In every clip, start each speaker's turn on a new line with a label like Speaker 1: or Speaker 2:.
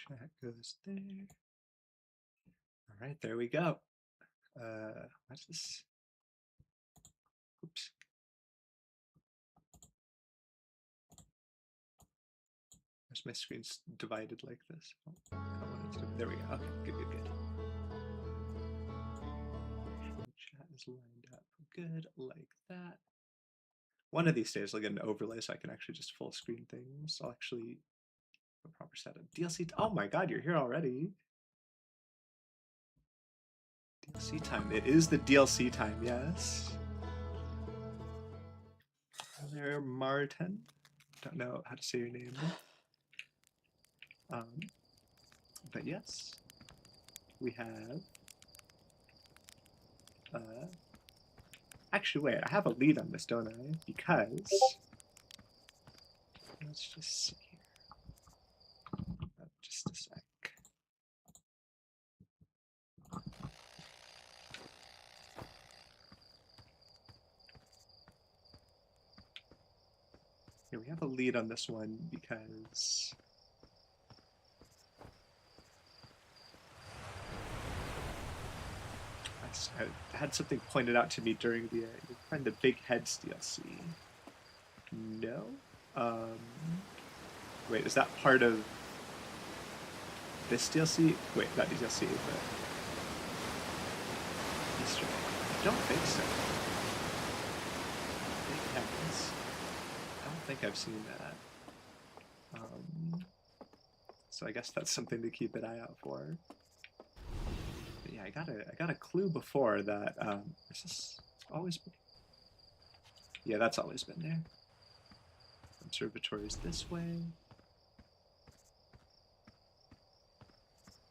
Speaker 1: That goes there. All right, there we go. What's this? Oops. Where's my screen's divided like this? Oh, I don't want it to. There we go. Okay, good. Chat is lined up good like that. One of these days I'll get an overlay so I can actually just full screen things. I'll actually have a proper setup. DLC. Oh my god, you're here already. DLC time. It is the DLC time, yes. Hello there, Martin. Don't know how to say your name. But yes, we have. Actually, wait, I have a lead on this, don't I? Because let's just see here. Just a sec. Here we have a lead on this one because I had something pointed out to me during the find the Big Heads DLC. No. Wait, is that part of this DLC? Wait, not DLC, but Easter egg. I don't think so. Big Heads. I don't think I've seen that. So I guess that's something to keep an eye out for. But yeah, I got a clue before that. Is this always been? Yeah, that's always been there. Observatory is this way.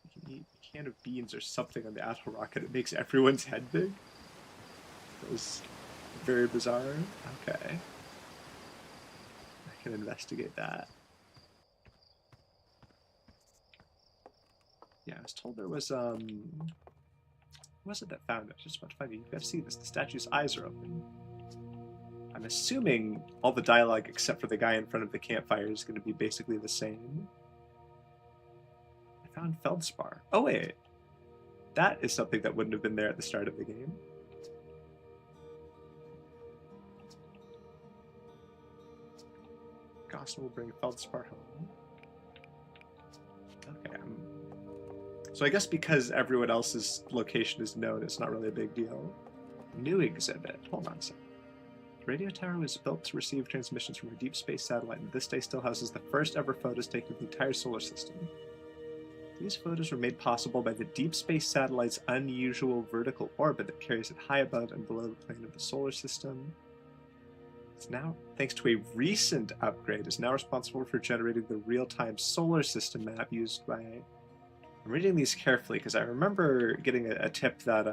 Speaker 1: You can eat a can of beans or something on the Atoll rocket. It makes everyone's head big. That was very bizarre. Okay. I can investigate that. Yeah, I was told there was what was it that found it? Just about to find it. You guys see this? The statue's eyes are open. I'm assuming all the dialogue except for the guy in front of the campfire is going to be basically the same. I found feldspar. Oh wait, that is something that wouldn't have been there at the start of the game. Gaussen will bring feldspar home. Okay. So I guess because everyone else's location is known, it's not really a big deal. New exhibit. Hold on a second. The radio tower was built to receive transmissions from a deep space satellite, and this day still houses the first ever photos taken of the entire solar system. These photos were made possible by the deep space satellite's unusual vertical orbit that carries it high above and below the plane of the solar system. It's now, thanks to a recent upgrade, is now responsible for generating the real-time solar system map used by... I'm reading these carefully because I remember getting a tip that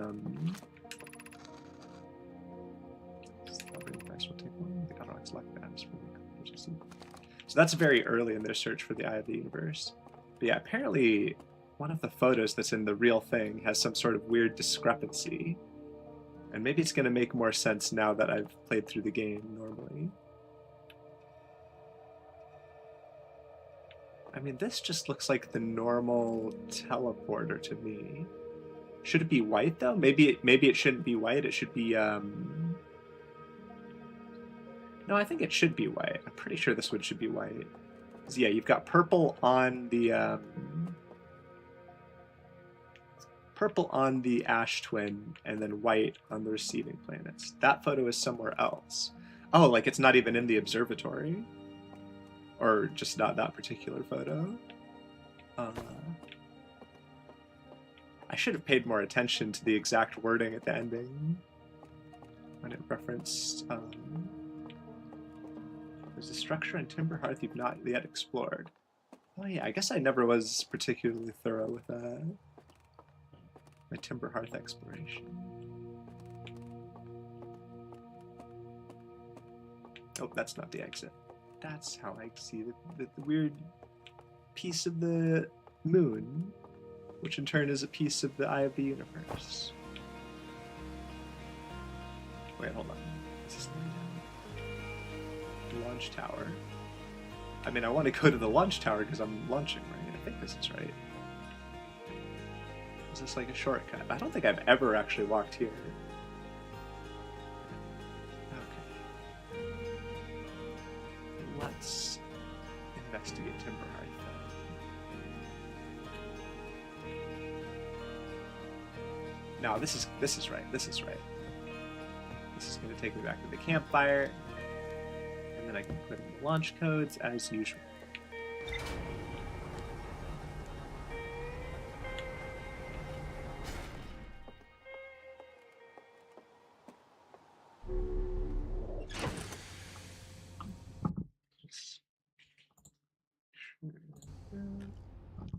Speaker 1: so that's very early in their search for the Eye of the Universe. But yeah, apparently one of the photos that's in the real thing has some sort of weird discrepancy. And maybe it's going to make more sense now that I've played through the game normally. I mean, this just looks like the normal teleporter to me. Should it be white, though? Maybe it shouldn't be white. It should be, No, I think it should be white. I'm pretty sure this one should be white. So yeah, you've got purple on the ash twin, and then white on the receiving planets. That photo is somewhere else. Oh, like it's not even in the observatory? Or just not that particular photo? I should have paid more attention to the exact wording at the ending when it referenced... There's a structure in Timber Hearth you've not yet explored. Oh yeah, I guess I never was particularly thorough with my Timber Hearth exploration. Oh, that's not the exit. That's how I see the weird piece of the moon, which in turn is a piece of the Eye of the Universe. Wait, hold on. Is this the launch tower? I mean, I want to go to the launch tower because I'm launching, right? think this is right. Is this like a shortcut? I don't think I've ever actually walked here. Okay. Let's investigate Timberhearth then. No, this is right. This is right. This is going to take me back to the campfire, and then I can put in the launch codes as usual.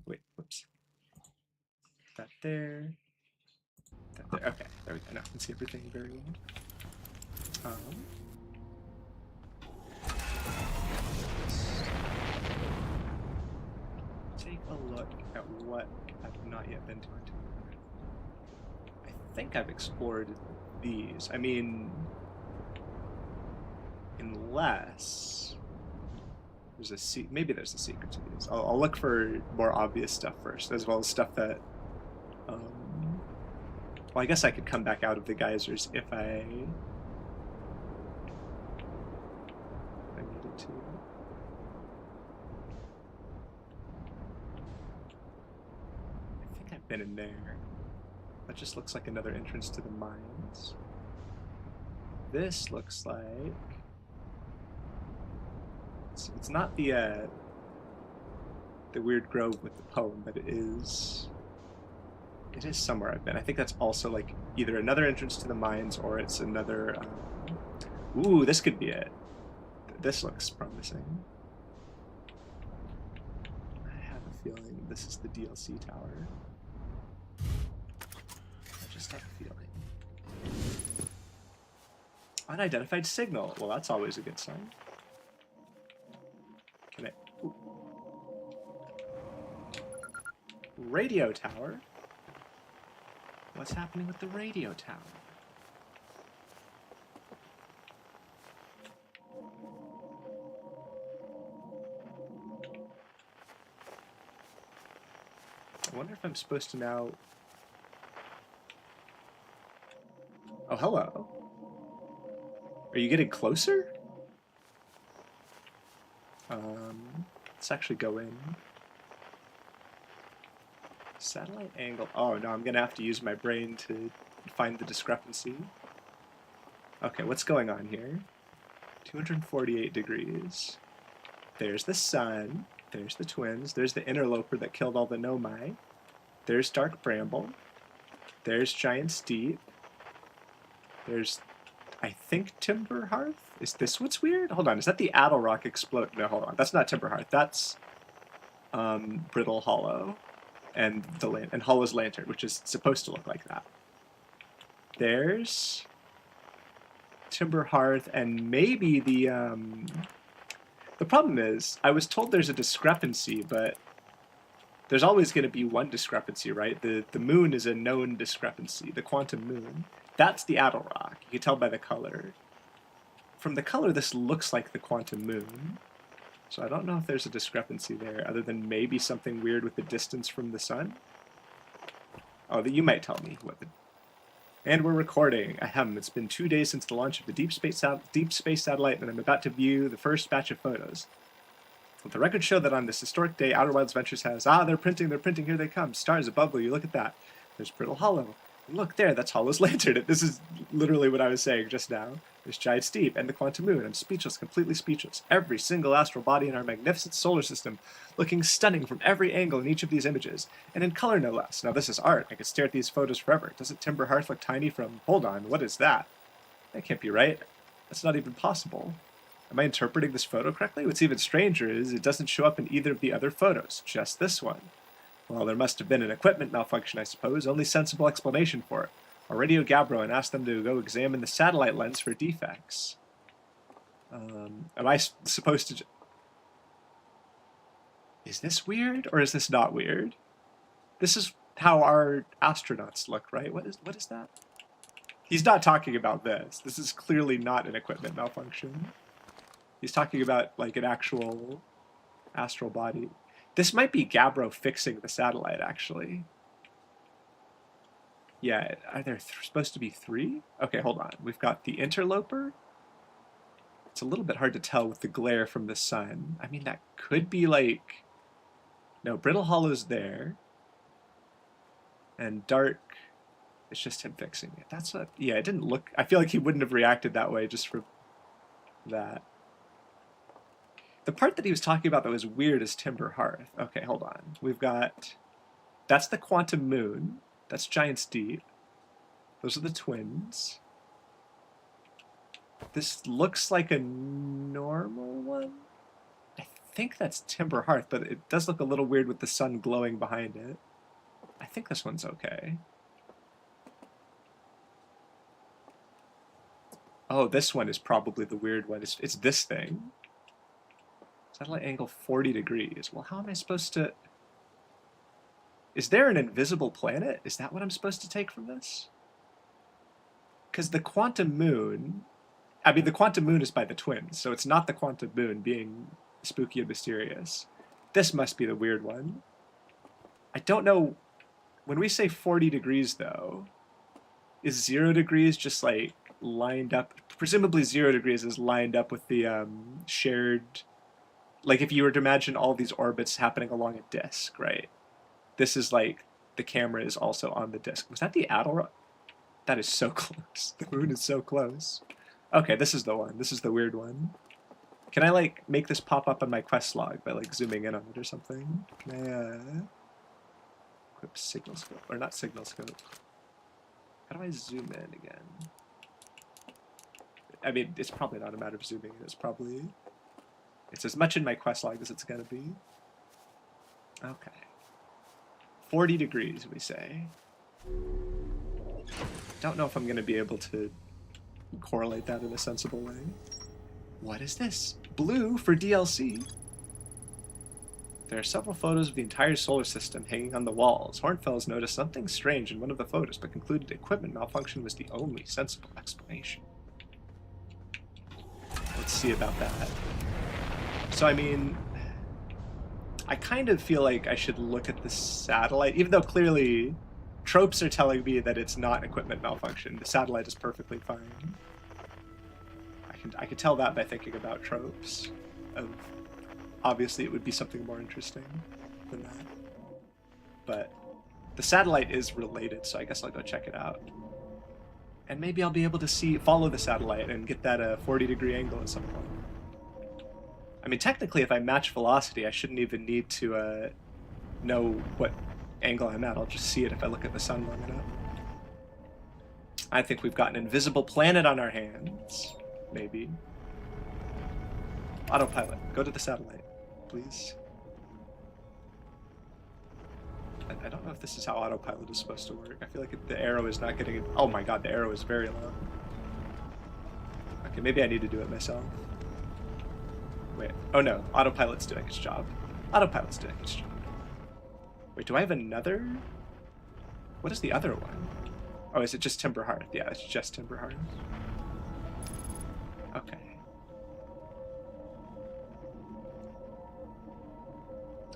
Speaker 1: Wait, whoops. That there. That there. Okay, there we go. Now I can see everything very well. Take a look at what I've not yet been to. I think I've explored these. I mean, unless there's maybe there's a secret to these. I'll look for more obvious stuff first, as well as stuff that. Well, I guess I could come back out of the geysers if I needed to. I think I've been in there. That just looks like another entrance to the mines. This looks like it's not the weird grove with the poem, but it is somewhere I've been. I think that's also like either another entrance to the mines or it's another. Ooh, this could be it. This looks promising. I have a feeling this is the DLC tower. I just have a feeling. Unidentified signal. Well, that's always a good sign. Can I? Ooh. Radio tower. What's happening with the radio tower? I wonder if I'm supposed to now... Oh, hello. Are you getting closer? Let's actually go in. Satellite angle. Oh no, I'm gonna have to use my brain to find the discrepancy. Okay, what's going on here? 248 degrees. There's the sun. There's the twins. There's the interloper that killed all the Nomai. There's Dark Bramble. There's Giant Steep. There's, I think, Timberhearth? Is this what's weird? Hold on, is that the Addlerock explode? No, hold on. That's not Timberhearth. That's Brittle Hollow. And Hollow's Lantern, which is supposed to look like that. There's Timberhearth, and maybe the problem is, I was told there's a discrepancy, but there's always going to be one discrepancy, right? The moon is a known discrepancy, the quantum moon. That's the Addlerock. You can tell by the color. From the color, this looks like the quantum moon. So I don't know if there's a discrepancy there, other than maybe something weird with the distance from the sun. Oh, you might tell me what the... And we're recording. Ahem, it's been 2 days since the launch of the deep space satellite, and I'm about to view the first batch of photos. The records show that on this historic day, Outer Wilds Ventures has... Ah, they're printing, here they come. Stars above you, look at that. There's Brittle Hollow. And look there, that's Hollow's Lantern. This is literally what I was saying just now. There's Giant Steep and the Quantum Moon. I'm speechless, completely speechless. Every single astral body in our magnificent solar system, looking stunning from every angle in each of these images, and in color no less. Now this is art. I could stare at these photos forever. Doesn't Timberhearth look tiny from... Hold on, what is that? That can't be right. That's not even possible. Am I interpreting this photo correctly? What's even stranger is it doesn't show up in either of the other photos, just this one. Well, there must have been an equipment malfunction, I suppose. Only sensible explanation for it. I'll radio Gabbro and ask them to go examine the satellite lens for defects. Am I supposed to... Is this weird, or is this not weird? This is how our astronauts look, right? What is that? He's not talking about this. This is clearly not an equipment malfunction. He's talking about, like, an actual astral body. This might be Gabbro fixing the satellite, actually. Yeah, are there supposed to be 3? Okay, hold on. We've got the interloper. It's a little bit hard to tell with the glare from the sun. I mean, that could be like... No, Brittle Hollow's there. And Dark, it's just him fixing it. That's what... Yeah, it didn't look... I feel like he wouldn't have reacted that way just for that. The part that he was talking about that was weird is Timber Hearth. Okay, hold on. We've got... That's the Quantum Moon. That's Giant's Deep. Those are the twins. This looks like a normal one. I think that's Timber Hearth, but it does look a little weird with the sun glowing behind it. I think this one's okay. Oh, this one is probably the weird one. It's this thing. Satellite angle 40 degrees. Well, how am I supposed to... Is there an invisible planet? Is that what I'm supposed to take from this? Because the Quantum Moon... I mean, the Quantum Moon is by the twins, so it's not the Quantum Moon being spooky and mysterious. This must be the weird one. I don't know... When we say 40 degrees, though, is 0 degrees just, like, lined up? Presumably 0 degrees is lined up with the shared... Like, if you were to imagine all these orbits happening along a disk, right? This is, like, the camera is also on the disk. Was that the Adel? That is so close. The moon is so close. Okay, this is the one. This is the weird one. Can I, like, make this pop up on my quest log by, like, zooming in on it or something? Can I, equip signal scope? Or not signal scope. How do I zoom in again? I mean, it's probably not a matter of zooming in. It's probably... It's as much in my quest log as it's gonna be. Okay. 40 degrees, we say. Don't know if I'm gonna be able to correlate that in a sensible way. What is this? Blue for DLC. There are several photos of the entire solar system hanging on the walls. Hornfels noticed something strange in one of the photos, but concluded equipment malfunction was the only sensible explanation. Let's see about that. So, I mean, I kind of feel like I should look at the satellite, even though clearly tropes are telling me that it's not equipment malfunction. The satellite is perfectly fine. I can tell that by thinking about tropes. Obviously, it would be something more interesting than that. But the satellite is related, so I guess I'll go check it out. And maybe I'll be able to follow the satellite and get that 40-degree angle at some point. I mean, technically, if I match velocity, I shouldn't even need to know what angle I'm at. I'll just see it if I look at the sun long enough. I think we've got an invisible planet on our hands. Maybe. Autopilot, go to the satellite, please. I don't know if this is how autopilot is supposed to work. I feel like the arrow is not getting it. Oh my god, the arrow is very low. Okay, maybe I need to do it myself. Wait, oh no, autopilot's doing its job. Autopilot's doing its job. Wait, do I have another? What is the other one? Oh, is it just Timber Hearth? Yeah, it's just Timber Hearth. Okay.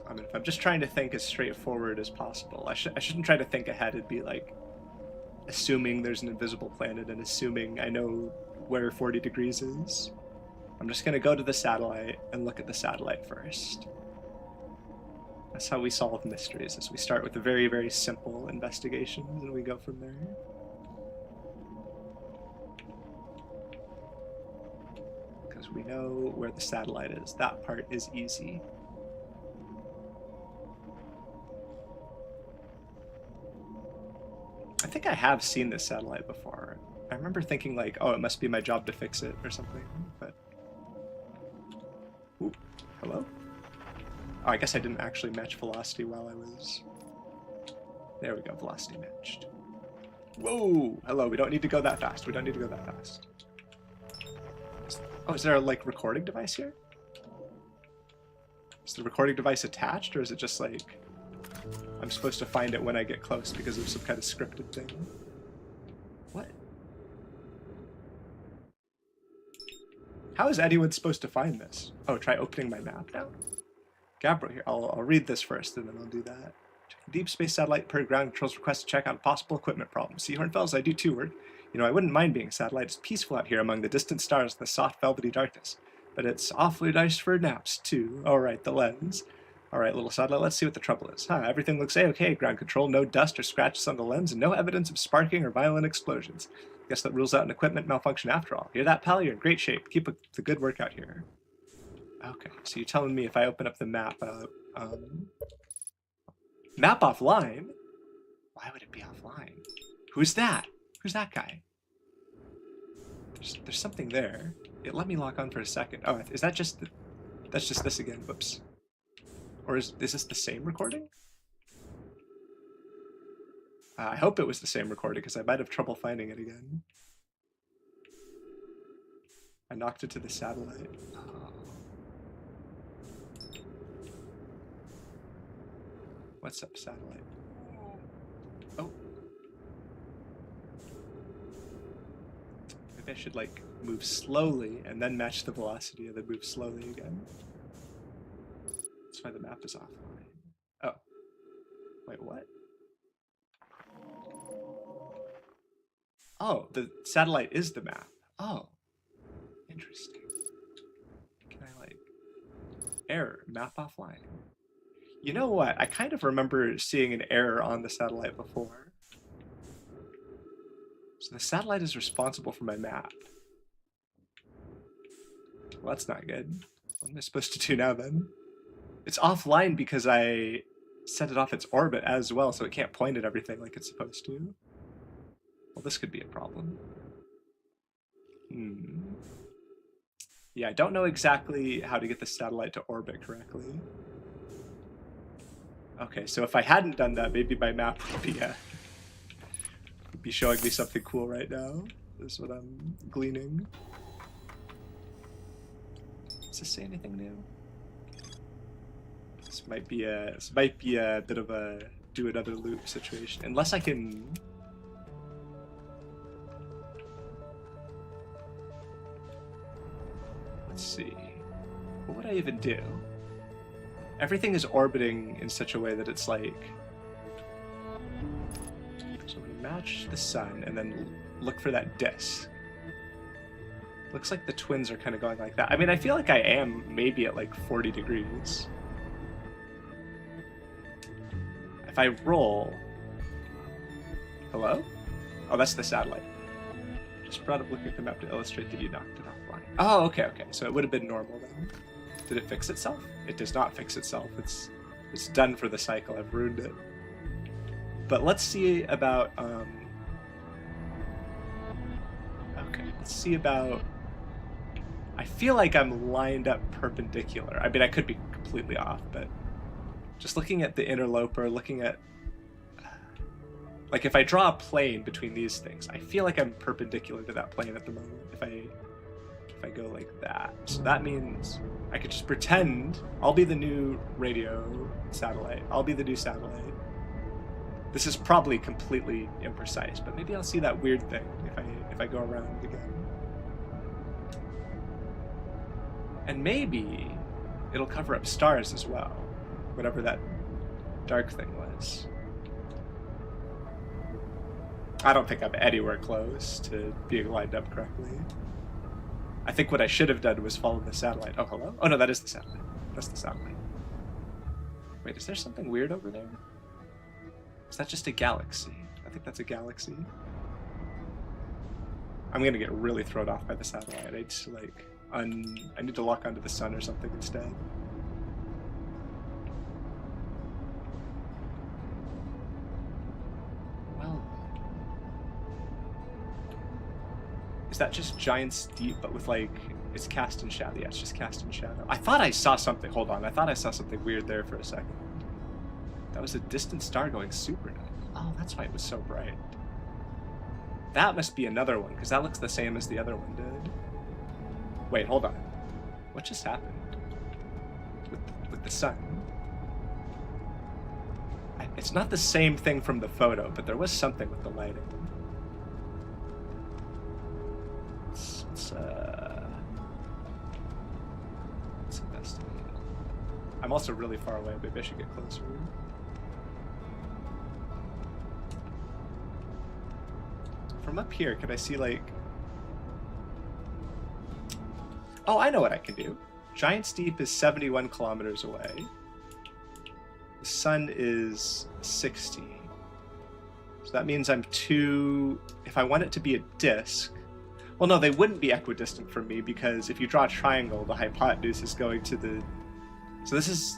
Speaker 1: I mean, if I'm just trying to think as straightforward as possible, I shouldn't try to think ahead and be like, assuming there's an invisible planet and assuming I know where 40 degrees is. I'm just gonna go to the satellite and look at the satellite first. That's how we solve mysteries, is we start with a very, very simple investigation and we go from there. Because we know where the satellite is. That part is easy. I think I have seen this satellite before. I remember thinking like, oh, it must be my job to fix it or something, but... Ooh, hello? Oh, I guess I didn't actually match velocity while I was... There we go, velocity matched. Whoa! Hello, we don't need to go that fast. We don't need to go that fast. Oh, is there a, like, recording device here? Is the recording device attached, or is it just like... I'm supposed to find it when I get close because of some kind of scripted thing? What? How is anyone supposed to find this? Oh, try opening my map now? Gabriel here. I'll read this first, and then I'll do that. Deep space satellite per ground controls request to check out possible equipment problems. See, Hornfells, I do too. You know, I wouldn't mind being a satellite. It's peaceful out here among the distant stars in the soft, velvety darkness. But it's awfully nice for naps, too. All right, the lens. All right, little satellite, let's see what the trouble is. Everything looks A-okay. Ground control, no dust or scratches on the lens, and no evidence of sparking or violent explosions. Guess that rules out an equipment malfunction after all. Hear that, pal? You're in great shape. Keep up the good work out here. Okay, so you're telling me if I open up the map, map offline? Why would it be offline? Who's that? Who's that guy? There's something there. It let me lock on for a second. Oh, is that just that's just this again? Whoops. Or is this the same recording? I hope it was the same recording because I might have trouble finding it again. I knocked it to the satellite. Oh. What's up, satellite? Oh. Maybe I should like move slowly and then match the velocity and then move slowly again. That's why the map is offline. Oh. Wait, what? Oh, the satellite is the map. Oh. Interesting. Can I like... Error. Map offline. You know what? I kind of remember seeing an error on the satellite before. So the satellite is responsible for my map. Well, that's not good. What am I supposed to do now then? It's offline because I set it off its orbit as well, so it can't point at everything like it's supposed to. Well, this could be a problem. Yeah, I don't know exactly how to get the satellite to orbit correctly. Okay, so if I hadn't done that, maybe my map would be showing me something cool right now. This is what I'm gleaning. Does this say anything new? This might be a bit of a do another loop situation. Unless I can... Let's see. What would I even do? Everything is orbiting in such a way that it's like... So I'm going to match the sun and then look for that disk. Looks like the twins are kind of going like that. I mean, I feel like I am maybe at like 40 degrees. If I roll... Hello? Oh, that's the satellite. Just brought up looking at the map to illustrate that you knocked it offline. Oh, okay. So it would have been normal then. Did it fix itself? It does not fix itself. It's done for the cycle. I've ruined it. But let's see about... Okay, let's see about... I feel like I'm lined up perpendicular. I mean, I could be completely off, but just looking at the interloper, looking at... Like, if I draw a plane between these things, I feel like I'm perpendicular to that plane at the moment if I go like that. So that means I could just pretend I'll be the new radio satellite. I'll be the new satellite. This is probably completely imprecise, but maybe I'll see that weird thing if I go around again. And maybe it'll cover up stars as well, whatever that dark thing was. I don't think I'm anywhere close to being lined up correctly. I think what I should have done was follow the satellite. Oh, hello? Oh, no, that is the satellite. That's the satellite. Wait, is there something weird over there? Is that just a galaxy? I think that's a galaxy. I'm gonna get really thrown off by the satellite. I need to, like, I need to lock onto the sun or something instead. Well... Is that just Giant's Deep, but with, like, it's cast in shadow? Yeah, it's just cast in shadow. I thought I saw something. Hold on. I thought I saw something weird there for a second. That was a distant star going super night. Oh, that's why it was so bright. That must be another one, because that looks the same as the other one did. Wait, hold on. What just happened? With the sun? It's not the same thing from the photo, but there was something with the lighting. Let's investigate. I'm also really far away. Maybe I should get closer. From up here, can I see, like... Oh, I know what I can do. Giant's Deep is 71 kilometers away. The sun is 60. So that means I'm too... If I want it to be a disk... Well, no, they wouldn't be equidistant from me, because if you draw a triangle, the hypotenuse is going to the... So this is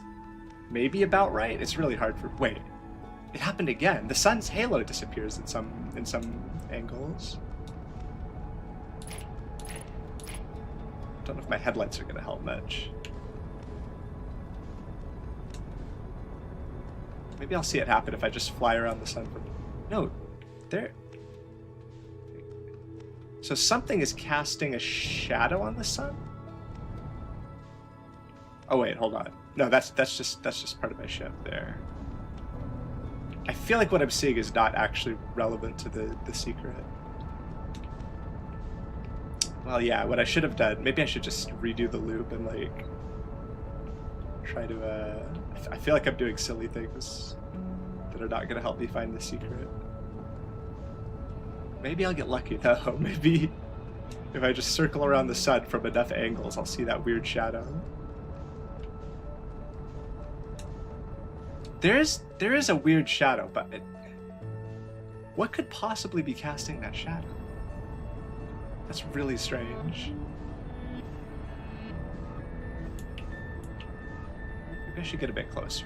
Speaker 1: maybe about right? It's really hard for... Wait. It happened again. The sun's halo disappears in some angles. Don't know if my headlights are going to help much. Maybe I'll see it happen if I just fly around the sun from... No, there... So something is casting a shadow on the sun? Oh wait, hold on. No, that's just part of my ship there. I feel like what I'm seeing is not actually relevant to the secret. Well, yeah, what I should have done, maybe I should just redo the loop and, like, try to, I feel like I'm doing silly things that are not going to help me find the secret. Maybe I'll get lucky, though. Maybe if I just circle around the sun from enough angles, I'll see that weird shadow. There is a weird shadow, but what could possibly be casting that shadow? That's really strange. Maybe I should get a bit closer.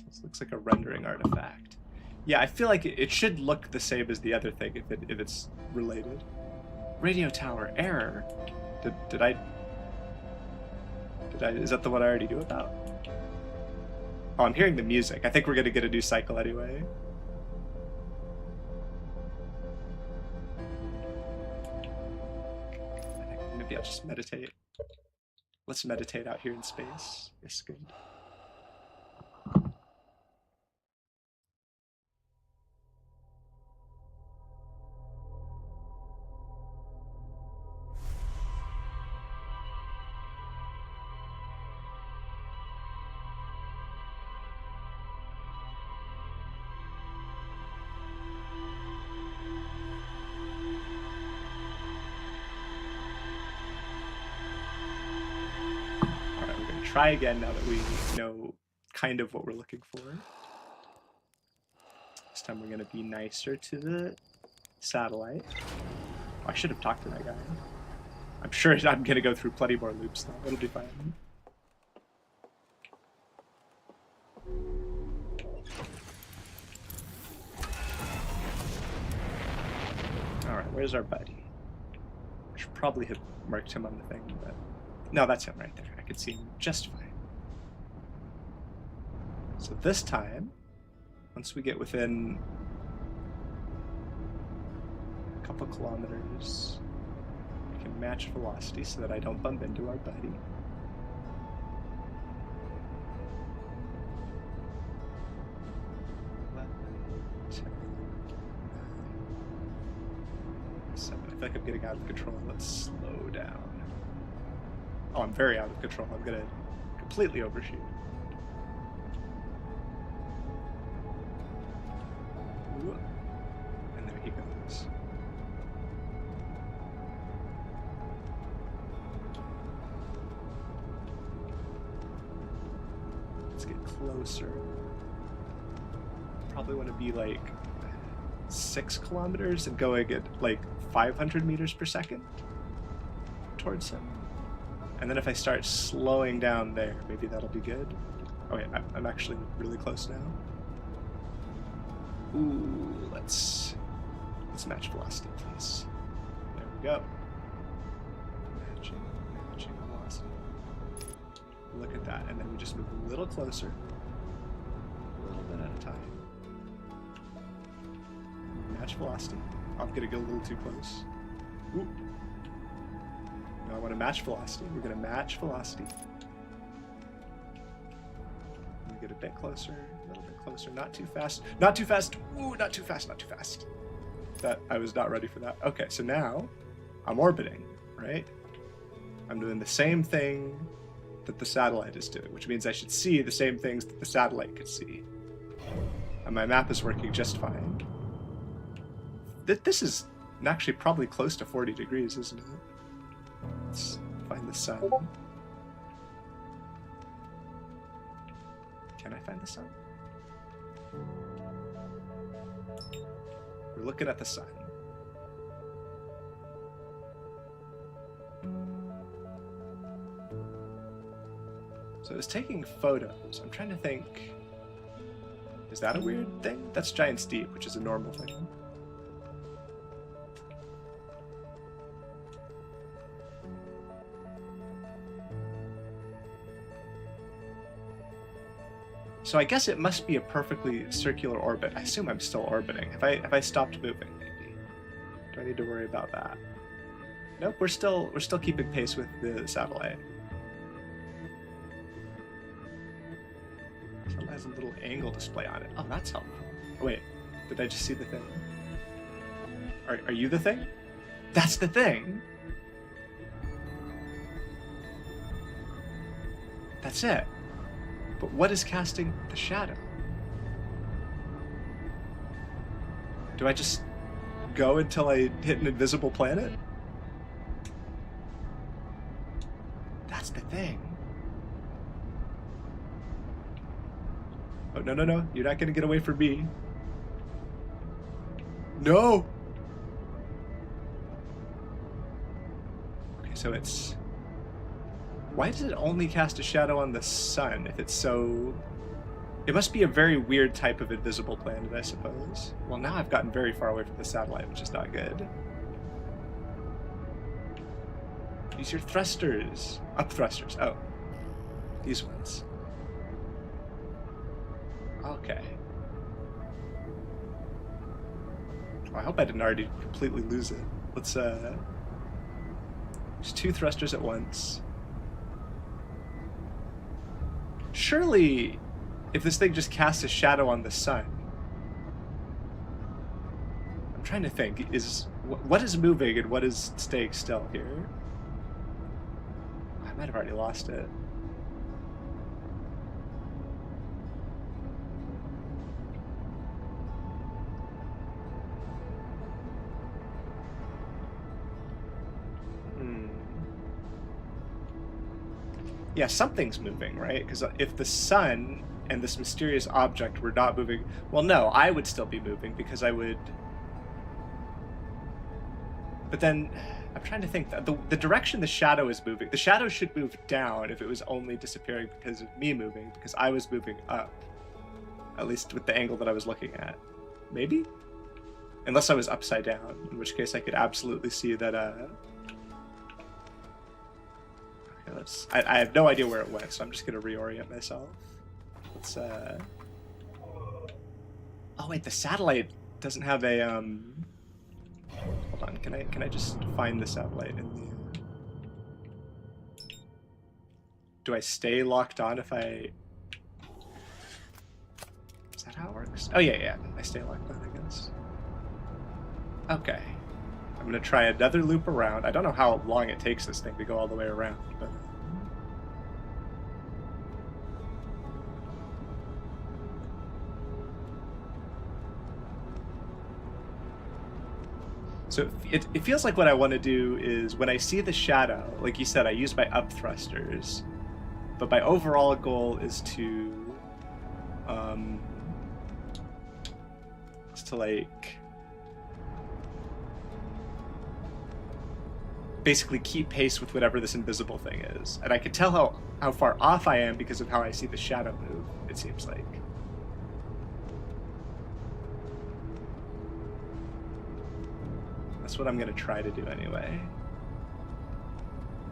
Speaker 1: This looks like a rendering artifact. Yeah, I feel like it should look the same as the other thing if it's related. Radio tower error. Did I? Is that the one I already knew about? Oh, I'm hearing the music. I think we're gonna get a new cycle anyway. Maybe I'll just meditate. Let's meditate out here in space. It's good. Try again now that we know kind of what we're looking for. This time we're going to be nicer to the satellite. Oh, I should have talked to that guy. I'm sure I'm going to go through plenty more loops though. It'll be fine. Alright, where's our buddy? I should probably have marked him on the thing, but... No, that's him right there. I could see him just fine. So this time, once we get within a couple kilometers, we can match velocity so that I don't bump into our buddy. I feel like I'm getting out of control. Let's slow down. Oh, I'm very out of control. I'm gonna completely overshoot. Ooh. And there he goes. Let's get closer. Probably want to be like 6 kilometers and going at like 500 meters per second towards him. And then if I start slowing down there, maybe that'll be good. Oh wait, I'm actually really close now. Ooh, let's match velocity, please. There we go. Matching velocity. Look at that, and then we just move a little closer, a little bit at a time. Match velocity. I'm gonna go a little too close. Ooh. I want to match velocity. We're going to match velocity. Let me get a bit closer, a little bit closer. Not too fast. Not too fast. Ooh, not too fast, not too fast. I was not ready for that. Okay, so now I'm orbiting, right? I'm doing the same thing that the satellite is doing, which means I should see the same things that the satellite could see. And my map is working just fine. This is actually probably close to 40 degrees, isn't it? Let's find the sun. Can I find the sun? We're looking at the sun. So I was taking photos. I'm trying to think. Is that a weird thing? That's Giant's Deep, which is a normal thing. So I guess it must be a perfectly circular orbit. I assume I'm still orbiting. Have I stopped moving, maybe? Do I need to worry about that? Nope, we're still keeping pace with the satellite. So it has a little angle display on it. Oh, that's helpful. Oh, wait, did I just see the thing? Are you the thing? That's the thing? That's it. But what is casting the shadow? Do I just go until I hit an invisible planet? That's the thing. Oh, no, no, no. You're not going to get away from me. No! Okay, so it's... Why does it only cast a shadow on the sun if it's so... It must be a very weird type of invisible planet, I suppose. Well, now I've gotten very far away from the satellite, which is not good. Use your thrusters. Up thrusters. Oh. These ones. Okay. Well, I hope I didn't already completely lose it. Let's, use 2 thrusters at once. Surely, if this thing just casts a shadow on the sun... I'm trying to think, what is moving and what is staying still here? I might have already lost it. Yeah, something's moving, right? Because if the sun and this mysterious object were not moving... Well, no, I would still be moving because I would... But then, I'm trying to think. The direction the shadow is moving... The shadow should move down if it was only disappearing because of me moving, because I was moving up. At least with the angle that I was looking at. Maybe? Unless I was upside down, in which case I could absolutely see that... I have no idea where it went, so I'm just gonna reorient myself. Let's oh wait, the satellite doesn't have a hold on, can I just find the satellite in the Do I stay locked on if I... Is that how it works? Oh yeah, I stay locked on, I guess. Okay. I'm gonna try another loop around. I don't know how long it takes this thing to go all the way around, but... So it feels like what I want to do is when I see the shadow, like you said, I use my up thrusters, but my overall goal is to like basically keep pace with whatever this invisible thing is. And I can tell how far off I am because of how I see the shadow move, it seems like. That's what I'm going to try to do anyway.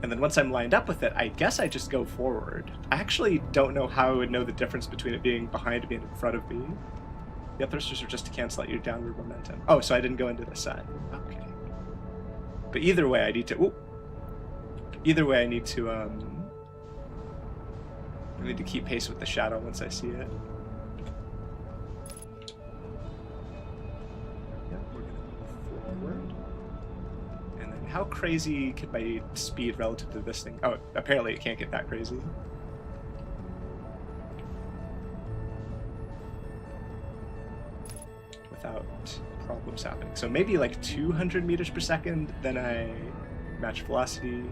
Speaker 1: And then once I'm lined up with it, I guess I just go forward. I actually don't know how I would know the difference between it being behind me and in front of me. The thrusters are just to cancel out your downward momentum. Oh, so I didn't go into the sun. Okay. But either way, I need to... Ooh. Either way, I need to keep pace with the shadow once I see it. Yeah, we're gonna move forward. And then how crazy can my speed relative to this thing? Oh, apparently it can't get that crazy. Without problems happening. So maybe like 200 meters per second, then I match velocity.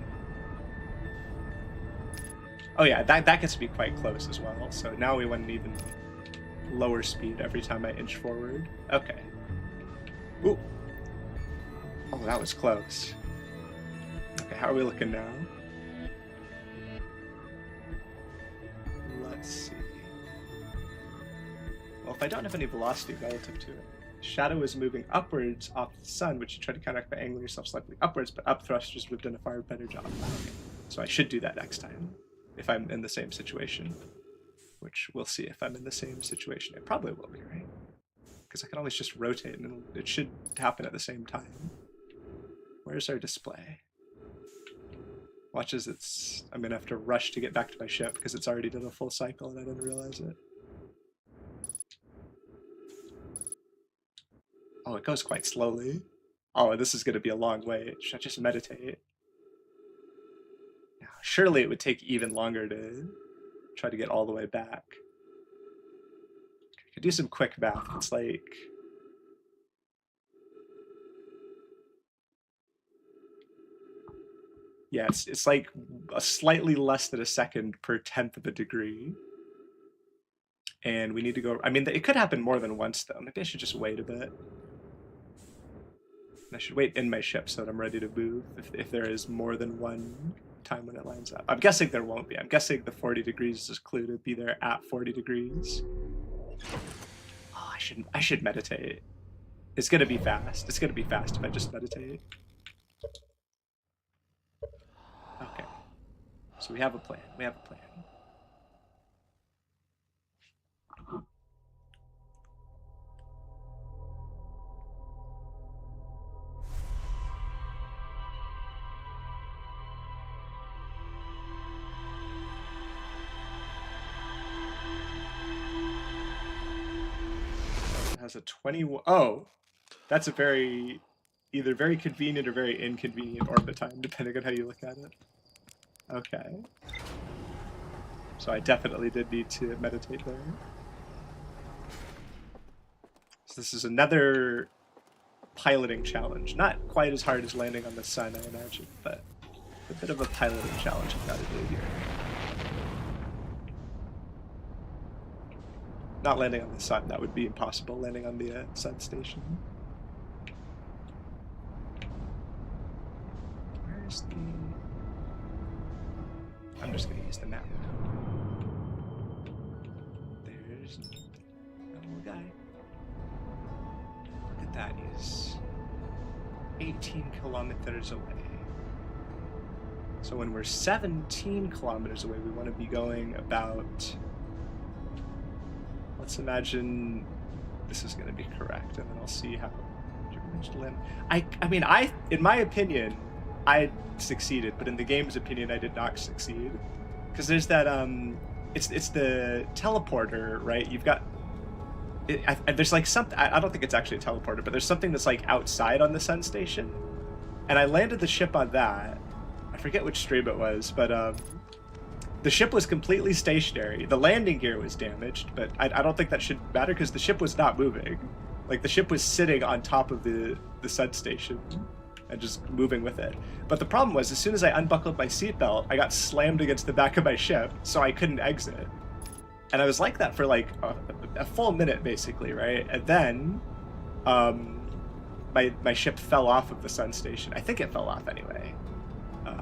Speaker 1: Oh yeah, that gets to be quite close as well. So now we want an even lower speed every time I inch forward. Okay. Ooh. Oh, that was close. Okay, how are we looking now? Let's see. Well, if I don't have any velocity relative to it, shadow is moving upwards off the sun, which you try to counteract by angling yourself slightly upwards, but up thrusters would have done a far better job. Okay. So I should do that next time, if I'm in the same situation. Which we'll see if I'm in the same situation. It probably will be, right? Because I can always just rotate and it should happen at the same time. Where's our display? Watch as it's... I'm gonna have to rush to get back to my ship because it's already done a full cycle and I didn't realize it. Oh, it goes quite slowly. Oh, this is gonna be a long wait. Should I just meditate? Now, surely it would take even longer to try to get all the way back. I could do some quick math. It's like... Yeah, it's like a slightly less than a second per tenth of a degree. And we need to go... I mean, it could happen more than once, though. Maybe I should just wait a bit. I should wait in my ship so that I'm ready to move if there is more than one time when it lines up. I'm guessing there won't be. I'm guessing the 40 degrees is clue to be there at 40 degrees. Oh, I should meditate. It's gonna be fast. It's gonna be fast if I just meditate. Okay. So we have a plan. We have a plan. Has a 21. Oh, that's a either very convenient or very inconvenient orbit time, depending on how you look at it. Okay. So I definitely did need to meditate there. So this is another piloting challenge. Not quite as hard as landing on the sun, I imagine, but a bit of a piloting challenge I've got to do here. Not landing on the sun, that would be impossible, landing on the sun station. Where's the... I'm just gonna use the map now. There's no little guy. Look at that, he's 18 kilometers away. So when we're 17 kilometers away, we want to be going about... Let's imagine this is going to be correct, and then I'll see how you managed to land. I mean, in my opinion, I succeeded, but in the game's opinion, I did not succeed. Because there's that, it's the teleporter, right? You've got, there's like something, I don't think it's actually a teleporter, but there's something that's like outside on the sun station. And I landed the ship on that. I forget which stream it was, but the ship was completely stationary. The landing gear was damaged, but I don't think that should matter because the ship was not moving. Like, the ship was sitting on top of the sun station and just moving with it. But the problem was, as soon as I unbuckled my seatbelt, I got slammed against the back of my ship, so I couldn't exit. And I was like that for like a full minute, basically, right? And then my ship fell off of the sun station. I think it fell off anyway.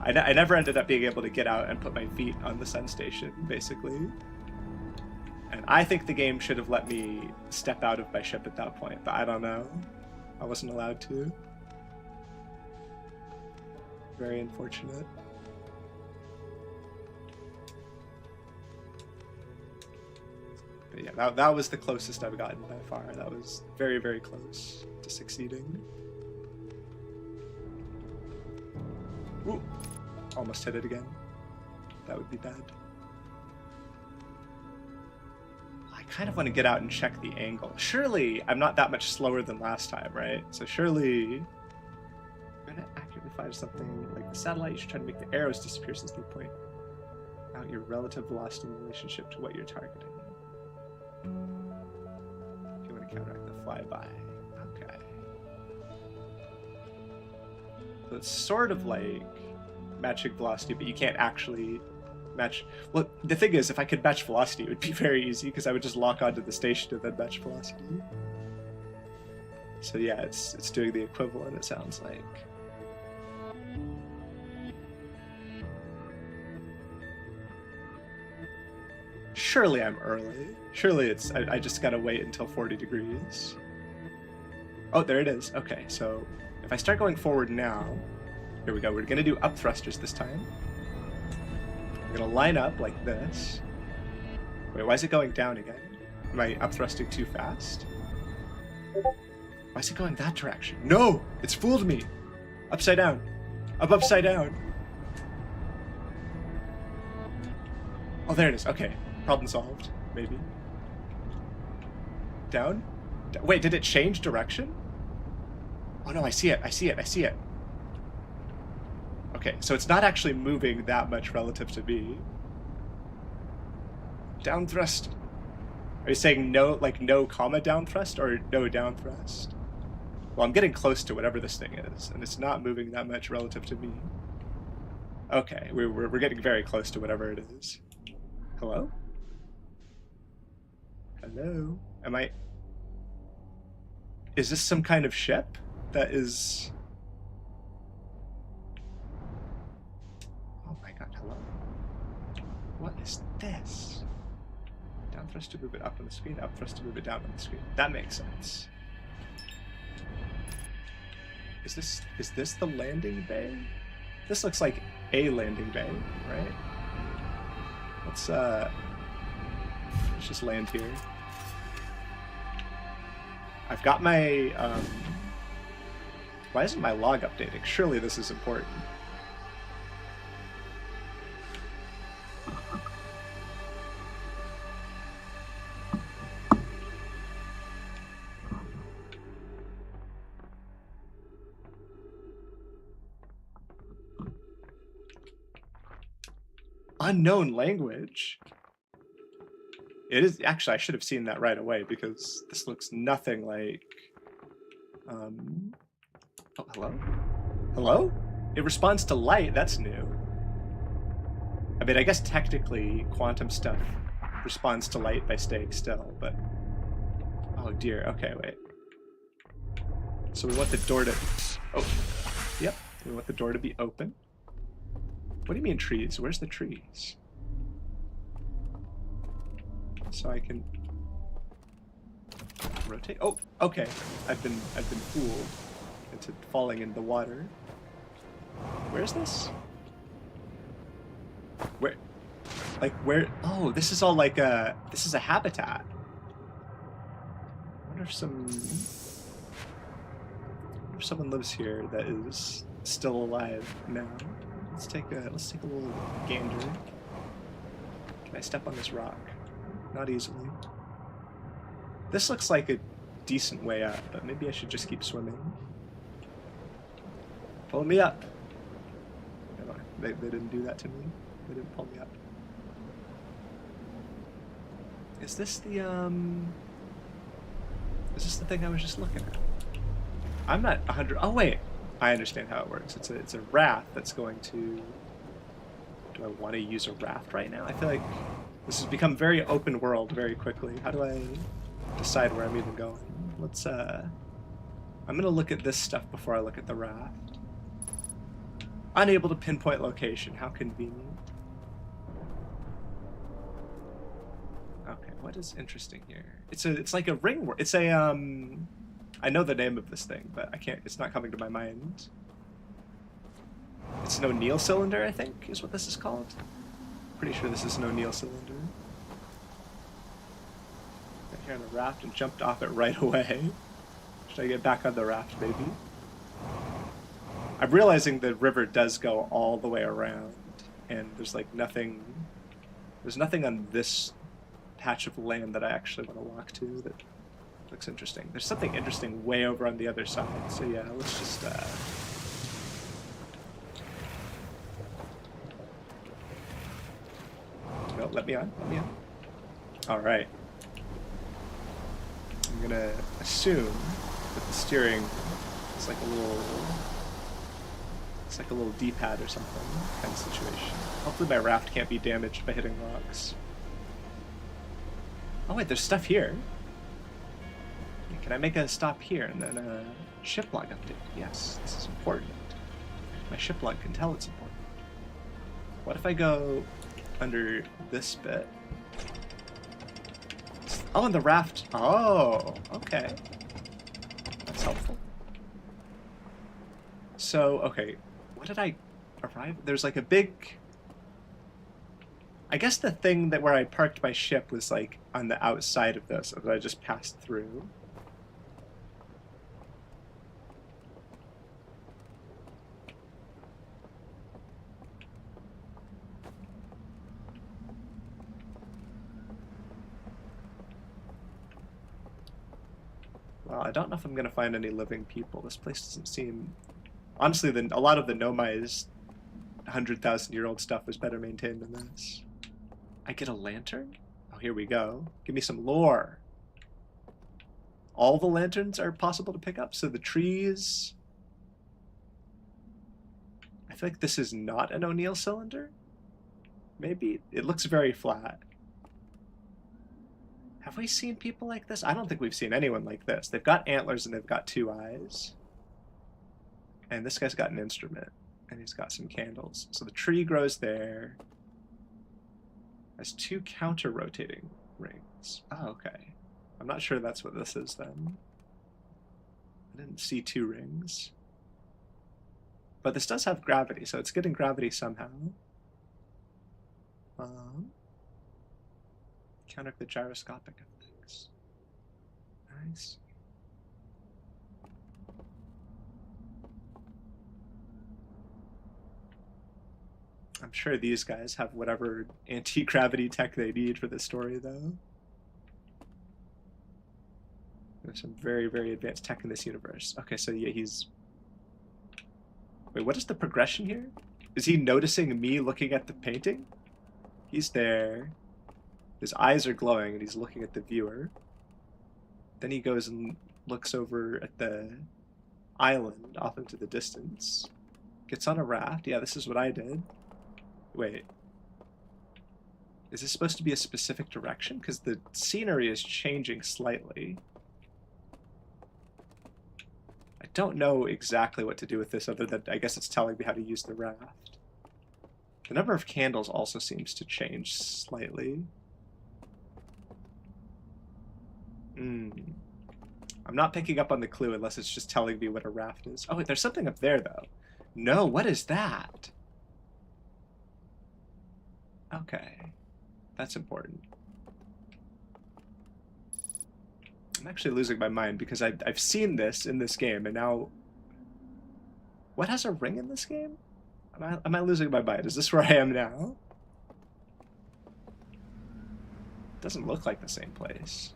Speaker 1: I never ended up being able to get out and put my feet on the sun station, basically. And I think the game should have let me step out of my ship at that point, but I don't know. I wasn't allowed to. Very unfortunate. But yeah, that was the closest I've gotten by far. That was very, very close to succeeding. Ooh. almost hit it again. That would be bad. I kind of want to get out and check the angle. Surely I'm not that much slower than last time, right? So surely I'm going to accurately find something like the satellite. You should try to make the arrows disappear since they point out your relative velocity in relationship to what you're targeting. If you want to counteract the flyby. Okay. So it's sort of like matching velocity, but you can't actually match. Well, the thing is, if I could match velocity, it would be very easy because I would just lock onto the station and then match velocity. So yeah, it's doing the equivalent, it sounds like. Surely I'm early. Surely I just gotta wait until 40 degrees. Oh, there it is. Okay, so if I start going forward now, here we go. We're gonna do up thrusters this time. I'm gonna line up like this. Wait, why is it going down again? Am I up thrusting too fast? Why is it going that direction? No! It's fooled me! Upside down. Up upside down. Oh, there it is. Okay. Problem solved. Maybe. Down? Wait, did it change direction? Oh no, I see it. I see it. I see it. Okay, so it's not actually moving that much relative to me. Down thrust. Are you saying no, like no comma down thrust or no down thrust? Well, I'm getting close to whatever this thing is, and it's not moving that much relative to me. Okay, we're getting very close to whatever it is. Hello? Hello? Am I... Is this some kind of ship that is... Oh my god, hello? What is this? Down thrust to move it up on the screen, up thrust to move it down on the screen. That makes sense. Is this the landing bay? This looks like a landing bay, right? Let's just land here. I've got my why isn't my log updating? Surely this is important. Unknown language? It is actually, I should have seen that right away because this looks nothing like oh, hello? Hello? It responds to light, that's new. I mean, I guess technically quantum stuff responds to light by staying still, but oh dear, okay, wait. So we want the door to oh, yep, we want the door to be open. What do you mean trees? Where's the trees? So I can rotate. Oh, okay. I've been fooled into falling in the water. Where's this? Where? Like where? Oh, this is all like a. This is a habitat. I wonder if someone lives here that is still alive now. Let's take a little gander. Can I step on this rock? Not easily. This looks like a decent way up, but maybe I should just keep swimming. Pull me up. No, they didn't do that to me. They didn't pull me up. Is this the thing I was just looking at? I'm not 100. Oh wait. I understand how it works. It's a raft that's going to... Do I want to use a raft right now? I feel like this has become very open world very quickly. How do I decide where I'm even going? Let's I'm gonna look at this stuff before I look at the raft. Unable to pinpoint location. How convenient. Okay, what is interesting here? It's like a ring. It's a I know the name of this thing, but I can't. It's not coming to my mind. It's an O'Neill cylinder, I think, is what this is called. Pretty sure this is an O'Neill cylinder. Got here on the raft and jumped off it right away. Should I get back on the raft, maybe? I'm realizing the river does go all the way around, and there's like nothing. There's nothing on this patch of land that I actually want to walk to that looks interesting. There's something interesting way over on the other side. So yeah, let's just. No, let me on. Let me on. All right. I'm gonna assume that the steering is like a little. It's like a little D-pad or something kind of situation. Hopefully my raft can't be damaged by hitting rocks. Oh wait, there's stuff here. Can I make a stop here and then a ship log update? Yes, this is important. My ship log can tell it's important. What if I go under this bit? Oh, and the raft. Oh, okay. That's helpful. So, okay. What did I arrive? There's like a big... I guess the thing that where I parked my ship was like on the outside of this, that I just passed through. Well, I don't know if I'm gonna find any living people. This place doesn't seem... Honestly, a lot of the Nomai's 100,000-year-old stuff was better maintained than this. I get a lantern? Oh, here we go. Give me some lore. All the lanterns are possible to pick up, so the trees... I feel like this is not an O'Neill cylinder. Maybe. It looks very flat. Have we seen people like this? I don't think we've seen anyone like this. They've got antlers and they've got 2 eyes. And this guy's got an instrument. And he's got some candles. So the tree grows there. Has 2 counter-rotating rings. Oh, okay. I'm not sure that's what this is then. I didn't see 2 rings. But this does have gravity, so it's getting gravity somehow. Counter the gyroscopic effects. Nice. I'm sure these guys have whatever anti-gravity tech they need for this story, though. There's some very, very advanced tech in this universe. Okay, so yeah, he's... Wait, what is the progression here? Is he noticing me looking at the painting? He's there. His eyes are glowing and he's looking at the viewer. Then he goes and looks over at the island off into the distance. Gets on a raft. Yeah, this is what I did. Wait. Is this supposed to be a specific direction? Because the scenery is changing slightly. I don't know exactly what to do with this other than I guess it's telling me how to use the raft. The number of candles also seems to change slightly. I'm not picking up on the clue unless it's just telling me what a raft is. Oh, wait, there's something up there, though. No, what is that? Okay. That's important. I'm actually losing my mind because I've seen this in this game, and now... What has a ring in this game? Am I losing my mind? Is this where I am now? Doesn't look like the same place.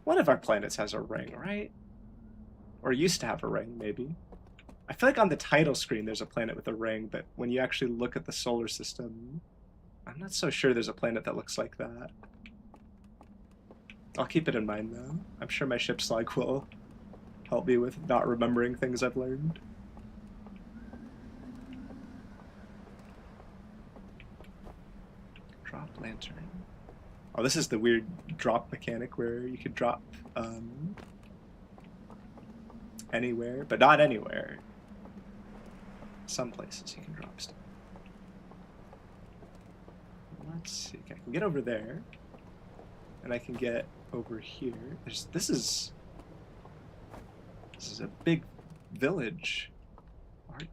Speaker 1: One of our planets has a ring, right? Or used to have a ring, maybe. I feel like on the title screen there's a planet with a ring, but when you actually look at the solar system, I'm not so sure there's a planet that looks like that. I'll keep it in mind, though. I'm sure my ship's log will help me with not remembering things I've learned. Drop lantern. Oh, this is the weird drop mechanic where you can drop anywhere, but not anywhere. Some places you can drop stuff. Let's see. Okay, I can get over there, and I can get over here. This is a big village.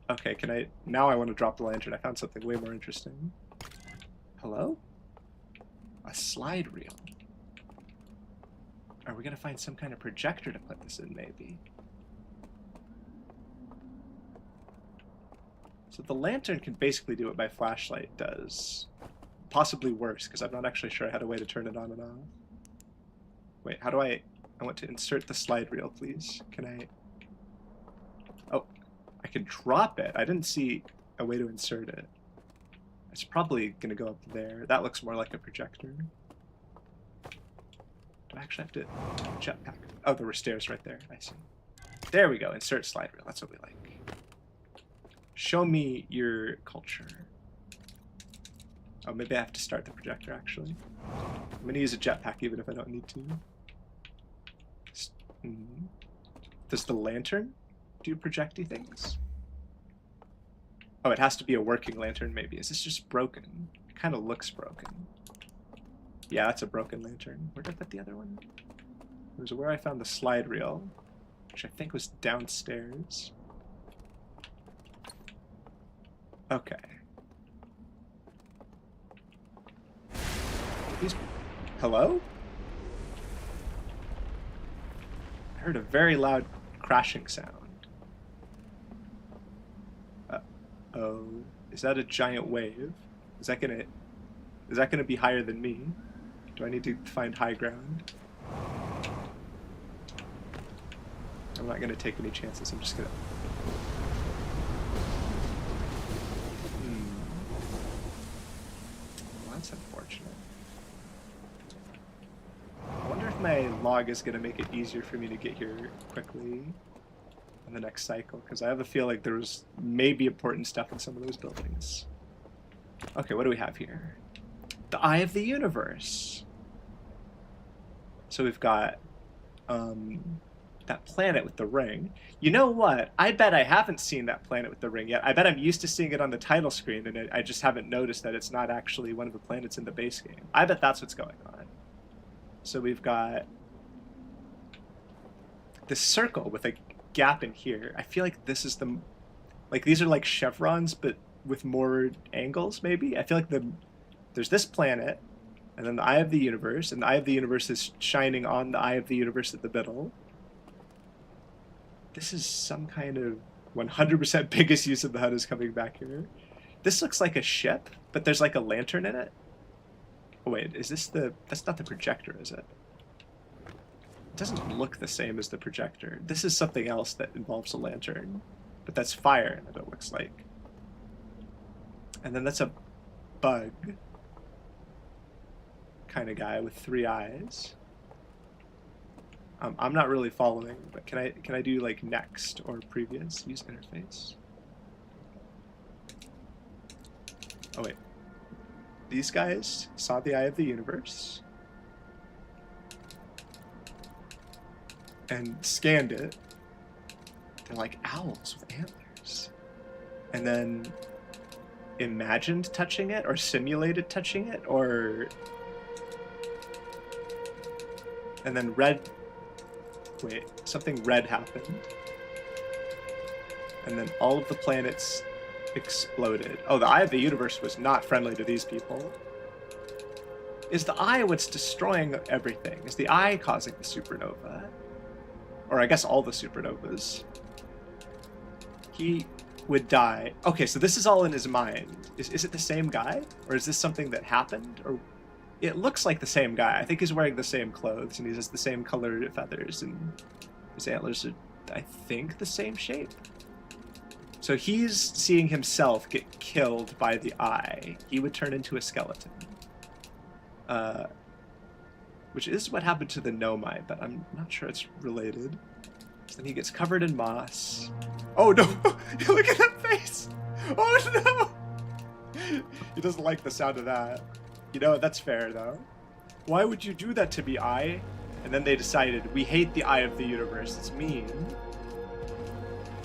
Speaker 1: Okay, can I... Now I want to drop the lantern. I found something way more interesting. Hello? A slide reel. Are we going to find some kind of projector to put this in, maybe? So the lantern can basically do what my flashlight does. Possibly worse, because I'm not actually sure I had a way to turn it on and off. Wait, how do I want to insert the slide reel, please. Can I... Oh, I can drop it. I didn't see a way to insert it. It's probably going to go up there. That looks more like a projector. Do I actually have to jetpack? Oh, there were stairs right there. I see. There we go. Insert slide reel. That's what we like. Show me your culture. Oh, maybe I have to start the projector, actually. I'm going to use a jetpack even if I don't need to. Does the lantern do projecty things? Oh, it has to be a working lantern, maybe. Is this just broken? It kind of looks broken. Yeah, that's a broken lantern. Where did I put the other one? It was where I found the slide reel, which I think was downstairs. Okay. Hello? I heard a very loud crashing sound. Oh, is that a giant wave? Is that gonna be higher than me? Do I need to find high ground? I'm not gonna take any chances. I'm just gonna. Well, that's unfortunate. I wonder if my log is gonna make it easier for me to get here quickly on the next cycle, because I have a feel like there was maybe important stuff in some of those buildings. Okay, what do we have here? The Eye of the Universe. So we've got that planet with the ring. You know what? I bet I haven't seen that planet with the ring yet. I bet I'm used to seeing it on the title screen, and I just haven't noticed that it's not actually one of the planets in the base game. I bet that's what's going on. So we've got this circle with a gap in here. I feel like this is the... Like, these are like chevrons, but with more angles, maybe? I feel like there's this planet, and then the Eye of the Universe, and the Eye of the Universe is shining on the Eye of the Universe at the middle. This is some kind of 100% biggest use of the HUD is coming back here. This looks like a ship, but there's like a lantern in it. Oh wait, is this the... That's not the projector, is it? It doesn't look the same as the projector. This is something else that involves a lantern, but that's fire, it looks like. And then that's a bug kind of guy with 3 eyes. I'm not really following, but can I do like next or previous? Use interface. Oh wait. These guys saw the Eye of the Universe and scanned it. They're like owls with antlers. And then imagined touching it or simulated touching it, or... And then red... Wait, something red happened. And then all of the planets exploded. Oh, the Eye of the Universe was not friendly to these people. Is the Eye what's destroying everything? Is the Eye causing the supernova? Or I guess all the supernovas. He would die. Okay, so this is all in his mind. Is it the same guy? Or is this something that happened? Or it looks like the same guy. I think he's wearing the same clothes, and he has the same colored feathers, and his antlers are, I think, the same shape. So he's seeing himself get killed by the Eye. He would turn into a skeleton. Which is what happened to the Nomai, but I'm not sure it's related. So then he gets covered in moss. Oh no! Look at that face! Oh no! He doesn't like the sound of that. You know, that's fair though. Why would you do that to me, Eye? And then they decided, we hate the Eye of the Universe. It's mean.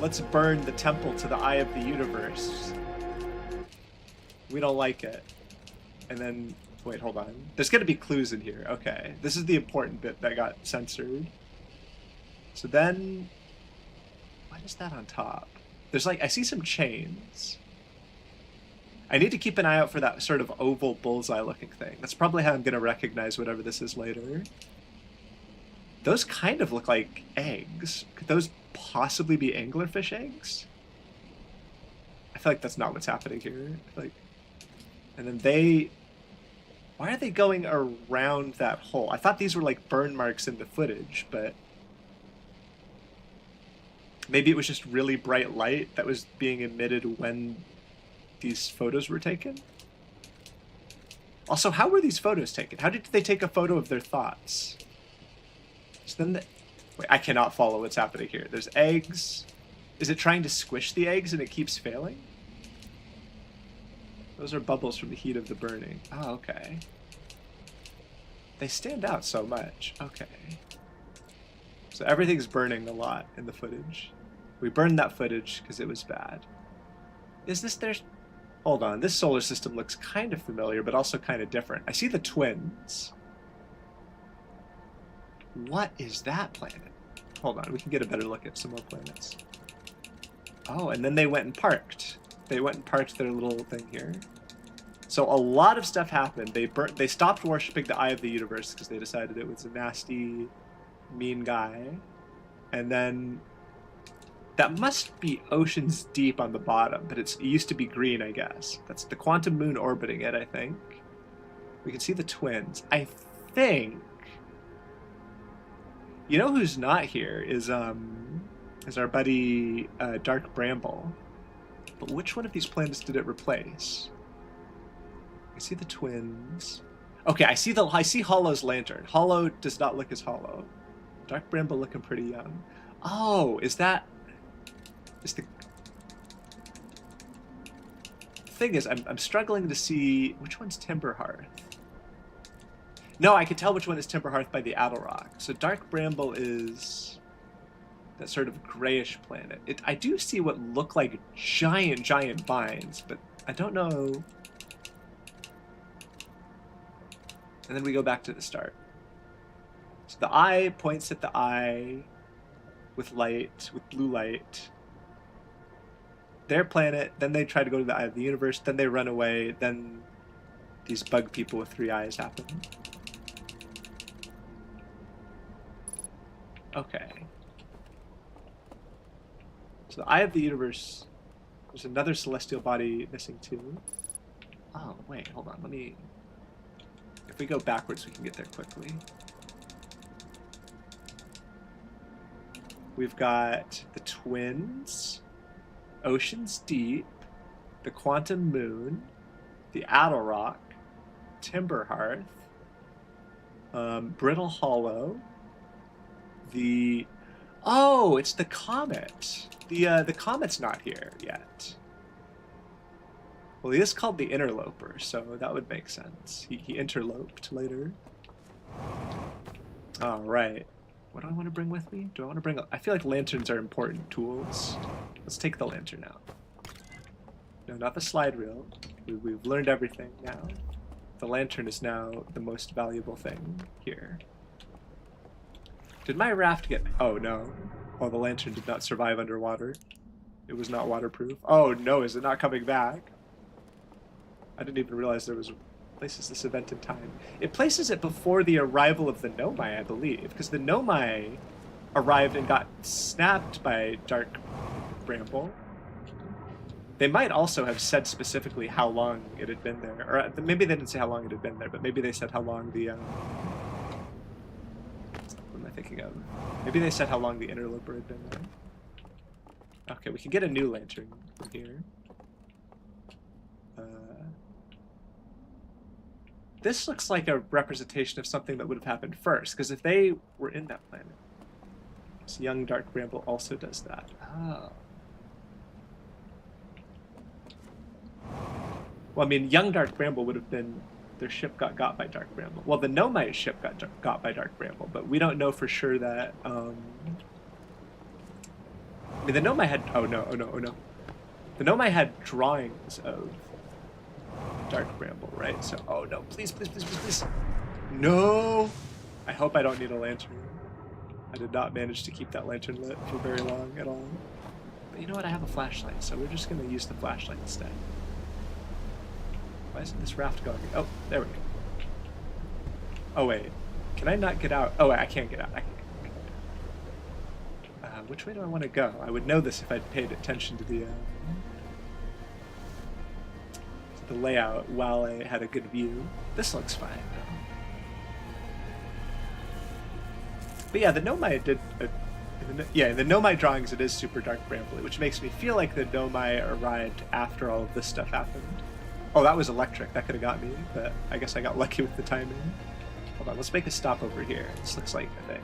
Speaker 1: Let's burn the temple to the Eye of the Universe. We don't like it. And then, wait, hold on. There's gonna be clues in here. Okay, this is the important bit that got censored. So then, what is that on top? There's like, I see some chains. I need to keep an eye out for that sort of oval bullseye looking thing. That's probably how I'm gonna recognize whatever this is later. Those kind of look like eggs. Could those possibly be anglerfish eggs? feel like that's not what's happening here. Like, and then they... Why are they going around that hole? I thought these were like burn marks in the footage, but... Maybe it was just really bright light that was being emitted when these photos were taken? Also, how were these photos taken? How did they take a photo of their thoughts? So then wait, I cannot follow what's happening here. There's eggs. Is it trying to squish the eggs and it keeps failing? Those are bubbles from the heat of the burning. Oh, okay. They stand out so much. Okay. So everything's burning a lot in the footage. We burned that footage because it was bad. Is this their... Hold on, this solar system looks kind of familiar, but also kind of different. I see the twins. What is that planet? Hold on, we can get a better look at some more planets. Oh, and then they went and parked. They went and parked their little thing here. So a lot of stuff happened. They stopped worshipping the Eye of the Universe because they decided it was a nasty, mean guy. And then that must be oceans deep on the bottom, but it used to be green, I guess. That's the quantum moon orbiting it, I think. We can see the twins. I think... You know who's not here is our buddy Dark Bramble. But which one of these planets did it replace? I see the twins. Okay, I see Hollow's lantern. Hollow does not look as Hollow. Dark Bramble looking pretty young. Oh, is the thing is, I'm struggling to see which one's Timberhearth. No, I can tell which one is Timberhearth by the Attlerock. So Dark Bramble is that sort of grayish planet. I do see what look like giant vines, but I don't know. And then we go back to the start. So the eye points at the eye with light, with blue light. Their planet, then they try to go to the Eye of the Universe, then they run away, then these bug people with 3 eyes happen. Okay. So the Eye of the Universe, there's another celestial body missing too. Oh, wait, hold on, let me... If we go backwards, we can get there quickly. We've got the twins, Oceans Deep, the Quantum Moon, the Attlerock, Timberhearth, Brittle Hollow, the... Oh, it's the comet. The comet's not here yet. Well, he is called the Interloper, so that would make sense. He interloped later. All right. What do I want to bring with me? Do I want to bring... I feel like lanterns are important tools. Let's take the lantern out. No, not the slide reel. We've learned everything now. The lantern is now the most valuable thing here. Did my raft get... Oh, no. Oh, the lantern did not survive underwater. It was not waterproof. Oh, no, is it not coming back? I didn't even realize there was... Places this event in time. It places it before the arrival of the Nomai, I believe, because the Nomai arrived and got snapped by Dark Bramble. They might also have said specifically how long it had been there, or maybe they didn't say how long it had been there, but maybe they said how long the what am I thinking of? Maybe they said how long the Interloper had been there. Okay, we can get a new lantern from here. This looks like a representation of something that would have happened first, because if they were in that planet, this young Dark Bramble also does that. Oh. Well, I mean, young Dark Bramble would have been... Their ship got by Dark Bramble. Well, the Nomai ship got by Dark Bramble, but we don't know for sure that... I mean, the Nomai had... Oh, no. The Nomai had drawings of Dark Bramble, right? So, oh no, please. No! I hope I don't need a lantern. I did not manage to keep that lantern lit for very long at all. But you know what, I have a flashlight, so we're just gonna use the flashlight instead. Why isn't this raft going? Oh, there we go. Oh wait, can I not get out? Oh wait, I can't get out. Which way do I want to go? I would know this if I'd paid attention to the... the layout while I had a good view. This looks fine though. But yeah, the Nomai did. In the Nomai drawings, it is super dark brambly, which makes me feel like the Nomai arrived after all of this stuff happened. Oh, that was electric. That could have got me, but I guess I got lucky with the timing. Hold on, let's make a stop over here. This looks like a thing.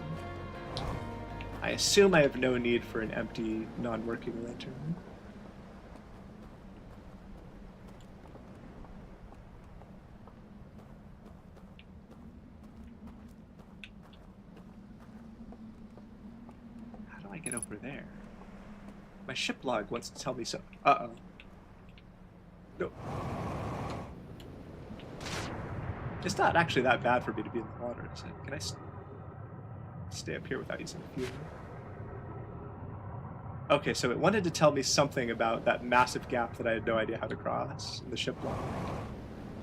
Speaker 1: I assume I have no need for an empty, non-working lantern. How do I get over there? My ship log wants to tell me so. Uh-oh. No. It's not actually that bad for me to be in the water, is it? Can I stay up here without using the fuel? Okay, so it wanted to tell me something about that massive gap that I had no idea how to cross in the ship log.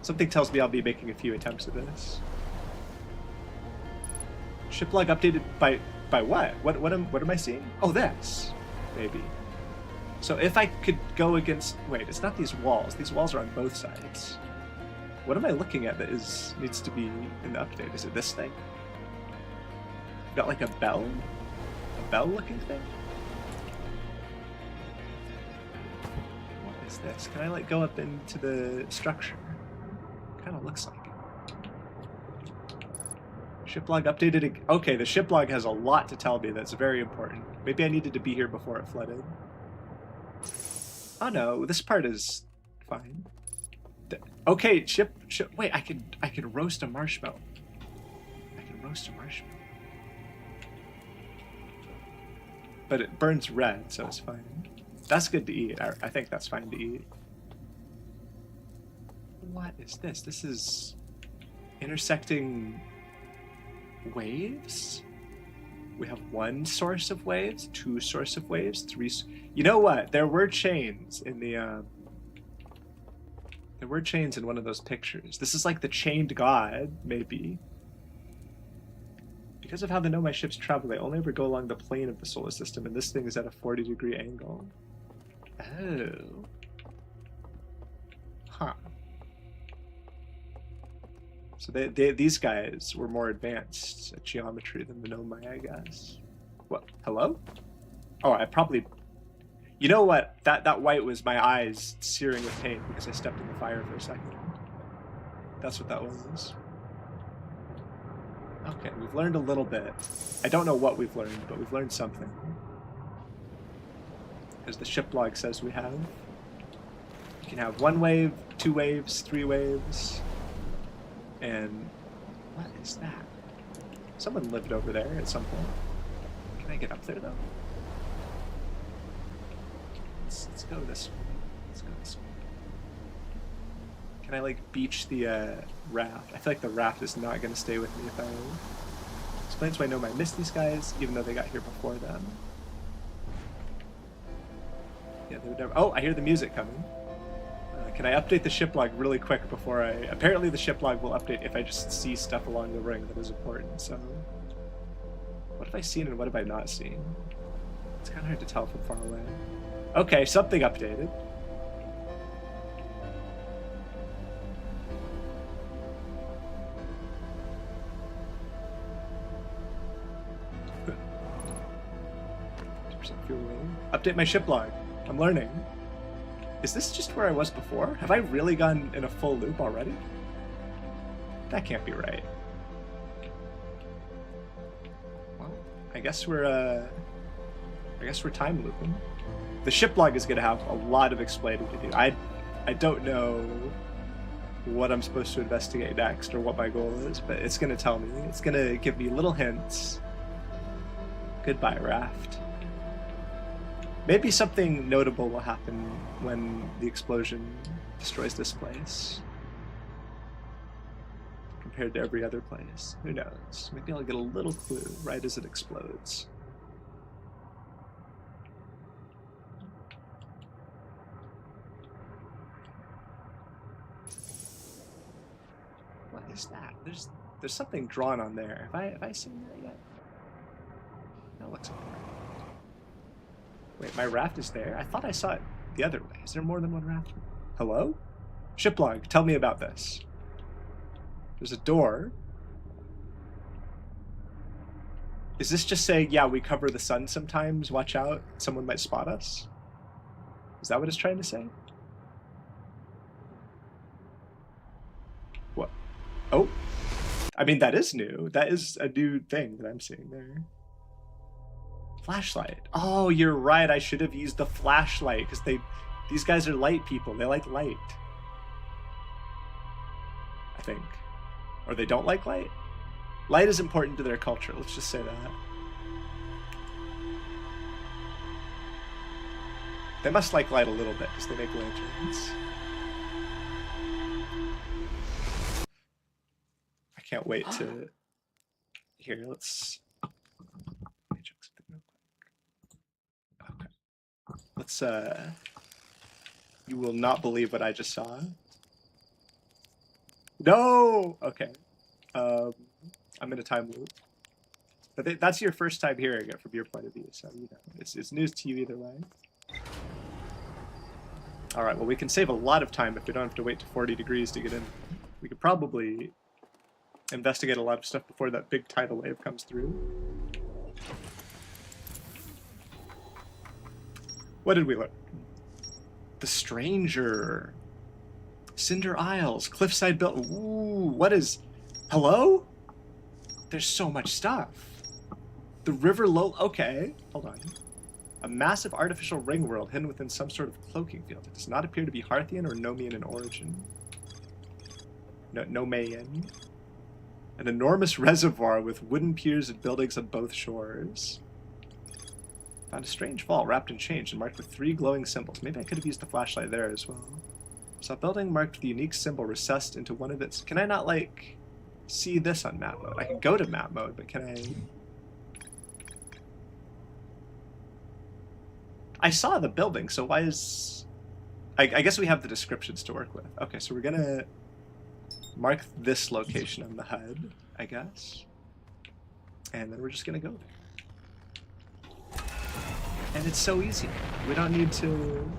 Speaker 1: Something tells me I'll be making a few attempts at this. Ship log updated by what? What am I seeing? Oh, this. Maybe. So if I could go against... Wait, it's not these walls. These walls are on both sides. What am I looking at that needs to be in the update? Is it this thing? Got like a bell? A bell-looking thing? What is this? Can I like go up into the structure? Kind of looks like it. Ship log updated. Okay, the ship log has a lot to tell me that's very important. Maybe I needed to be here before it flooded. Oh no, this part is fine. Okay, ship. Wait, I could roast a marshmallow. I can roast a marshmallow. But it burns red, so it's fine. That's good to eat. I think that's fine to eat. What is this? This is intersecting waves? We have one source of waves, two source of waves, three... You know what? There were chains in the... There were chains in one of those pictures. This is like the chained god, maybe. Because of how the Nomai ships travel, they only ever go along the plane of the solar system, and this thing is at a 40-degree angle. Oh. Huh. So these guys were more advanced at geometry than the Nomai, I guess. What? Hello? Oh, I probably... You know what? That white was my eyes searing with pain because I stepped in the fire for a second. That's what that was. Okay, we've learned a little bit. I don't know what we've learned, but we've learned something. As the ship log says we have. You can have one wave, two waves, three waves. And what is that? Someone lived over there at some point. Can I get up there though? Let's go this way. Let's go this way. Can I like beach the raft? I feel like the raft is not going to stay with me if I... Explains why I know I missed these guys, even though they got here before them. Yeah, they would never... Oh, I hear the music coming. Can I update the ship log really quick before I... Apparently the ship log will update if I just see stuff along the ring that is important, so... What have I seen and what have I not seen? It's kind of hard to tell from far away. Okay, something updated. Update my ship log. I'm learning. Is this just where I was before? Have I really gone in a full loop already? That can't be right. Well, I guess we're time looping. The ship log is going to have a lot of explaining to do. I don't know what I'm supposed to investigate next or what my goal is, but it's going to tell me. It's going to give me little hints. Goodbye, raft. Maybe something notable will happen when the explosion destroys this place. Compared to every other place. Who knows? Maybe I'll get a little clue right as it explodes. What is that? There's something drawn on there. Have I seen that yet? That looks important. Wait, my raft is there? I thought I saw it the other way. Is there more than one raft? Hello? Shiplog, tell me about this. There's a door. Is this just saying, yeah, we cover the sun sometimes, watch out, someone might spot us? Is that what it's trying to say? What? Oh. I mean, that is new. That is a new thing that I'm seeing there. Flashlight. Oh, you're right. I should have used the flashlight because these guys are light people. They like light. I think. Or they don't like light? Light is important to their culture. Let's just say that. They must like light a little bit because they make lanterns. I can't wait to... Here, let's... Let me check something real quick. Okay. Let's, You will not believe what I just saw. No! Okay. I'm in a time loop. But that's your first time hearing it from your point of view, so you know, it's news to you either way. Alright, well we can save a lot of time if we don't have to wait to 40 degrees to get in. We could probably investigate a lot of stuff before that big tidal wave comes through. What did we learn? The Stranger. Cinder Isles. Cliffside built. Ooh, what is... Hello? There's so much stuff. The river low... Okay, hold on. A massive artificial ring world hidden within some sort of cloaking field. It does not appear to be Harthian or Nomian in origin. No, Nomaean. An enormous reservoir with wooden piers and buildings on both shores. Found a strange vault wrapped in chains and marked with 3 glowing symbols. Maybe I could have used the flashlight there as well. Saw a building marked with the unique symbol recessed into one of its... Can I not, like, see this on map mode? I can go to map mode, but can I... I saw the building, so why is... I guess we have the descriptions to work with. Okay, so we're gonna mark this location on the HUD, I guess. And then we're just gonna go there. And it's so easy. We don't need to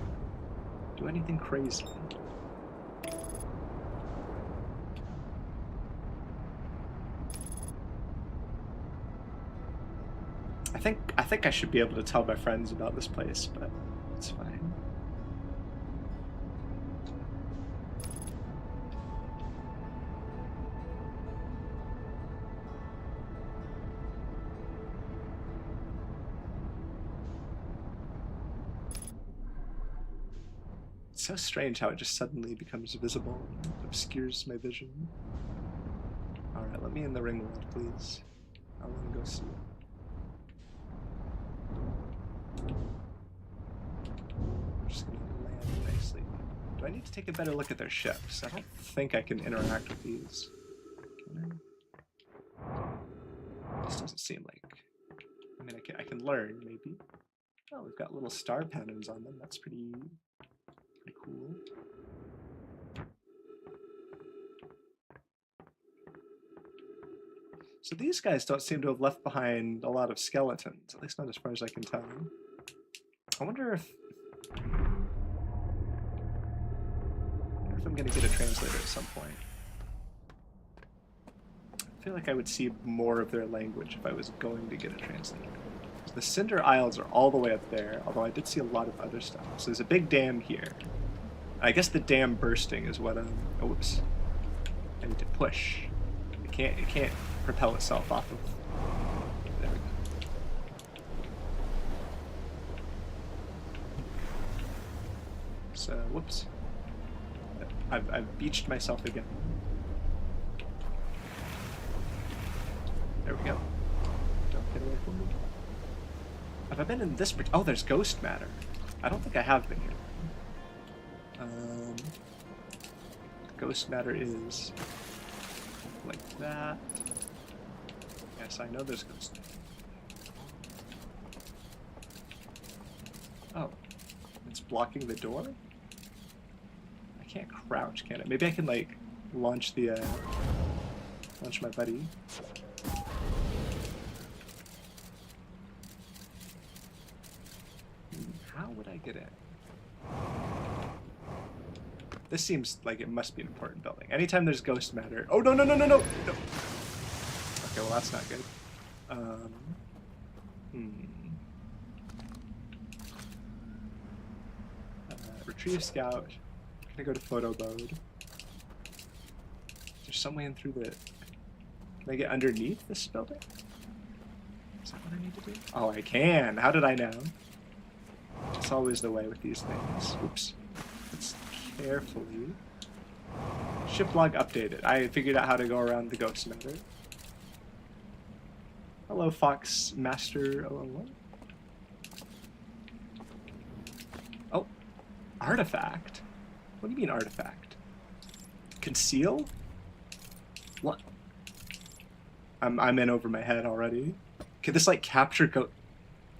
Speaker 1: do anything crazy. I think I should be able to tell my friends about this place, but it's fine. It's so strange how it just suddenly becomes visible and obscures my vision. Alright, let me in the ring world, please. I want to go see it. I'm just gonna land nicely. Do I need to take a better look at their ships? I don't think I can interact with these. Can I? This doesn't seem like... I mean, I can learn, maybe. Oh, we've got little star patterns on them. That's pretty cool. So these guys don't seem to have left behind a lot of skeletons, at least not as far as I can tell. I wonder if I'm going to get a translator at some point. I feel like I would see more of their language if I was going to get a translator. The Cinder Isles are all the way up there, although I did see a lot of other stuff. So there's a big dam here. I guess the dam bursting is what I'm... Oh, whoops. I need to push. It can't propel itself off of... There we go. So, whoops. I've beached myself again. There we go. Don't get away from me. Have I been in this... Oh, there's ghost matter. I don't think I have been here. Ghost matter is like that. Yes, I know there's ghost matter. Oh, it's blocking the door? I can't crouch, can it? Maybe I can, like, launch the, launch my buddy. How would I get in? This seems like it must be an important building. Anytime there's ghost matter... Oh, no, no, no, no, no! No. Okay, well, that's not good. Retrieve scout. I'm gonna go to photo mode. There's some way in through the... Can I get underneath this building? Is that what I need to do? Oh, I can! How did I know? It's always the way with these things. Oops. Let's carefully... Ship log updated. I figured out how to go around the ghost matter. Hello, Fox Master 001. Oh, artifact? What do you mean artifact? Conceal? What? I'm in over my head already. Can this like capture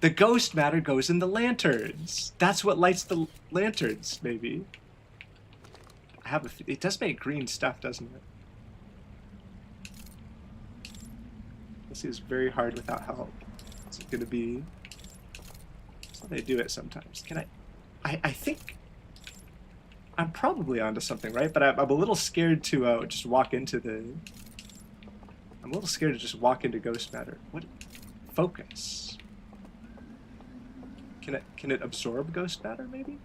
Speaker 1: the ghost matter goes in the lanterns. That's what lights the lanterns, maybe. It does make green stuff, doesn't it? This is very hard without help. It's gonna be... That's how they do it sometimes. Can I think... I'm probably onto something, right? But I'm a little scared to just walk into the... I'm a little scared to just walk into ghost matter. What? Focus. Can it absorb ghost matter, maybe?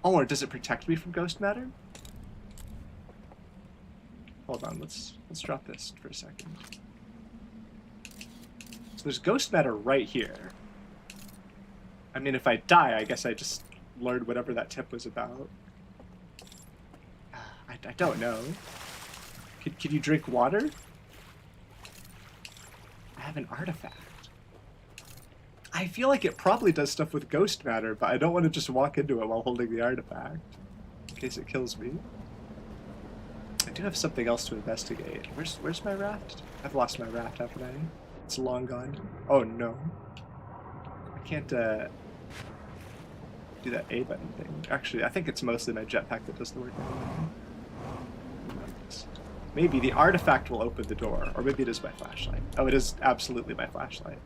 Speaker 1: Oh, or does it protect me from ghost matter? Hold on, let's drop this for a second. So there's ghost matter right here. I mean, if I die, I guess I just learned whatever that tip was about. I don't know. Can you drink water? I have an artifact. I feel like it probably does stuff with ghost matter, but I don't want to just walk into it while holding the artifact, in case it kills me. I do have something else to investigate. Where's my raft? I've lost my raft, haven't I? It's long gone. Oh no. I can't do that A button thing. Actually, I think it's mostly my jetpack that does the work. Maybe the artifact will open the door, or maybe it is my flashlight. Oh, it is absolutely my flashlight.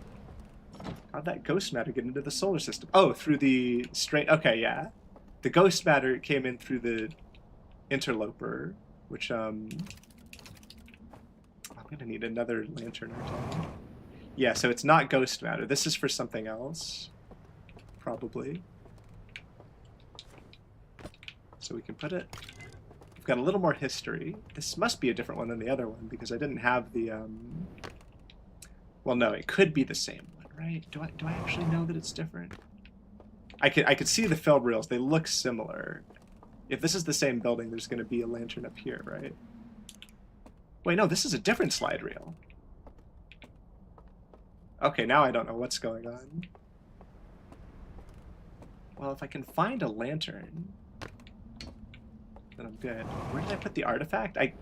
Speaker 1: How'd that ghost matter get into the solar system? Oh, through the straight... Okay, yeah. The ghost matter came in through the interloper, which, I'm gonna need another lantern or something. Yeah, so it's not ghost matter. This is for something else. Probably. So we can put it... We've got a little more history. This must be a different one than the other one, because I didn't have the, Well, no, it could be the same one, right? Do I actually know that it's different? I could see the film reels. They look similar. If this is the same building, there's going to be a lantern up here, right? Wait, no, this is a different slide reel. Okay, now I don't know what's going on. Well, if I can find a lantern, then I'm good. Where did I put the artifact? I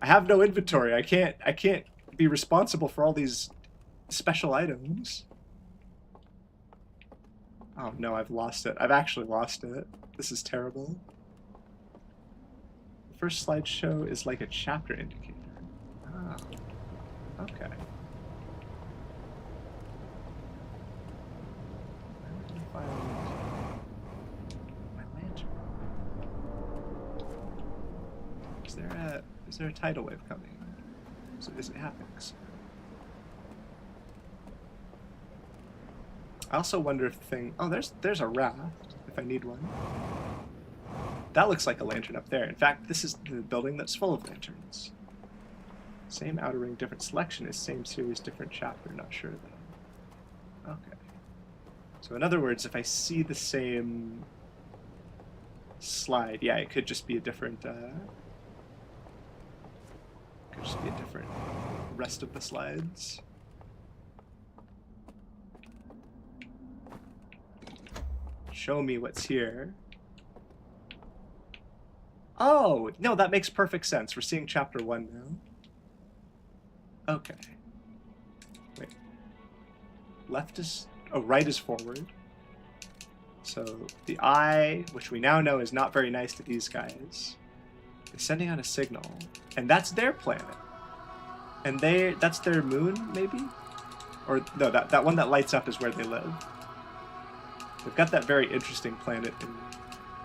Speaker 1: have no inventory. I can't be responsible for all these special items. Oh no, I've lost it. I've actually lost it. This is terrible. The first slideshow is like a chapter indicator. Ah, okay. Where did I find my lantern? Is there a tidal wave coming? So is it happening? I also wonder if the thing... Oh, there's a raft, if I need one. That looks like a lantern up there. In fact, this is the building that's full of lanterns. Same outer ring, different selection is same series, different chapter. Not sure, though. Okay. So in other words, if I see the same slide, yeah, it could just be a different... could just be a different rest of the slides. Show me what's here. Oh, no, that makes perfect sense. We're seeing chapter 1 now. Okay. Wait. Left is... Oh, right is forward. So the eye, which we now know is not very nice to these guys, is sending out a signal. And that's their planet. And that's their moon, maybe? Or no, that one that lights up is where they live. They've got that very interesting planet,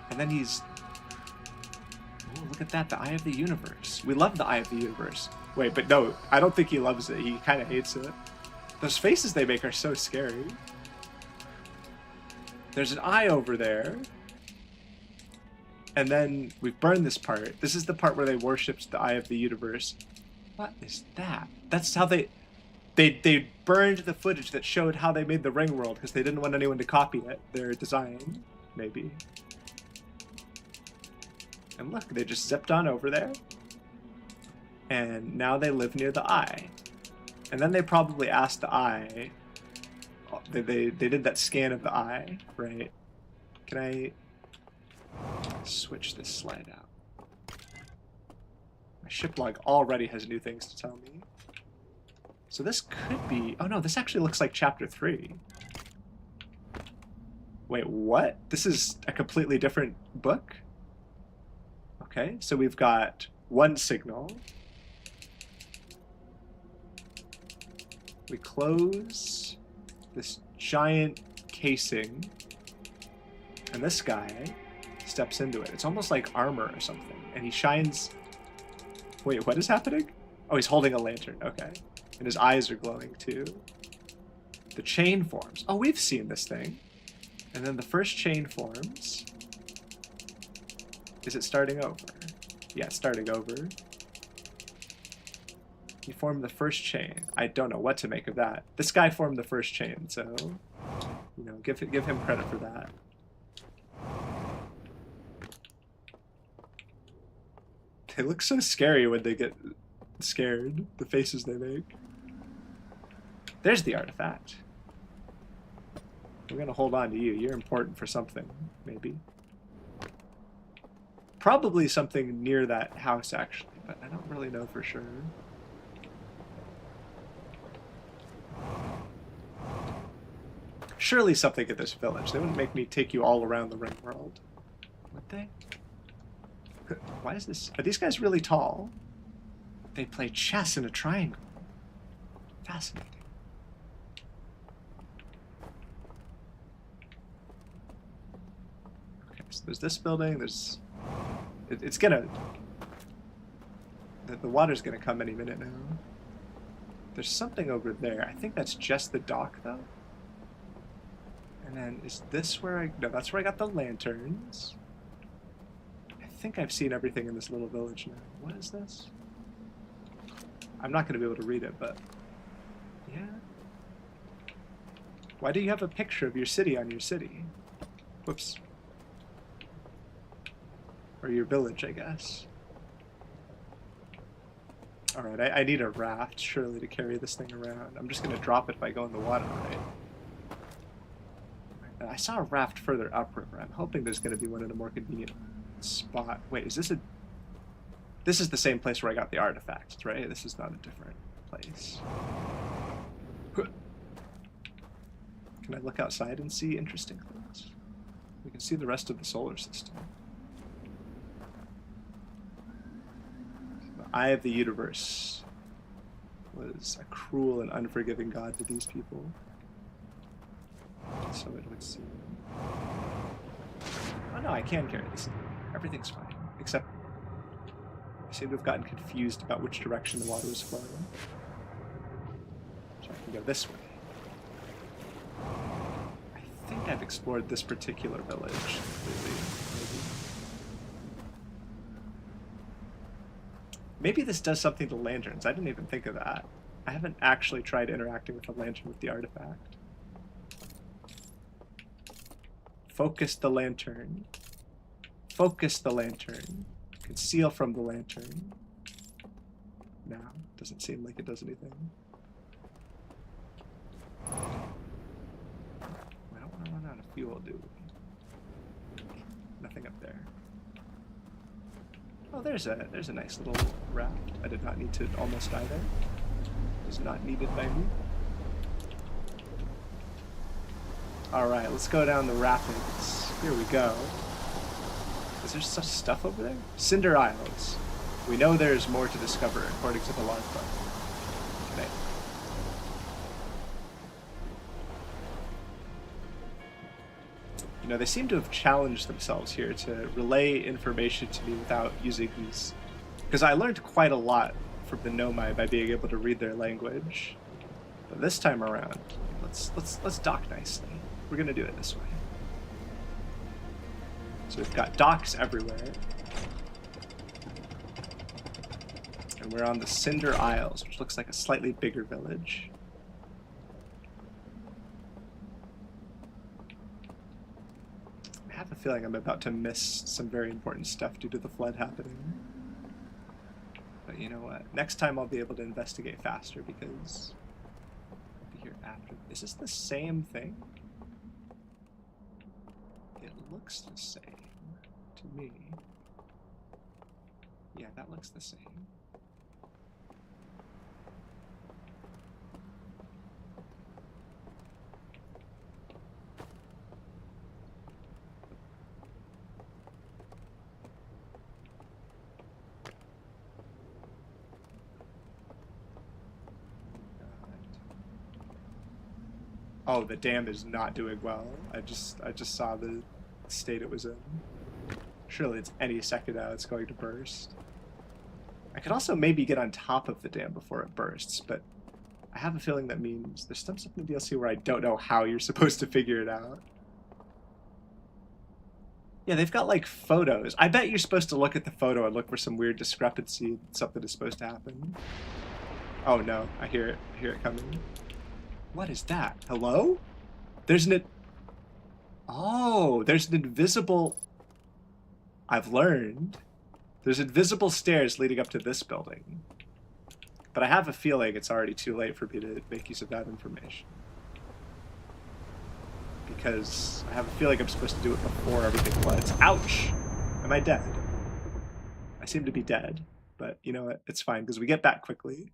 Speaker 1: and then he's look at that, the Eye of the Universe. We love the Eye of the Universe. Wait, but no, I don't think he loves it. He kind of hates it. Those faces they make are so scary. There's an eye over there. And then we've burned this part. This is the part where they worshipped the Eye of the Universe. What is that? That's how they burned the footage that showed how they made the ring world because they didn't want anyone to copy it. Their design, maybe. And look, they just zipped on over there. And now they live near the eye. And then they probably asked the eye. They did that scan of the eye, right? Can I switch this slide out? My ship log already has new things to tell me. So this could be... Oh no, this actually looks like chapter 3. Wait, what? This is a completely different book? Okay, so we've got one signal. We close this giant casing, and this guy steps into it. It's almost like armor or something, and he shines... Wait, what is happening? Oh, he's holding a lantern, okay. And his eyes are glowing too. The chain forms. Oh, we've seen this thing. And then the first chain forms. Is it starting over? Yeah, it's starting over. He formed the first chain. I don't know what to make of that. This guy formed the first chain, so you know, give him credit for that. They look so scary when they get scared. The faces they make. There's the artifact. We're gonna hold on to you. You're important for something, maybe. Probably something near that house, actually, but I don't really know for sure. Surely something at this village. They wouldn't make me take you all around the ring world. Would they? Why is this? Are these guys really tall? They play chess in a triangle. Fascinating. Okay, so there's this building. There's... It's gonna... The water's gonna come any minute now. There's something over there. I think that's just the dock, though. And then, is this where I... No, that's where I got the lanterns. I think I've seen everything in this little village now. What is this? I'm not going to be able to read it, but... Yeah? Why do you have a picture of your city on your city? Whoops. Or your village, I guess. Alright, I need a raft, surely, to carry this thing around. I'm just going to drop it if I go in the water, right? I saw a raft further upriver. I'm hoping there's going to be one in a more convenient spot. Wait, is this a... This is the same place where I got the artifacts, right? This is not a different place. Can I look outside and see interesting things? We can see the rest of the solar system. The Eye of the Universe was a cruel and unforgiving god to these people. So it would seem. Oh no, I can carry this. Everything's fine. Except I seem to have gotten confused about which direction the water was flowing. So I can go this way. I think I've explored this particular village completely. Maybe this does something to lanterns. I didn't even think of that. I haven't actually tried interacting with the lantern with the artifact. Focus the lantern. Focus the lantern. Conceal from the lantern. Now, doesn't seem like it does anything. We don't want to run out of fuel, do we? Nothing up there. Oh, there's a nice little raft. I did not need to almost die there. It was not needed by me. Alright, let's go down the rapids. Here we go. Is there such stuff over there? Cinder Isles. We know there's more to discover, according to the log book. Okay. You know, they seem to have challenged themselves here to relay information to me without using these, because I learned quite a lot from the Nomai by being able to read their language. But this time around, let's dock nicely. We're gonna do it this way. So we've got docks everywhere. And we're on the Cinder Isles, which looks like a slightly bigger village. I have a feeling I'm about to miss some very important stuff due to the flood happening. But you know what? Next time I'll be able to investigate faster because I'll be here after. Is this the same thing? It looks the same to me. Yeah, that looks the same. Oh, the dam is not doing well. I just saw the state it was in. Surely it's any second now it's going to burst. I could also maybe get on top of the dam before it bursts, but I have a feeling that means there's some stuff in the DLC where I don't know how you're supposed to figure it out. Yeah, they've got like photos. I bet you're supposed to look at the photo and look for some weird discrepancy, something is supposed to happen. Oh no, I hear it. I hear it coming. What is that? Hello? There's an... Oh, there's an invisible... I've learned. There's invisible stairs leading up to this building. But I have a feeling it's already too late for me to make use of that information. Because I have a feeling I'm supposed to do it before everything floods. Ouch! Am I dead? I seem to be dead. But you know what? It's fine, because we get back quickly.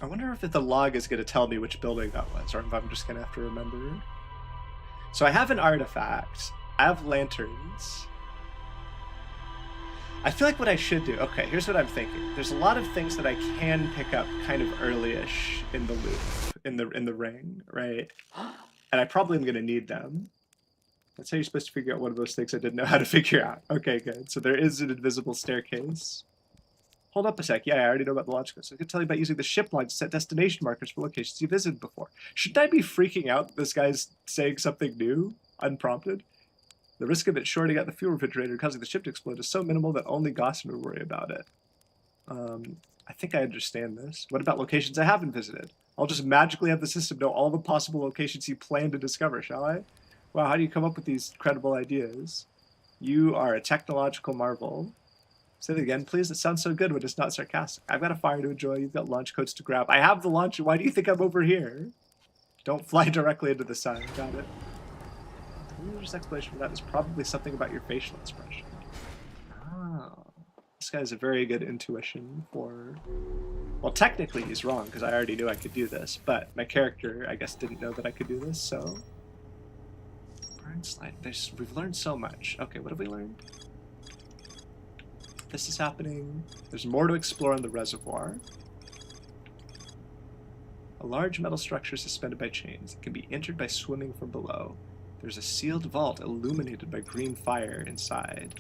Speaker 1: I wonder if the log is going to tell me which building that was, or if I'm just going to have to remember. So I have an artifact. I have lanterns. I feel like what I should do... Okay, here's what I'm thinking. There's a lot of things that I can pick up kind of early-ish in the loop, in the ring, right? And I probably am going to need them. That's how you're supposed to figure out one of those things I didn't know how to figure out. Okay, good. So there is an invisible staircase. Hold up a sec. Yeah, I already know about the launch code. So I can tell you about using the ship line to set destination markers for locations you visited before. Shouldn't I be freaking out that this guy's saying something new, unprompted? The risk of it shorting out the fuel refrigerator and causing the ship to explode is so minimal that only Gossamer would worry about it. I think I understand this. What about locations I haven't visited? I'll just magically have the system know all the possible locations you plan to discover, shall I? Wow, how do you come up with these credible ideas? You are a technological marvel. Say it again, please. It sounds so good when it's not sarcastic. I've got a fire to enjoy. You've got launch codes to grab. I have the launch. Why do you think I'm over here? Don't fly directly into the sun. Got it. The religious explanation for that is probably something about your facial expression. Oh. This guy has a very good intuition for... Well, technically he's wrong, because I already knew I could do this, but my character, I guess, didn't know that I could do this, so... Burn slide. We've learned so much. Okay, what have we learned? This is happening. There's more to explore on the reservoir. A large metal structure suspended by chains. It can be entered by swimming from below. There's a sealed vault illuminated by green fire inside.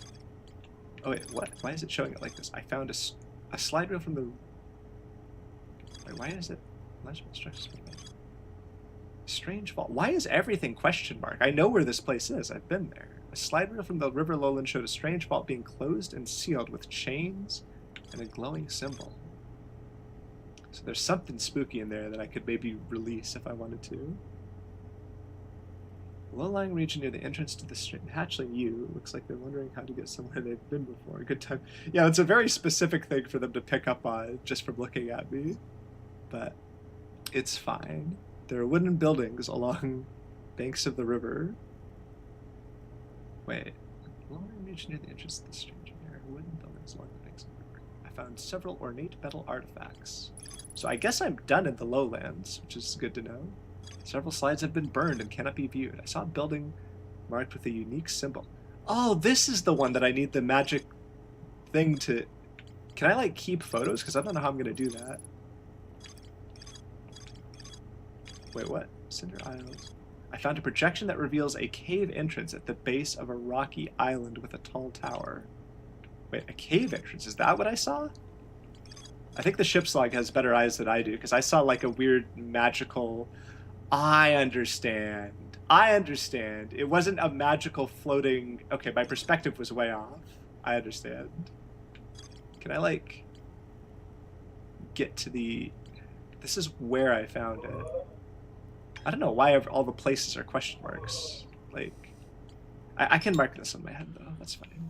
Speaker 1: Oh wait, what? Why is it showing it like this? I found a slide reel from the... Wait, why is it... Large metal structure suspended by... Strange vault. Why is everything question mark? I know where this place is. I've been there. A slide reel from the river lowland showed a strange vault being closed and sealed with chains and a glowing symbol. So there's something spooky in there that I could maybe release if I wanted to. Low-lying region near the entrance to the hatchling U. Looks like they're wondering how to get somewhere they've been before. Good time. Yeah, it's a very specific thing for them to pick up on just from looking at me. But it's fine. There are wooden buildings along banks of the river. Wait, low-lying region near the entrance to the strange area. Wooden buildings along the banks of the river. I found several ornate metal artifacts. So I guess I'm done in the lowlands, which is good to know. Several slides have been burned and cannot be viewed. I saw a building marked with a unique symbol. Oh, this is the one that I need the magic thing to... Can I, like, keep photos? Because I don't know how I'm going to do that. Wait, what? Cinder Isles. I found a projection that reveals a cave entrance at the base of a rocky island with a tall tower. Wait, a cave entrance? Is that what I saw? I think the ship's log has better eyes than I do, because I saw like a weird magical... I understand. It wasn't a magical floating... Okay, my perspective was way off. I understand. Can I, like, get to the... This is where I found it. I don't know why all the places are question marks. Like, I can mark this on my head, though. That's fine.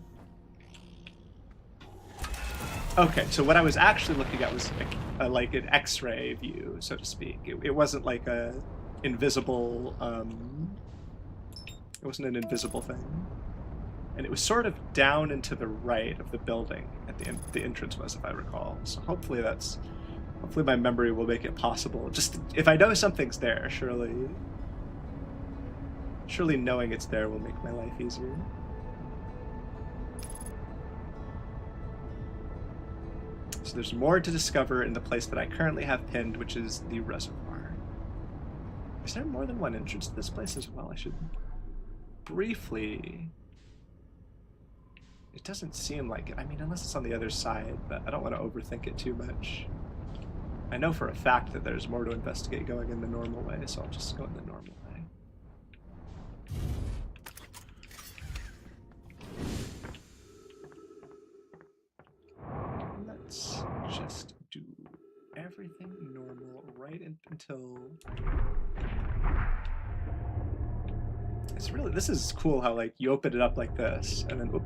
Speaker 1: Okay, so what I was actually looking at was like an X-ray view, so to speak. It wasn't like a invisible... It wasn't an invisible thing. And it was sort of down and to the right of the building at the entrance was, if I recall. So hopefully my memory will make it possible. Just, if I know something's there, surely knowing it's there will make my life easier. So there's more to discover in the place that I currently have pinned, which is the reservoir. Is there more than one entrance to this place as well? I should briefly... It doesn't seem like it. I mean, unless it's on the other side, but I don't want to overthink it too much. I know for a fact that there's more to investigate going in the normal way, so I'll just go in the normal way. Let's just do everything normal right until... It's really... This is cool how, like, you open it up like this, and then... Whoop.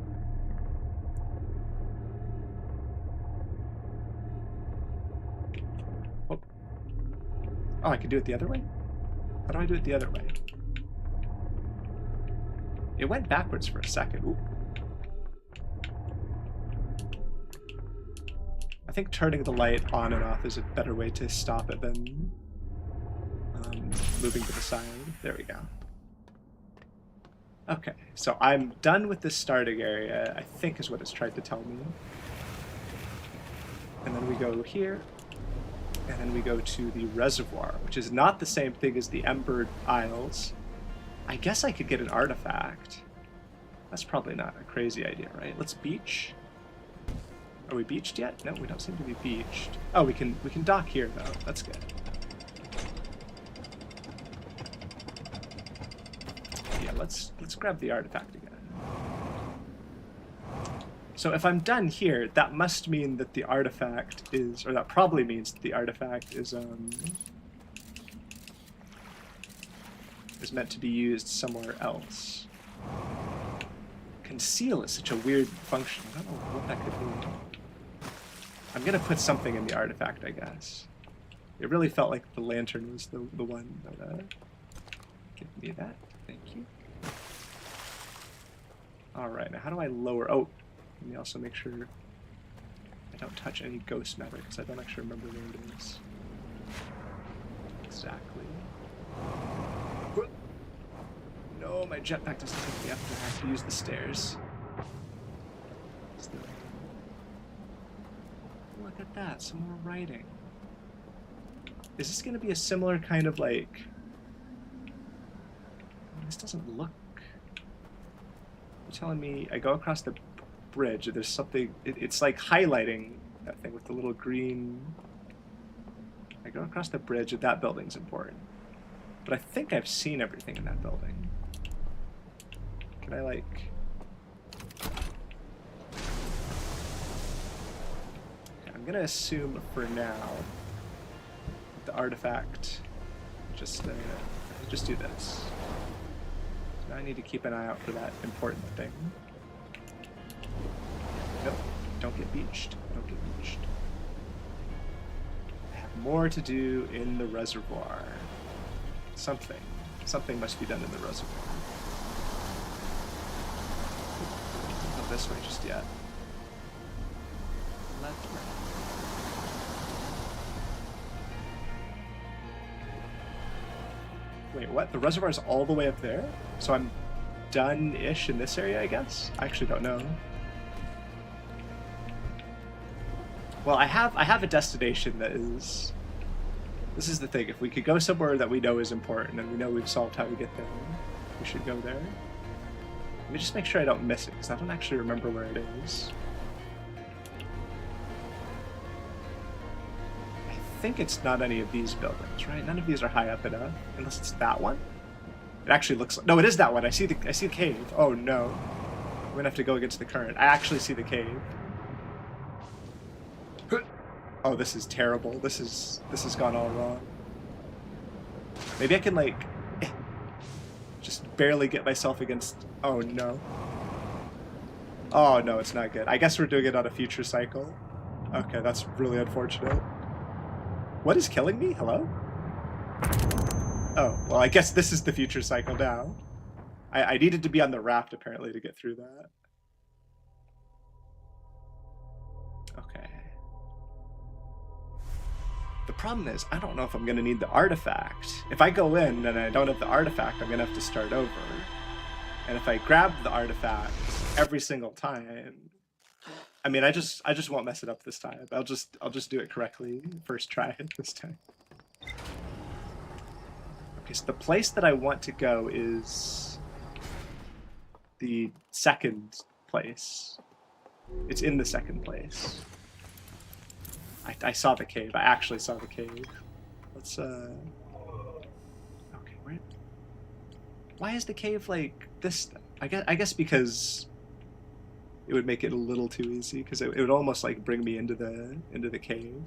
Speaker 1: Oh, I can do it the other way? How do I do it the other way? It went backwards for a second. Ooh. I think turning the light on and off is a better way to stop it than moving to the side. There we go. Okay, so I'm done with the starting area, I think is what it's tried to tell me. And then we go here. And then we go to the reservoir, which is not the same thing as the Ember Isles. I guess I could get an artifact. That's probably not a crazy idea, right? Let's beach. Are we beached yet? No, we don't seem to be beached. Oh, we can dock here though. That's good. Yeah, let's grab the artifact again. So if I'm done here, that must mean that the artifact is, or that probably means that the artifact is meant to be used somewhere else. Conceal is such a weird function. I don't know what that could mean. I'm gonna put something in the artifact, I guess. It really felt like the lantern was the one that give me that. Thank you. All right, now how do I lower? Oh. Let me also make sure I don't touch any ghost matter, because I don't actually remember where it is. Exactly. No, my jetpack doesn't take me up, I have to use the stairs. Look at that, some more writing. Is this going to be a similar kind of like... This doesn't look... You're telling me I go across the bridge, there's something, it's like highlighting that thing with the little green. I go across the bridge, and that building's important. But I think I've seen everything in that building. Can I, like... Okay, I'm gonna assume for now the artifact just do this. Now I need to keep an eye out for that important thing. Nope, don't get beached. Don't get beached. I have more to do in the reservoir. Something must be done in the reservoir. Don't go this way just yet. Left, right. Wait, what? The reservoir is all the way up there? So I'm done-ish in this area, I guess? I actually don't know. Well, I have a destination that is This is the thing. If we could go somewhere that we know is important and we know we've solved how to get there, we should go there. Let me just make sure I don't miss it, because I don't actually remember where it is. I think it's not any of these buildings, right? None of these are high up enough, unless it's that one. It actually looks like... No, it is that one. I see the cave. Oh, no. We're gonna have to go against the current. I actually see the cave. Oh, this is terrible. This has gone all wrong. Maybe I can, like, just barely get myself against... Oh, no. Oh, no, it's not good. I guess we're doing it on a future cycle. Okay, that's really unfortunate. What is killing me? Hello? Oh, well, I guess this is the future cycle now. I needed to be on the raft, apparently, to get through that. Okay. The problem is, I don't know if I'm going to need the artifact. If I go in and I don't have the artifact, I'm going to have to start over. And if I grab the artifact every single time... I mean, I just won't mess it up this time. I'll just do it correctly first try this time. Okay, so the place that I want to go is the second place. It's in the second place. I saw the cave. I actually saw the cave. Let's okay, where? Why is the cave like this? I guess because it would make it a little too easy, because it would almost like bring me into the cave.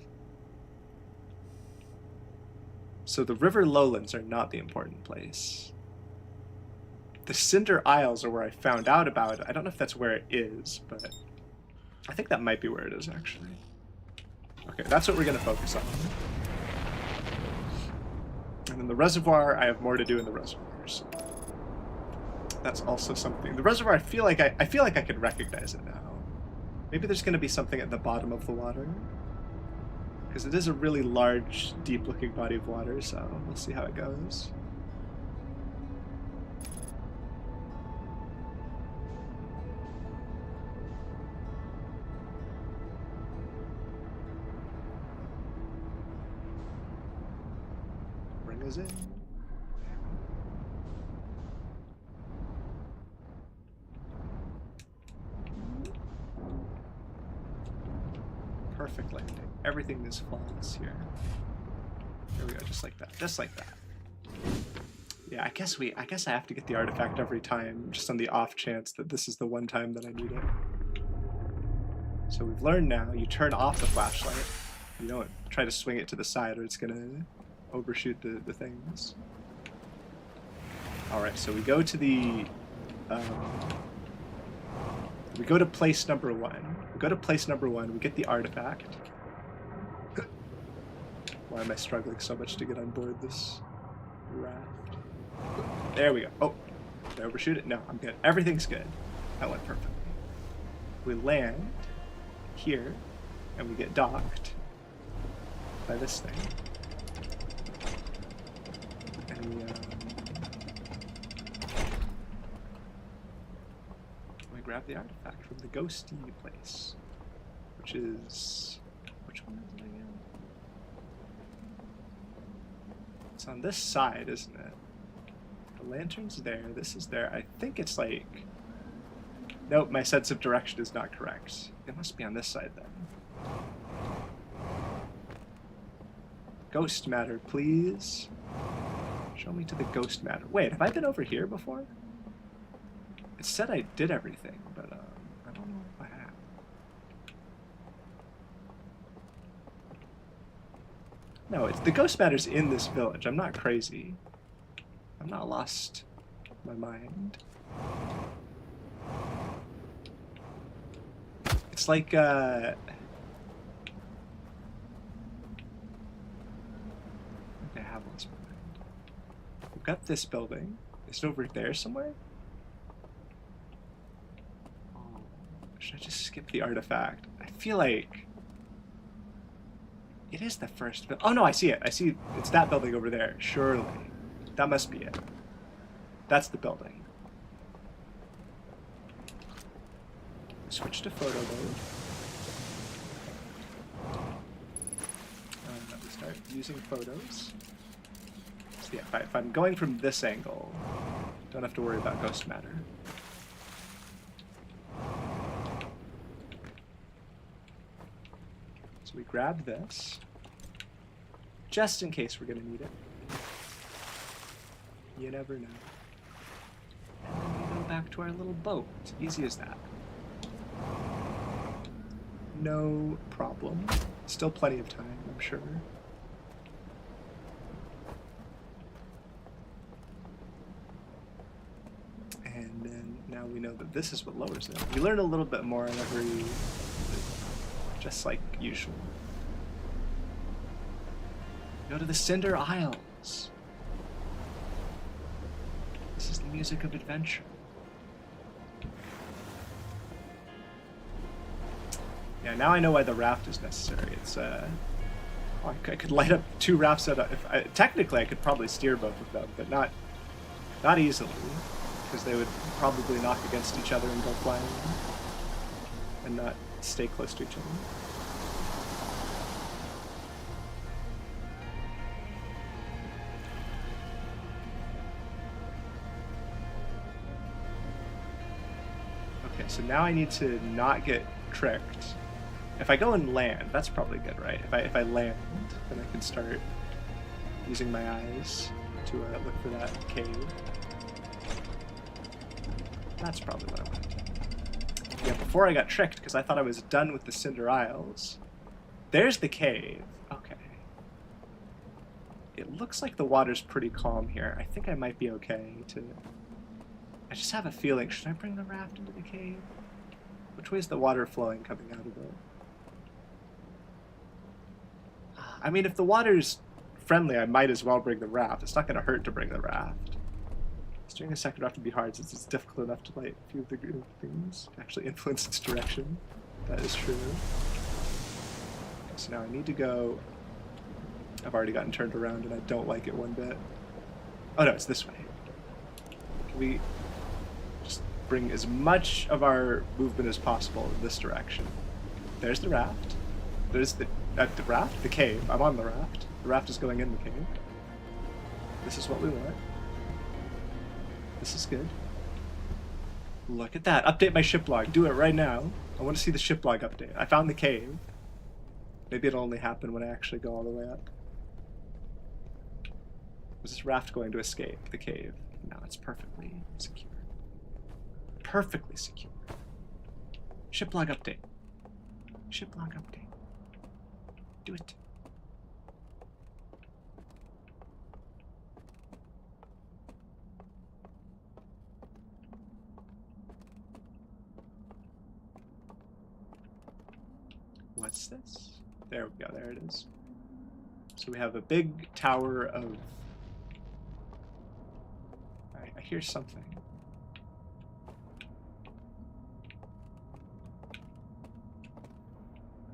Speaker 1: So the River Lowlands are not the important place. The Cinder Isles are where I found out about it. I don't know if that's where it is, but I think that might be where it is, actually. Okay, that's what we're going to focus on. And then the reservoir, I have more to do in the reservoir, so that's also something. The reservoir, I feel like I could recognize it now. Maybe there's going to be something at the bottom of the water, because it is a really large, deep-looking body of water, so we'll see how it goes. Bring us in. Perfect landing. Everything is flawless here. Here we go, just like that. Just like that. Yeah, I guess I have to get the artifact every time, just on the off chance that this is the one time that I need it. So we've learned now, you turn off the flashlight. You don't try to swing it to the side or it's gonna overshoot the things. Alright, so we go to the we go to place number 1. We go to place number 1, we get the artifact. Why am I struggling so much to get on board this raft? There we go. Oh, did I overshoot it? No, I'm good. Everything's good. That went perfectly. We land here, and we get docked by this thing. And we grab the artifact from the ghosty place, which is... Which one is it again? It's on this side, isn't it? The lantern's there, this is there. I think it's like... Nope, my sense of direction is not correct. It must be on this side then. Ghost matter, please. Show me to the ghost matter. Wait, have I been over here before? It said I did everything, but I don't know if I have. No, it's the ghost matter's in this village. I'm not crazy. I'm not lost my mind. It's like I have lost my mind. We've got this building. Is it over there somewhere? Oh, should I just skip the artifact? I feel like it is the first building. Oh no, I see it. I see it's that building over there. Surely. That must be it. That's the building. Switch to photo mode. That was start using photos. So yeah, if I'm going from this angle, don't have to worry about ghost matter. So we grab this, just in case we're gonna need it. You never know. And then we go back to our little boat. Easy as that. No problem. Still plenty of time, I'm sure. And then now we know that this is what lowers it. We learn a little bit more on every, just like usual. Go to the Cinder Isles. This is the music of adventure. Yeah, now I know why the raft is necessary. It's I could light up 2 rafts at a, technically I could probably steer both of them, but not easily, because they would probably knock against each other and go flying, and not stay close to each other. Okay, so now I need to not get tricked. If I go and land, that's probably good, right? If I land, then I can start using my eyes to look for that cave. That's probably what I want to do. Yeah, before I got tricked, because I thought I was done with the Cinder Isles. There's the cave. Okay. It looks like the water's pretty calm here. I think I might be okay to... I just have a feeling. Should I bring the raft into the cave? Which way is the water flowing coming out of it? I mean, if the water's friendly, I might as well bring the raft. It's not going to hurt to bring the raft. Steering a second raft would be hard since it's difficult enough to light a few of the things to actually influence its direction. That is true. Okay, so now I need to go... I've already gotten turned around and I don't like it one bit. Oh no, it's this way. Can we just bring as much of our movement as possible in this direction? There's the raft. There's the raft? The cave. I'm on the raft. The raft is going in the cave. This is what we want. This is good. Look at that. Update my ship log. Do it right now. I want to see the ship log update. I found the cave. Maybe it'll only happen when I actually go all the way up. Was this raft going to escape the cave? No, it's perfectly secure. Perfectly secure. Ship log update. Ship log update. Do it. What's this? There we go, there it is. So we have a big tower of... I hear something.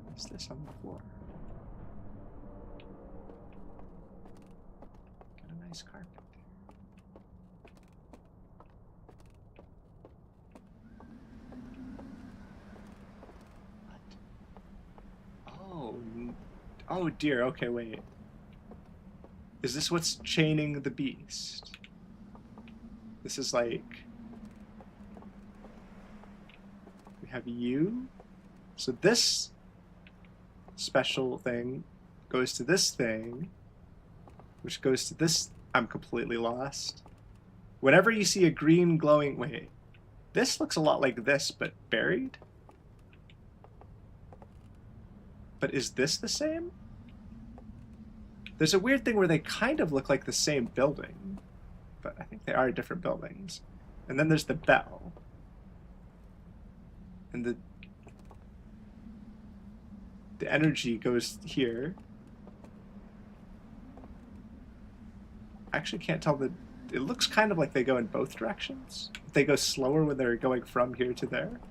Speaker 1: What's this on the floor? Got a nice carpet there. What? Oh dear, okay, wait. Is this what's chaining the beast? This is like... We have you. So this special thing goes to this thing, which goes to this... I'm completely lost. Whenever you see a green glowing... Wait. This looks a lot like this, but buried? But is this the same? There's a weird thing where they kind of look like the same building, but I think they are different buildings. And then there's the bell. And the energy goes here. I actually can't tell the... It looks kind of like they go in both directions. They go slower when they're going from here to there.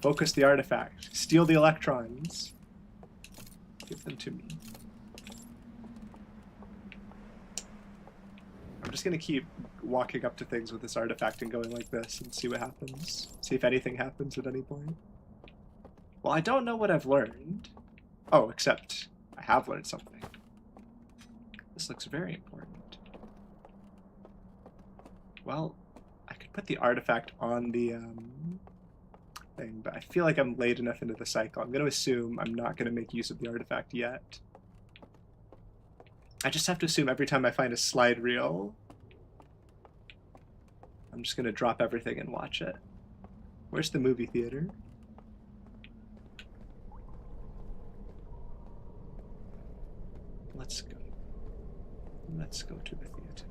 Speaker 1: Focus the artifact. Steal the electrons. Give them to me. I'm just going to keep walking up to things with this artifact and going like this and see what happens. See if anything happens at any point. Well, I don't know what I've learned. Oh, except I have learned something. This looks very important. Well, I could put the artifact on the thing, but I feel like I'm late enough into the cycle. I'm going to assume I'm not going to make use of the artifact yet. I just have to assume every time I find a slide reel, I'm just going to drop everything and watch it. Where's the movie theater? Let's go. Let's go to the theater.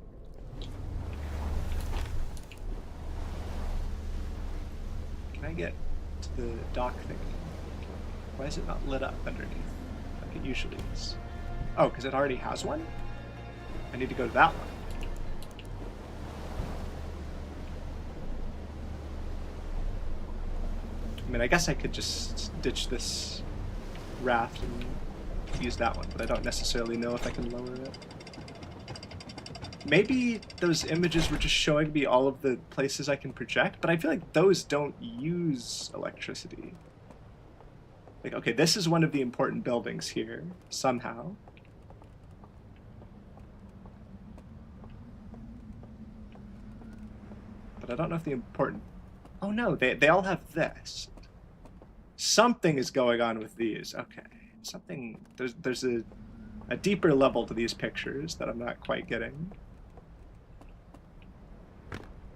Speaker 1: Can I get to the dock thing? Why is it not lit up underneath like it usually is? Oh, because it already has one? I need to go to that one. I mean, I guess I could just ditch this raft and use that one, but I don't necessarily know if I can lower it. Maybe those images were just showing me all of the places I can project, but I feel like those don't use electricity. Like, okay, this is one of the important buildings here, somehow. But I don't know if the important... Oh no, they all have this. Something is going on with these. Okay, something... There's a deeper level to these pictures that I'm not quite getting.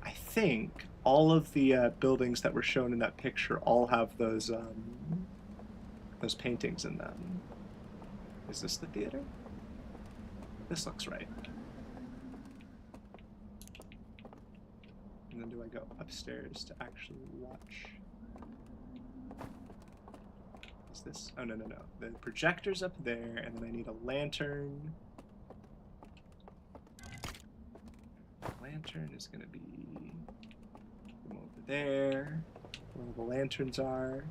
Speaker 1: I think all of the buildings that were shown in that picture all have those paintings in them. Is this the theater? This looks right. And then do I go upstairs to actually watch? Is this? Oh, no. The projector's up there, and then I need a lantern. The lantern is going to be over there, where the lanterns are.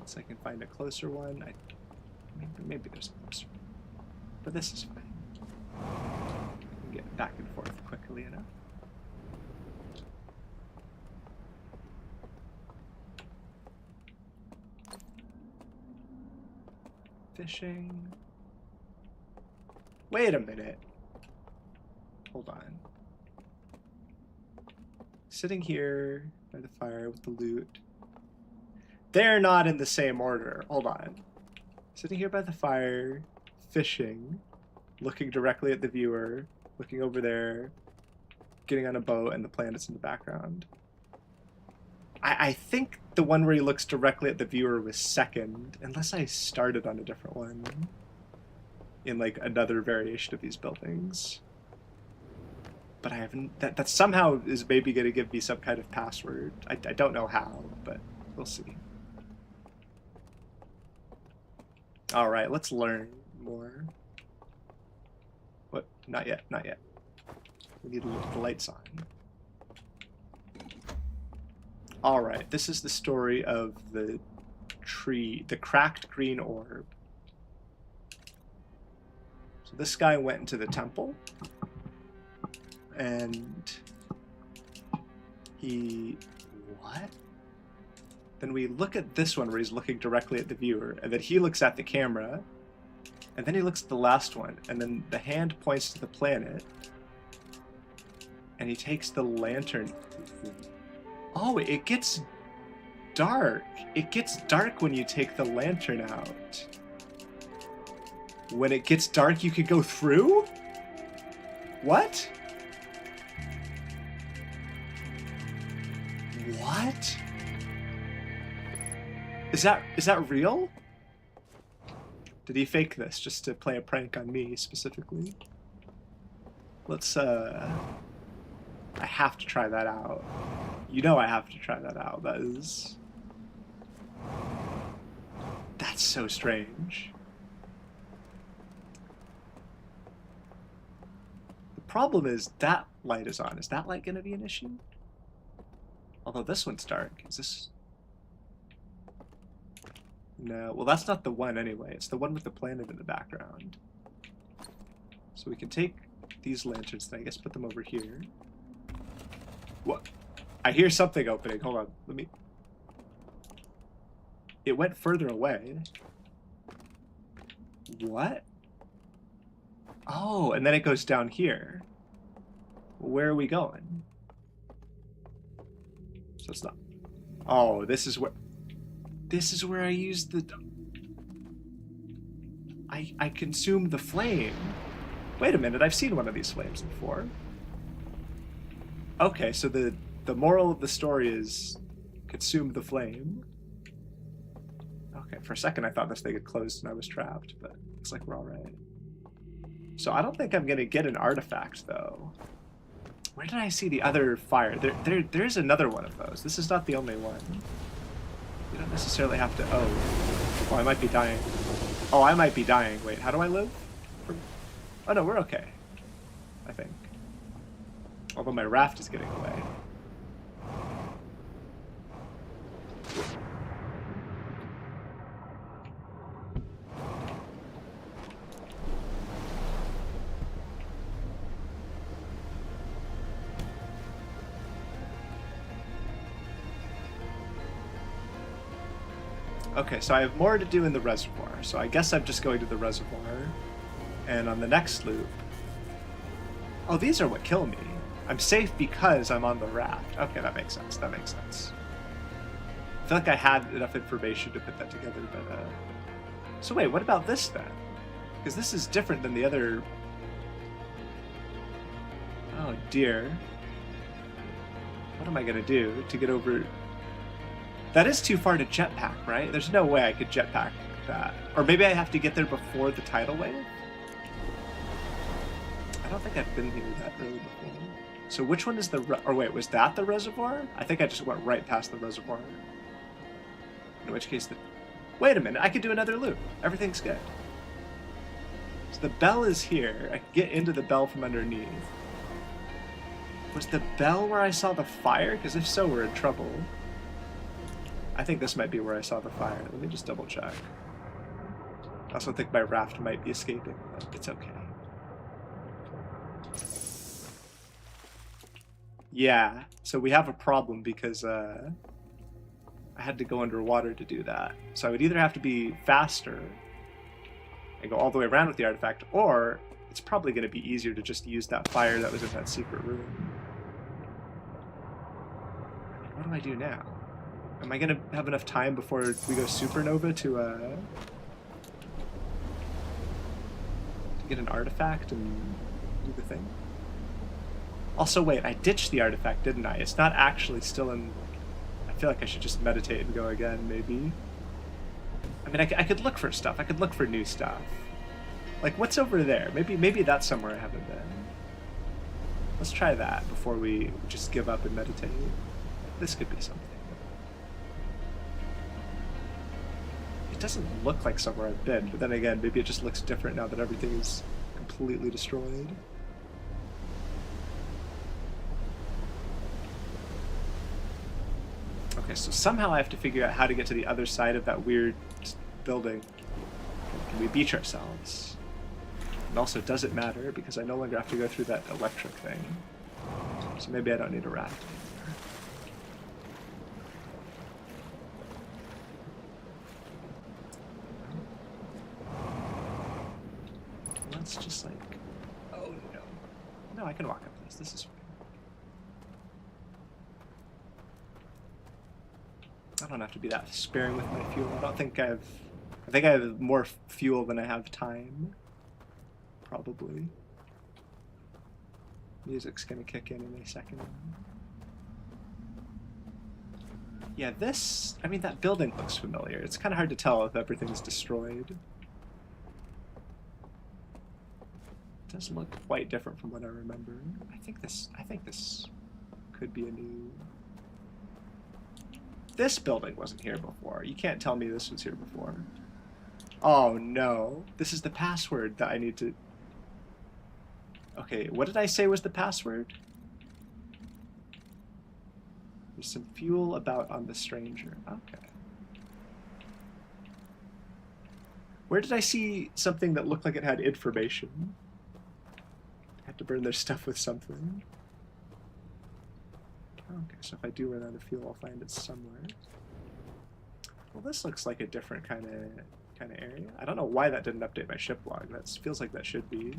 Speaker 1: So I can find a closer one. Maybe there's a closer one. But this is fine. I can get back and forth quickly enough. Fishing. Wait a minute. Hold on. Sitting here by the fire with the loot. They're not in the same order. Hold on. Sitting here by the fire, fishing, looking directly at the viewer, looking over there, getting on a boat, and the planets in the background. I think the one where he looks directly at the viewer was second, unless I started on a different one in like another variation of these buildings. But I haven't... That somehow is maybe going to give me some kind of password. I don't know how, but we'll see. All right, let's learn more. What? Not yet, not yet. We need to look at the lights on. All right, this is the story of the tree, the cracked green orb. So this guy went into the temple, and he... What? Then we look at this one where he's looking directly at the viewer, and then he looks at the camera, and then he looks at the last one, and then the hand points to the planet, and he takes the lantern. Oh, it gets dark. It gets dark when you take the lantern out. When it gets dark, you could go through? What? What? Is that real? Did he fake this just to play a prank on me specifically? Let's I have to try that out. You know I have to try that out. That's so strange. The problem is that light is on. Is that light going to be an issue? Although this one's dark. Is this... No, well that's not the one anyway. It's the one with the planet in the background. So we can take these lanterns and I guess put them over here. What? I hear something opening. Hold on. Let me... It went further away. What? Oh, and then it goes down here. Where are we going? So it's not... Oh, this is where... This is where I used the... I consumed the flame. Wait a minute, I've seen one of these flames before. Okay, so the moral of the story is consume the flame. Okay, for a second I thought this thing had closed and I was trapped, but looks like we're all right. So I don't think I'm gonna get an artifact though. Where did I see the other fire? There's another one of those. This is not the only one. You don't necessarily have to... Oh, I might be dying. Oh, I might be dying. Wait, how do I live? Oh no, we're okay. I think. Although my raft is getting away. Okay, so I have more to do in the reservoir, so I guess I'm just going to the reservoir. And on the next loop... Oh, these are what kill me. I'm safe because I'm on the raft. Okay, that makes sense. That makes sense. I feel like I had enough information to put that together, but... So wait, what about this then? Because this is different than the other... Oh dear. What am I gonna do to get over... That is too far to jetpack, right? There's no way I could jetpack that. Or maybe I have to get there before the tidal wave? I don't think I've been here that early before. So which one is the... Or wait, was that the reservoir? I think I just went right past the reservoir. In which case the... Wait a minute, I could do another loop. Everything's good. So the bell is here. I can get into the bell from underneath. Was the bell where I saw the fire? Because if so, we're in trouble. I think this might be where I saw the fire. Let me just double check. I also think my raft might be escaping, but it's okay. Yeah, so we have a problem because I had to go underwater to do that. So I would either have to be faster and go all the way around with the artifact, or it's probably going to be easier to just use that fire that was in that secret room. What do I do now? Am I going to have enough time before we go supernova to get an artifact and do the thing? Also, wait, I ditched the artifact, didn't I? It's not actually still in... I feel like I should just meditate and go again, maybe. I mean, I could look for stuff. I could look for new stuff. Like, what's over there? Maybe that's somewhere I haven't been. Let's try that before we just give up and meditate. This could be something. It doesn't look like somewhere I've been, but then again, maybe it just looks different now that everything is completely destroyed. Okay, so somehow I have to figure out how to get to the other side of that weird building. Can we beach ourselves? And also, does it matter? Because I no longer have to go through that electric thing. So maybe I don't need a raft anymore. Let's just like... Oh no. No, I can walk up this. This is fine. I don't have to be that sparing with my fuel. I think I have more fuel than I have time. Probably. Music's gonna kick in a second. Yeah, this... I mean, that building looks familiar. It's kind of hard to tell if everything's destroyed. It does look quite different from what I remember. I think this could be a new... This building wasn't here before. You can't tell me this was here before. Oh no. This is the password that I need to... Okay, what did I say was the password? There's some fuel about on the stranger. Okay. Where did I see something that looked like it had information? I have to burn their stuff with something. Okay, so if I do run out of fuel, I'll find it somewhere. Well, this looks like a different kind kind of area. I don't know why that didn't update my ship log. That feels like that should be.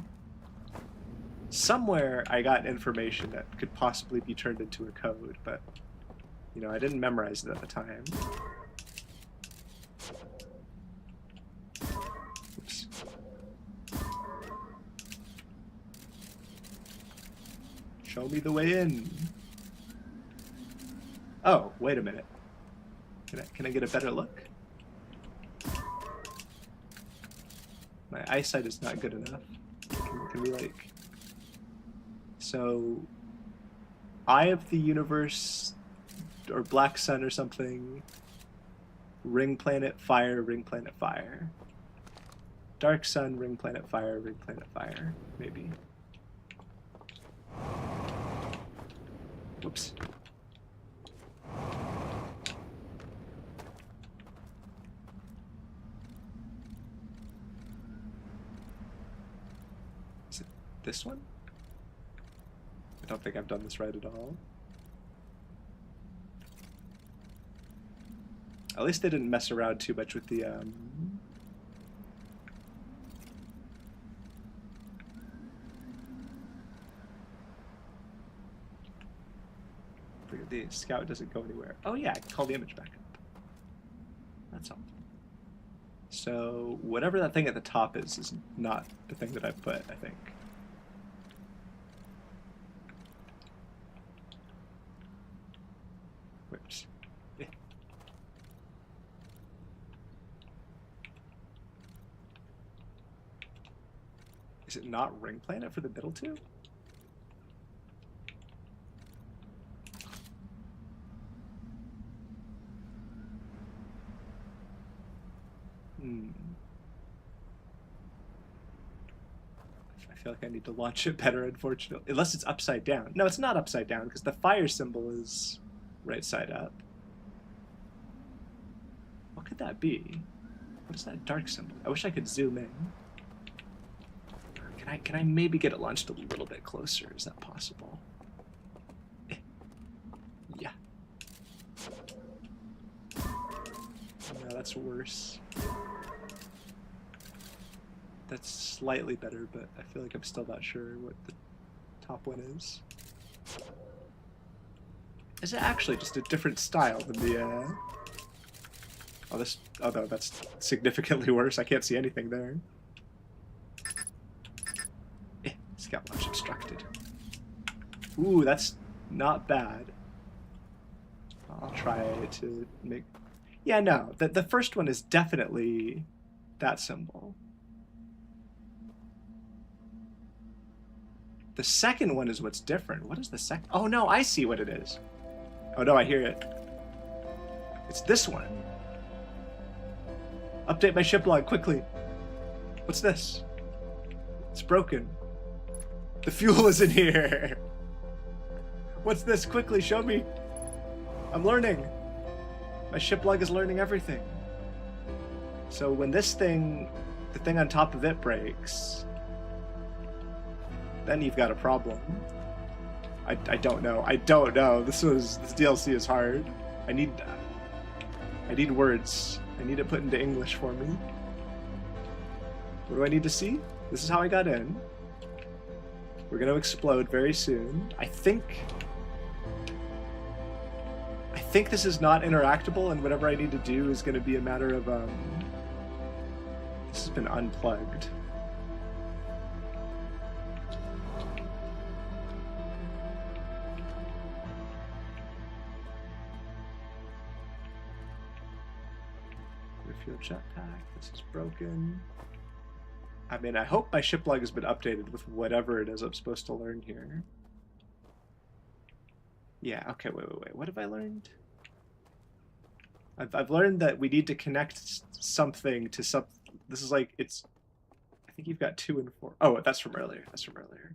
Speaker 1: Somewhere I got information that could possibly be turned into a code, but, you know, I didn't memorize it at the time. Oops. Show me the way in. Oh, wait a minute. Can I get a better look? My eyesight is not good enough. Can we like... So, Eye of the Universe, or Black Sun or something, Ring Planet Fire, Ring Planet Fire. Dark Sun, Ring Planet Fire, Ring Planet Fire, maybe. Whoops. Is it this one? I don't think I've done this right at all. At least they didn't mess around too much with the the scout doesn't go anywhere. Oh yeah, I can call the image back up. That's all. So whatever that thing at the top is not the thing that I put, I think. Whoops. Yeah. Is it not Ring Planet for the middle two? I feel like I need to launch it better, unfortunately. Unless it's upside down. No, it's not upside down, because the fire symbol is right side up. What could that be? What is that dark symbol? I wish I could zoom in. Can I maybe get it launched a little bit closer? Is that possible? Yeah. No, that's worse. That's slightly better, but I feel like I'm still not sure what the top one is. Is it actually just a different style than the, Oh, this... Oh, no, that's significantly worse. I can't see anything there. Scout launch obstructed. Ooh, that's not bad. I'll try to make... Yeah, no, the first one is definitely that symbol. The second one is what's different. What is the second? Oh no, I see what it is. Oh no, I hear it. It's this one. Update my ship log quickly. What's this? It's broken. The fuel is in here. What's this? Quickly, show me. I'm learning. My ship log is learning everything. So when this thing, the thing on top of it breaks, then you've got a problem. I don't know. I don't know. This DLC is hard. I need words. I need it put into English for me. What do I need to see? This is how I got in. We're gonna explode very soon. I think this is not interactable, and whatever I need to do is gonna be a matter of this has been unplugged. Refuel jetpack. This is broken. I mean, I hope my ship log has been updated with whatever it is I'm supposed to learn here. Yeah, okay, wait. What have I learned? I've learned that we need to connect something to some... This is like, it's... I think you've got 2 and 4. Oh, that's from earlier. That's from earlier.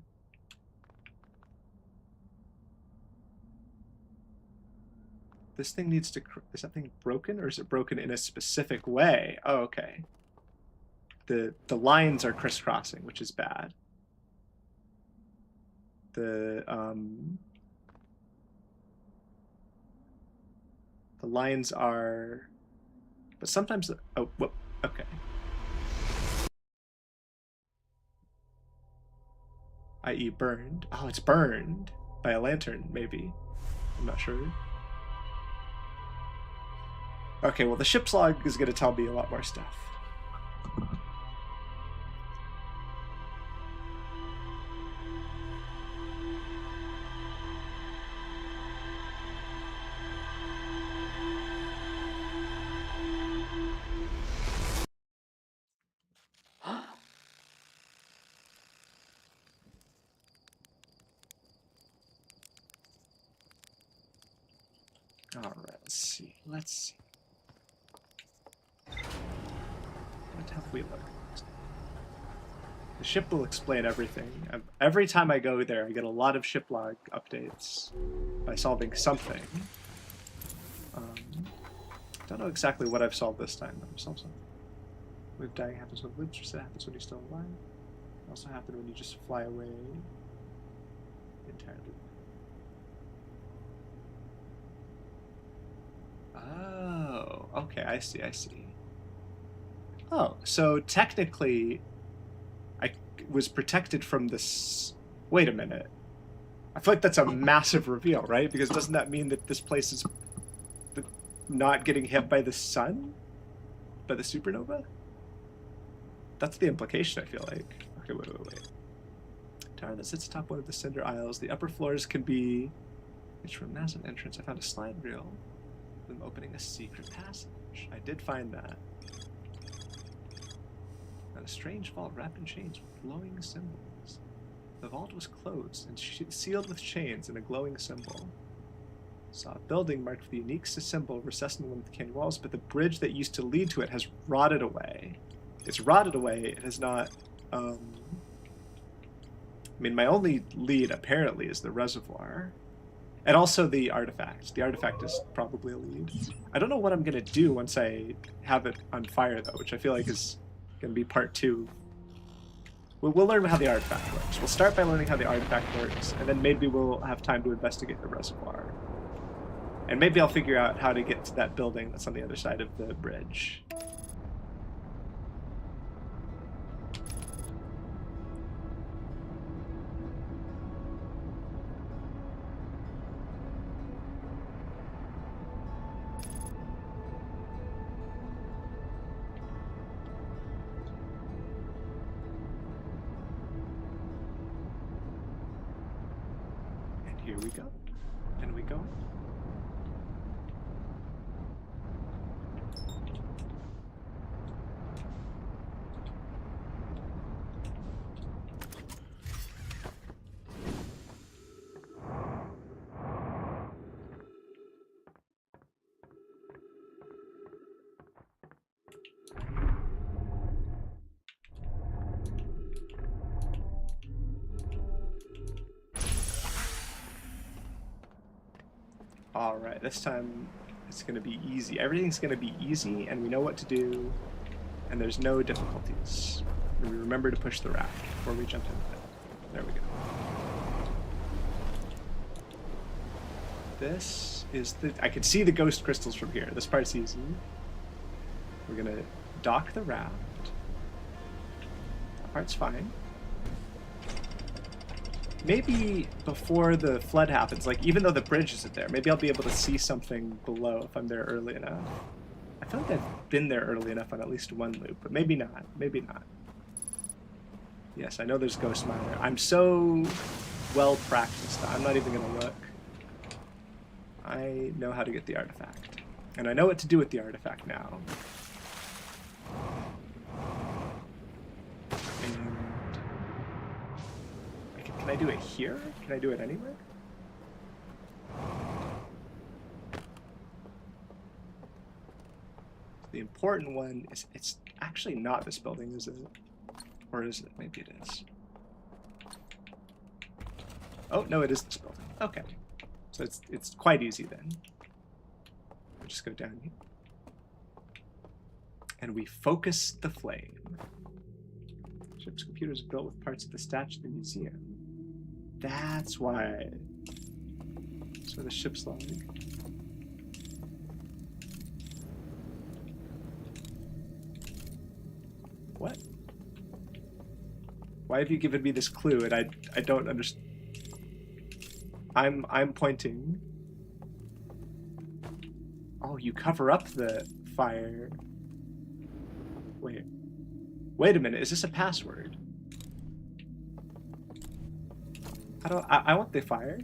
Speaker 1: This thing needs to... Is that thing broken, or is it broken in a specific way? Oh, okay. The lines are crisscrossing, which is bad. The lines are... But sometimes... Oh, whoop, okay. i.e. burned. Oh, it's burned by a lantern, maybe. I'm not sure. Okay, well, the ship's log is going to tell me a lot more stuff. All right, let's see. What have we learned? The ship will explain everything. Every time I go there, I get a lot of ship log updates by solving something. Don't know exactly what I've solved this time, but I've solved something. Wave dying happens when lips, it happens when you're still alive. It also happens when you just fly away entirely. Oh, okay, I see. Oh, so technically, I was protected from this. Wait a minute. I feel like that's a massive reveal, right? Because doesn't that mean that this place is not getting hit by the sun? By the supernova? That's the implication, I feel like. Okay, wait. Tower that sits atop one of the cinder aisles. The upper floors can be reached from a massive entrance. I found a slide reel. Them opening a secret passage. I did find that. And a strange vault wrapped in chains with glowing symbols. The vault was closed and sealed with chains and a glowing symbol. Saw a building marked with the unique symbol recessed in one of the canyon walls, but the bridge that used to lead to it has rotted away. It's rotted away. It has not. I mean, my only lead apparently is the reservoir. And also the artifact. The artifact is probably a lead. I don't know what I'm going to do once I have it on fire, though, which I feel like is going to be part 2. We'll learn how the artifact works. We'll start by learning how the artifact works, and then maybe we'll have time to investigate the reservoir. And maybe I'll figure out how to get to that building that's on the other side of the bridge. Here we go. And we go. Alright, this time it's going to be easy. Everything's going to be easy, and we know what to do, and there's no difficulties. And we remember to push the raft before we jump into it. There we go. This is the... I can see the ghost crystals from here. This part's easy. We're going to dock the raft. That part's fine. Maybe before the flood happens, like even though the bridge isn't there, maybe I'll be able to see something below if I'm there early enough. I feel like I've been there early enough on at least one loop, but maybe not. Maybe not. Yes, I know there's Ghost Miner. I'm so well practiced. I'm not even going to look. I know how to get the artifact. And I know what to do with the artifact now. Can I do it here? Can I do it anywhere? The important one is it's actually not this building, is it? Or is it? Maybe it is. Oh, no, it is this building. Okay. So it's quite easy then. We'll just go down here. And we focus the flame. Ship's computer is built with parts of the statue of the museum. That's why. So the ship's log. What? Why have you given me this clue and I don't understand? I'm pointing. Oh, you cover up the fire. Wait a minute, is this a password? I want the fire.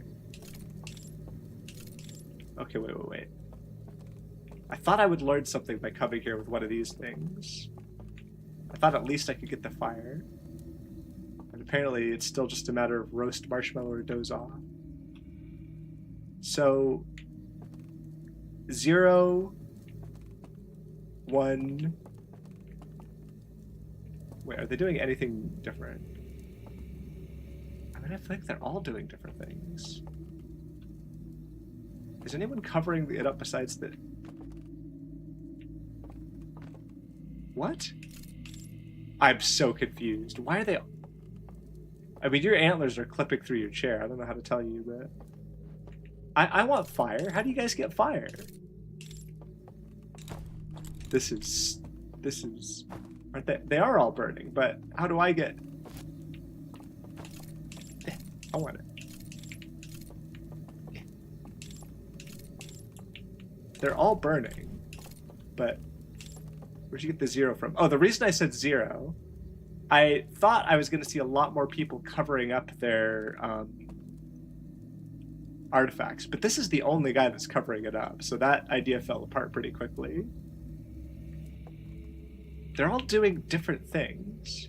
Speaker 1: Okay, wait. I thought I would learn something by coming here with one of these things. I thought at least I could get the fire. And apparently it's still just a matter of roast marshmallow or doze off. So 0, 1. Wait, are they doing anything different? I mean, I feel like they're all doing different things. Is anyone covering it up besides the... What? I'm so confused. Why are they... I mean, your antlers are clipping through your chair. I don't know how to tell you, but... I want fire. How do you guys get fire? This is... Aren't they? They are all burning, but how do I get... I want it. They're all burning, but where'd you get the 0 from? Oh, the reason I said 0, I thought I was going to see a lot more people covering up their artifacts, but this is the only guy that's covering it up, so that idea fell apart pretty quickly. They're all doing different things.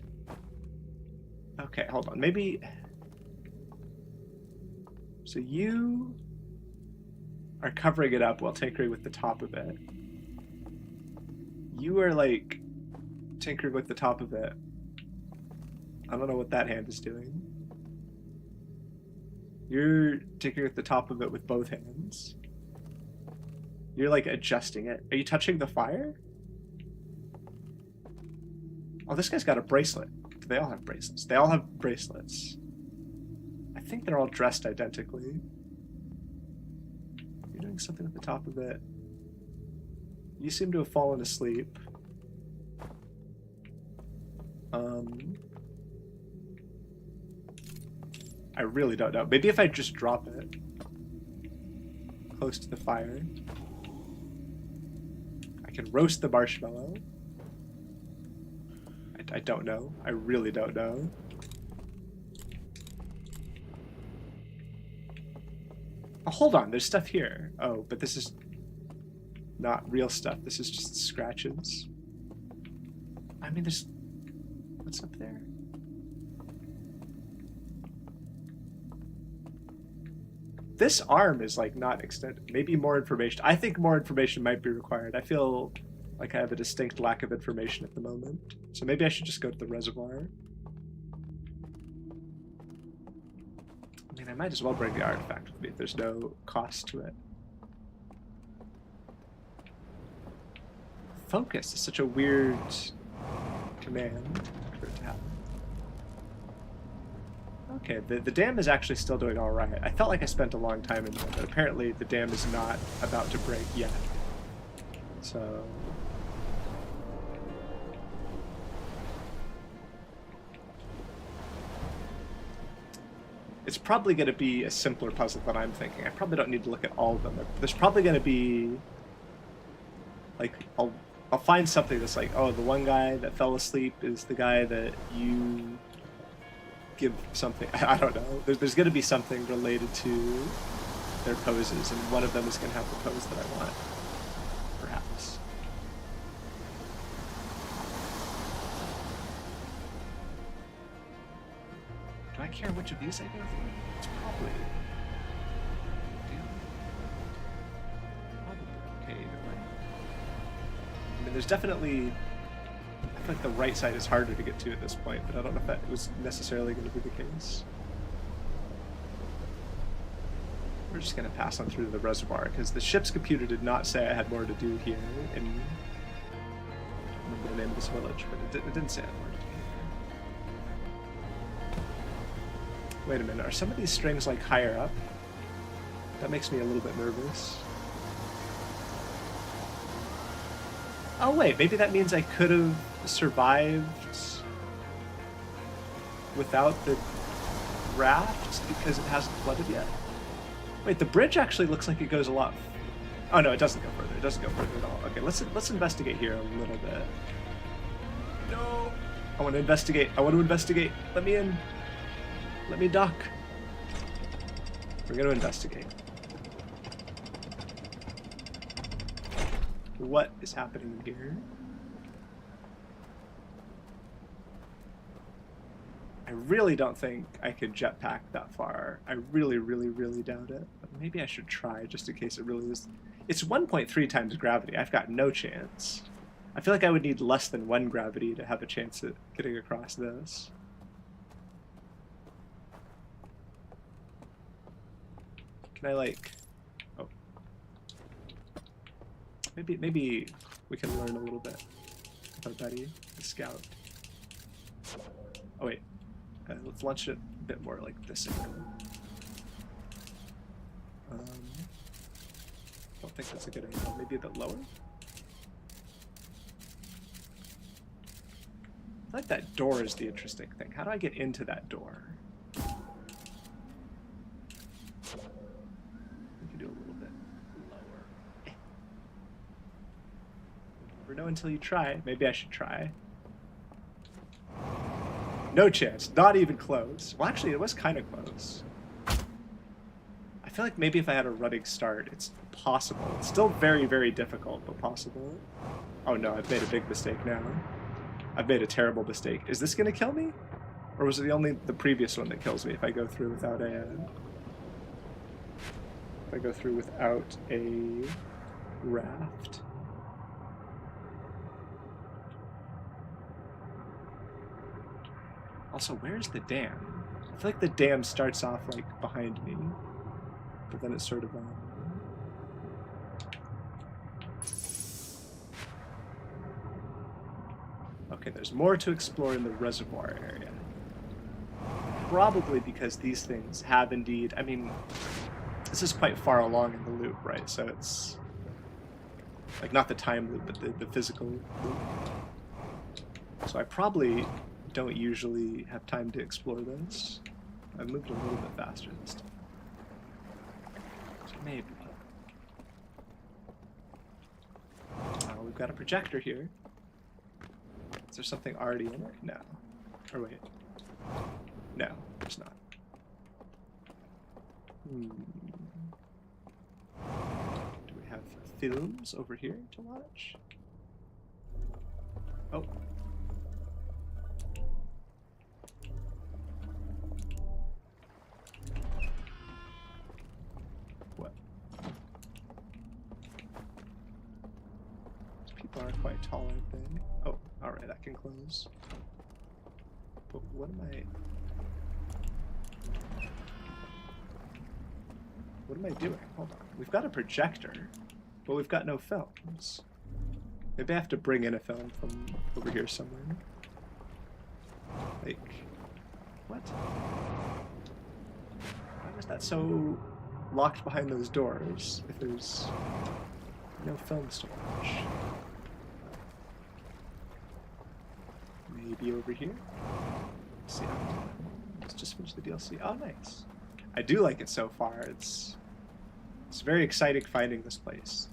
Speaker 1: Okay, hold on. Maybe... So you are covering it up while tinkering with the top of it. You are, like, tinkering with the top of it. I don't know what that hand is doing. You're tinkering with the top of it with both hands. You're, like, adjusting it. Are you touching the fire? Oh, this guy's got a bracelet. Do they all have bracelets? They all have bracelets. I think they're all dressed identically. You're doing something at the top of it. You seem to have fallen asleep. I really don't know. Maybe if I just drop it close to the fire, I can roast the marshmallow. I don't know. I really don't know. Oh, hold on. There's stuff here. Oh, but this is not real stuff. This is just scratches. I mean, there's... What's up there? This arm is, like, not extended. Maybe more information. I think more information might be required. I feel like I have a distinct lack of information at the moment. So maybe I should just go to the reservoir. I mean, I might as well bring the artifact with me if there's no cost to it. Focus is such a weird command for it to have. Okay, the dam is actually still doing all right. I felt like I spent a long time in there, but apparently the dam is not about to break yet. So... It's probably going to be a simpler puzzle than I'm thinking. I probably don't need to look at all of them. There's probably going to be... Like, I'll find something that's like, oh, the one guy that fell asleep is the guy that you give something. I don't know. There's going to be something related to their poses, and one of them is going to have the pose that I want. Perhaps. Do I care which of these I go through? It's probably... okay either way. I mean, there's definitely... I feel like the right side is harder to get to at this point, but I don't know if that was necessarily going to be the case. We're just going to pass on through to the reservoir, because the ship's computer did not say I had more to do here in... I don't remember the name of this village, but it didn't say I had more to do here. Wait a minute, are some of these strings like higher up? That makes me a little bit nervous. Oh wait, maybe that means I could have survived without the raft because it hasn't flooded yet? Wait, the bridge actually looks like it goes a lot. Oh no, it doesn't go further. It doesn't go further at all. Okay, let's investigate here a little bit. No, I want to investigate. I want to investigate. Let me in. Let me dock. We're going to investigate. What is happening here? I really don't think I could jetpack that far. I really, really, really doubt it. But maybe I should try just in case it really is. It's 1.3 times gravity. I've got no chance. I feel like I would need less than 1 gravity to have a chance at getting across this. Can I like... Oh. Maybe we can learn a little bit about Betty, the scout. Oh wait. Let's launch it a bit more like this angle. I don't think that's a good angle. Maybe a bit lower? I feel like that door is the interesting thing. How do I get into that door? We can do a little bit lower. Never know until you try. Maybe I should try. No chance. Not even close. Well, actually, it was kind of close. I feel like maybe if I had a running start, it's possible. It's still very, very difficult, but possible. Oh no, I've made a big mistake now. I've made a terrible mistake. Is this going to kill me? Or was it only the previous one that kills me if I go through without a... if I go through without a raft? Also, where's the dam? I feel like the dam starts off like behind me, but then it's sort of Okay, there's more to explore in the reservoir area. Probably because these things have indeed, I mean, this is quite far along in the loop, right? So it's like not the time loop, but the physical loop. So I probably don't usually have time to explore this. I've moved a little bit faster this time. So maybe. We've got a projector here. Is there something already in it? No. Or wait. No, there's not. Do we have films over here to watch? Oh. What? These people are quite tall, I think. Oh, alright, I can close. But what am I... What am I doing? Hold on. We've got a projector, but we've got no films. Maybe I have to bring in a film from over here somewhere. Like, what? Why was that so locked behind those doors if there's no films to watch? Maybe over here? Let's see how let's just finish the DLC. Oh, nice. I do like it so far. It's very exciting finding this place.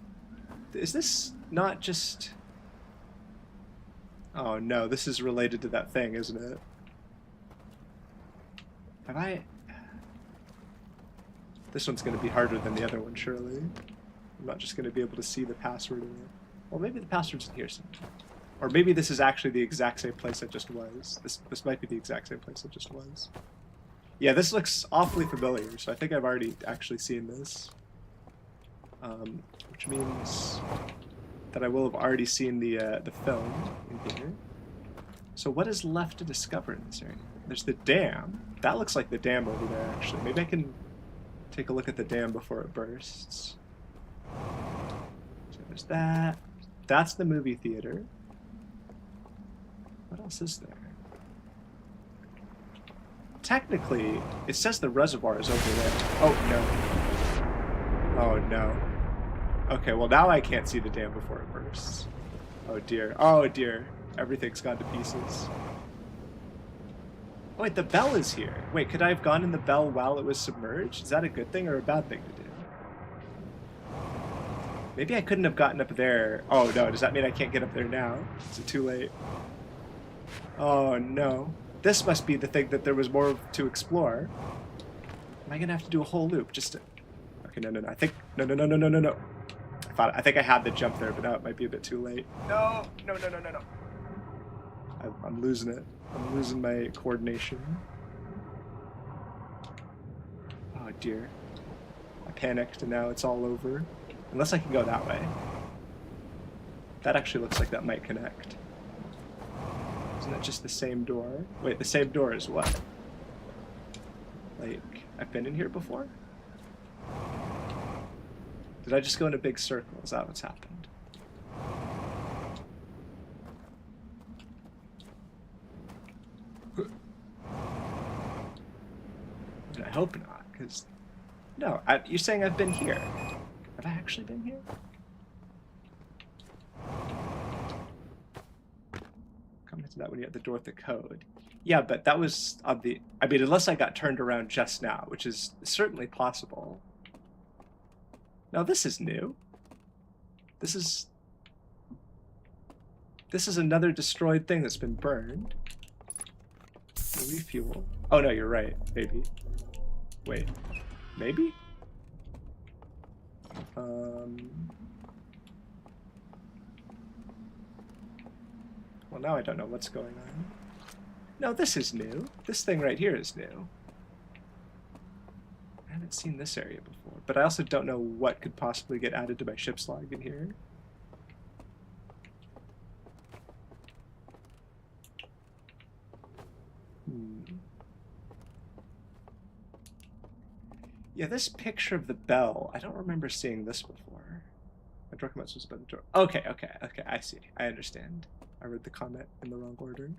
Speaker 1: Is this not just... Oh no, this is related to that thing, isn't it? Have I... This one's going to be harder than the other one, surely. I'm not just going to be able to see the password in it. Well, maybe the password's in here somewhere. Or maybe this is actually the exact same place I just was. This might be the exact same place I just was. Yeah, this looks awfully familiar, so I think I've already actually seen this. Which means that I will have already seen the film in here. So what is left to discover in this area? There's the dam. That looks like the dam over there, actually. Maybe I can take a look at the dam before it bursts. So there's that. That's the movie theater. What else is there? Technically, it says the reservoir is over there. Oh, no. Oh, no. Okay, well, now I can't see the dam before it bursts. Oh, dear. Oh, dear. Everything's gone to pieces. Oh wait, the bell is here. Wait, could I have gone in the bell while it was submerged? Is that a good thing or a bad thing to do? Maybe I couldn't have gotten up there. Oh no, does that mean I can't get up there now? Is it too late? Oh no. This must be the thing that there was more to explore. Am I gonna have to do a whole loop just to... Okay, no. I think... No. I think I had the jump there, but now it might be a bit too late. No. I'm losing it. I'm losing my coordination. Oh dear. I panicked and now it's all over. Unless I can go that way. That actually looks like that might connect. Isn't that just the same door? Wait, the same door is what? Like, I've been in here before? Did I just go in a big circle? Is that what's happened? I hope not, because... No, you're saying I've been here. Have I actually been here? Comment to that when you're at the door with the code. Yeah, but that was on the... I mean, unless I got turned around just now, which is certainly possible. Now, this is new. This is another destroyed thing that's been burned. Refuel. Oh, no, you're right. Maybe. Wait. Maybe? Well, now I don't know what's going on. No, this is new. This thing right here is new. I haven't seen this area before, but I also don't know what could possibly get added to my ship's log in here. Yeah, this picture of the bell, I don't remember seeing this before. My Dracomouse was about the door. Okay, I see. I understand. I read the comment in the wrong order.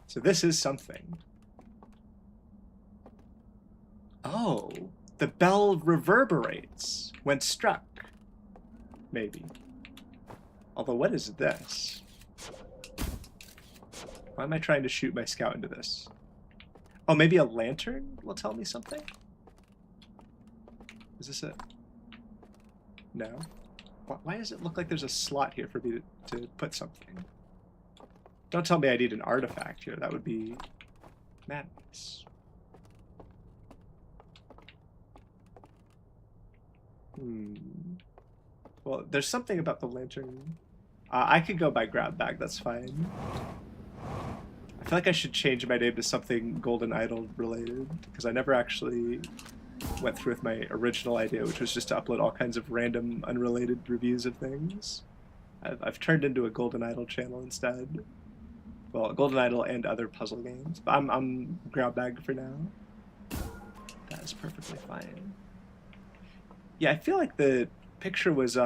Speaker 1: So this is something. Oh, the bell reverberates when struck. Maybe. Although, what is this? Why am I trying to shoot my scout into this? Oh, maybe a lantern will tell me something? Is this it? No. Why does it look like there's a slot here for me to put something? Don't tell me I need an artifact here. That would be madness. Well, there's something about the lantern. I could go by grab bag. That's fine. I feel like I should change my name to something Golden Idol related, because I never actually went through with my original idea, which was just to upload all kinds of random, unrelated reviews of things. I've turned into a Golden Idol channel instead. Well, Golden Idol and other puzzle games. But I'm grab bag for now. That is perfectly fine. Yeah, I feel like the picture was,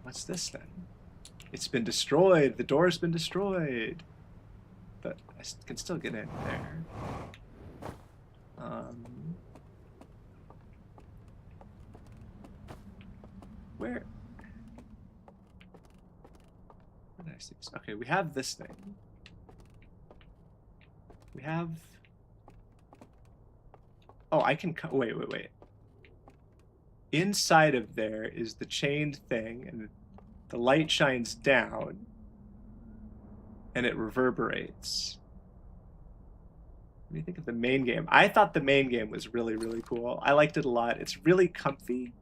Speaker 1: what's this then? It's been destroyed. The door's been destroyed. But I can still get in there. Where did I see this? Okay, we have this thing. We have... Oh, I can... Wait. Inside of there is the chained thing, and the light shines down, and it reverberates. What do you think of the main game? I thought the main game was really, really cool. I liked it a lot. It's really comfy.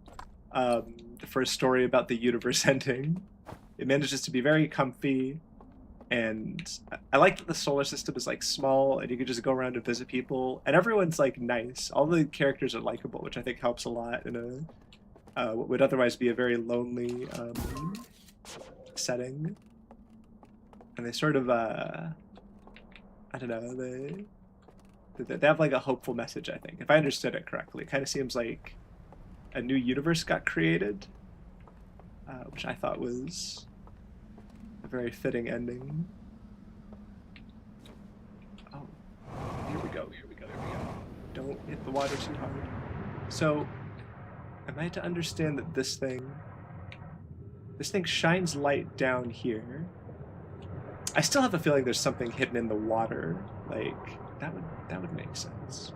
Speaker 1: The first story about the universe ending. It manages to be very comfy, and I like that the solar system is like small, and you can just go around and visit people, and everyone's like nice. All the characters are likable, which I think helps a lot in a what would otherwise be a very lonely setting. And they sort of I don't know, they have like a hopeful message, I think, if I understood it correctly. It kind of seems like a new universe got created, which I thought was a very fitting ending. Oh, here we go. Don't hit the water too hard. So, am I to understand that this thing shines light down here, I still have a feeling there's something hidden in the water. Like, that would make sense.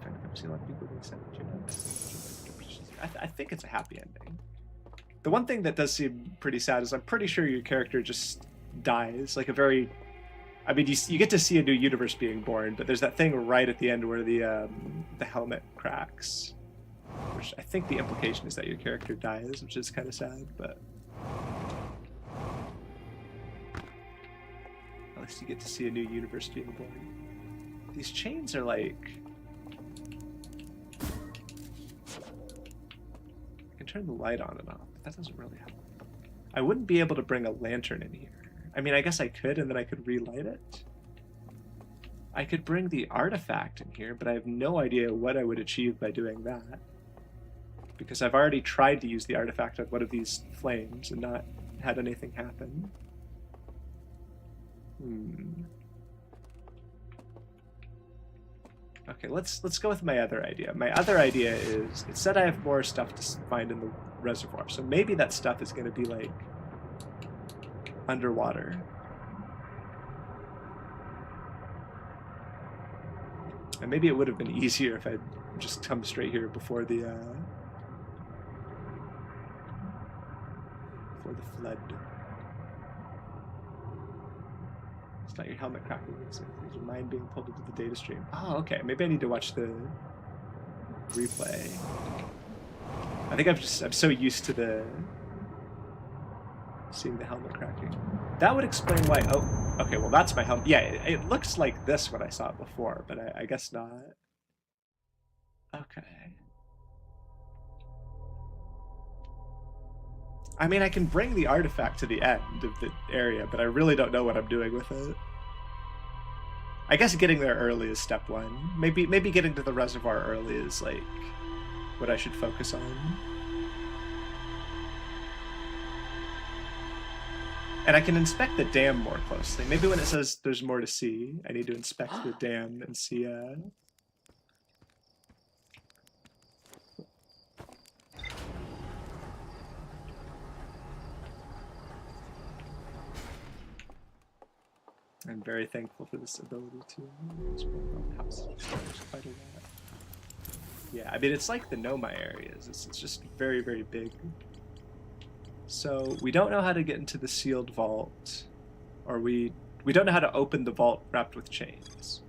Speaker 1: I've seen a lot of people being sent to I think it's a happy ending. The one thing that does seem pretty sad is I'm pretty sure your character just dies. Like a very... I mean, you get to see a new universe being born, but there's that thing right at the end where the helmet cracks. Which I think the implication is that your character dies, which is kind of sad, but... At least you get to see a new universe being born. These chains are like... I can turn the light on and off, but that doesn't really help. I wouldn't be able to bring a lantern in here. I mean, I guess I could, and then I could relight it. I could bring the artifact in here, but I have no idea what I would achieve by doing that. Because I've already tried to use the artifact on one of these flames and not had anything happen. Okay, let's go with my other idea. My other idea is, it said I have more stuff to find in the reservoir, so maybe that stuff is going to be like underwater. And maybe it would have been easier if I'd just come straight here before the flood. It's not your helmet cracking, it's your mind being pulled into the data stream. Oh, okay. Maybe I need to watch the replay. I think I'm so used to seeing the helmet cracking. That would explain why. Oh, okay. Well, that's my helmet. Yeah, it looks like this when I saw it before, but I guess not. Okay. I mean, I can bring the artifact to the end of the area, but I really don't know what I'm doing with it. I guess getting there early is step one. Maybe getting to the reservoir early is like what I should focus on. And I can inspect the dam more closely. Maybe when it says there's more to see, I need to inspect the dam and see I'm very thankful for this ability to house quite a lot. Yeah, I mean, it's like the Nomai areas. It's just very, very big. So we don't know how to get into the sealed vault, or we don't know how to open the vault wrapped with chains.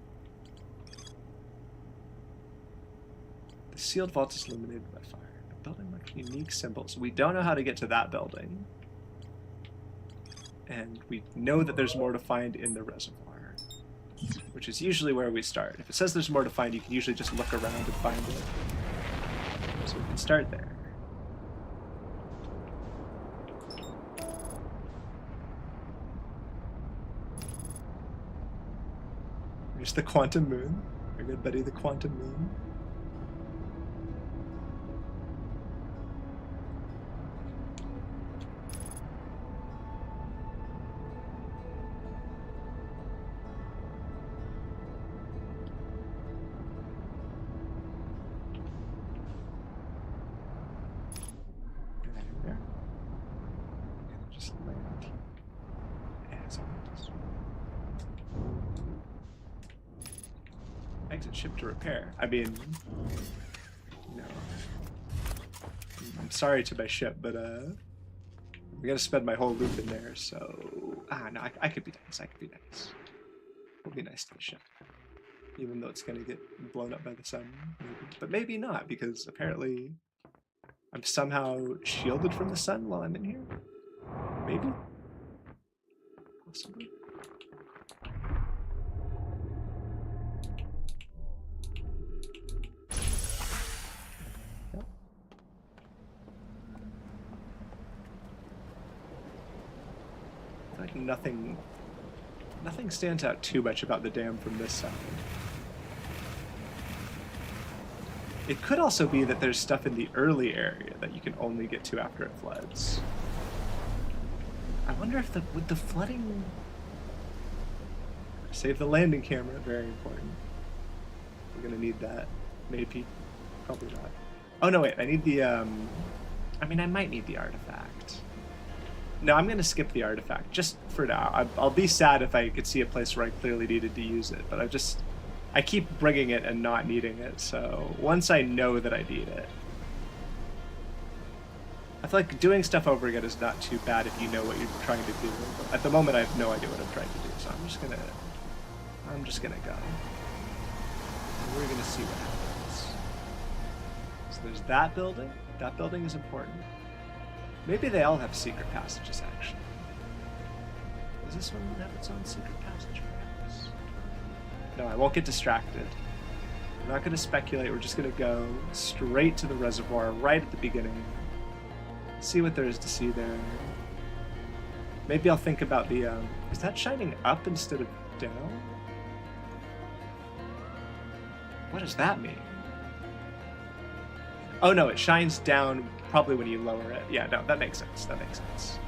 Speaker 1: The sealed vault is illuminated by fire. A building with unique symbols. We don't know how to get to that building. And we know that there's more to find in the reservoir, which is usually where we start. If it says there's more to find, you can usually just look around and find it. So we can start there. There's the Quantum Moon. Our good buddy, the Quantum Moon. Exit ship to repair. I mean, no. I'm sorry to my ship, but I'm gonna spend my whole loop in there, so... no, I could be nice. I could be nice. We'll be nice to the ship. Even though it's gonna get blown up by the sun. Maybe. But maybe not, because apparently I'm somehow shielded from the sun while I'm in here? Maybe? Possibly. Like nothing stands out too much about the dam from this side. It could also be that there's stuff in the early area that you can only get to after it floods. I wonder if would the flooding... Save the landing camera, very important. We're gonna need that. Maybe. Probably not. Oh no, wait, I need the I mean, I might need the artifact. No, I'm gonna skip the artifact just for now. I'll be sad if I could see a place where I clearly needed to use it, but I keep bringing it and not needing it. So once I know that I need it, I feel like doing stuff over again is not too bad if you know what you're trying to do. But at the moment, I have no idea what I'm trying to do, so I'm just gonna go. And we're gonna see what happens. So there's that building. That building is important. Maybe they all have secret passages, actually. Does this one have its own secret passage, perhaps? No, I won't get distracted. I'm not gonna speculate. We're just gonna go straight to the reservoir right at the beginning. See what there is to see there. Maybe I'll think about the, is that shining up instead of down? What does that mean? Oh no, it shines down probably when you lower it. Yeah, no, that makes sense. That makes sense.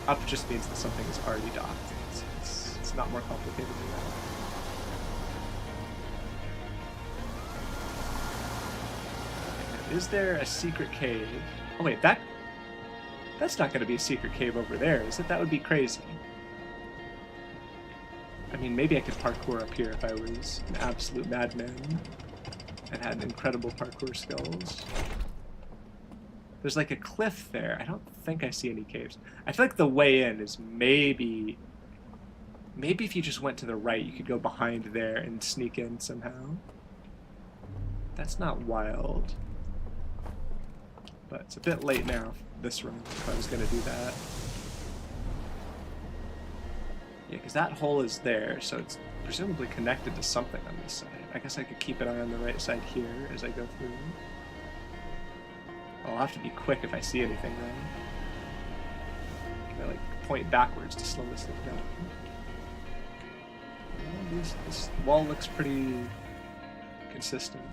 Speaker 1: Up just means that something is already docked. It's not more complicated than that. Is there a secret cave? Oh wait, that's not going to be a secret cave over there, is it? That would be crazy. I mean, maybe I could parkour up here if I was an absolute madman and had incredible parkour skills. There's like a cliff there. I don't think I see any caves. I feel like the way in is maybe if you just went to the right, you could go behind there and sneak in somehow. That's not wild. But it's a bit late now, this run, if I was going to do that. Yeah, because that hole is there, so it's presumably connected to something on this side. I guess I could keep an eye on the right side here as I go through. I'll have to be quick if I see anything, though. Can I, like, point backwards to slow this thing down? Well, this wall looks pretty consistent.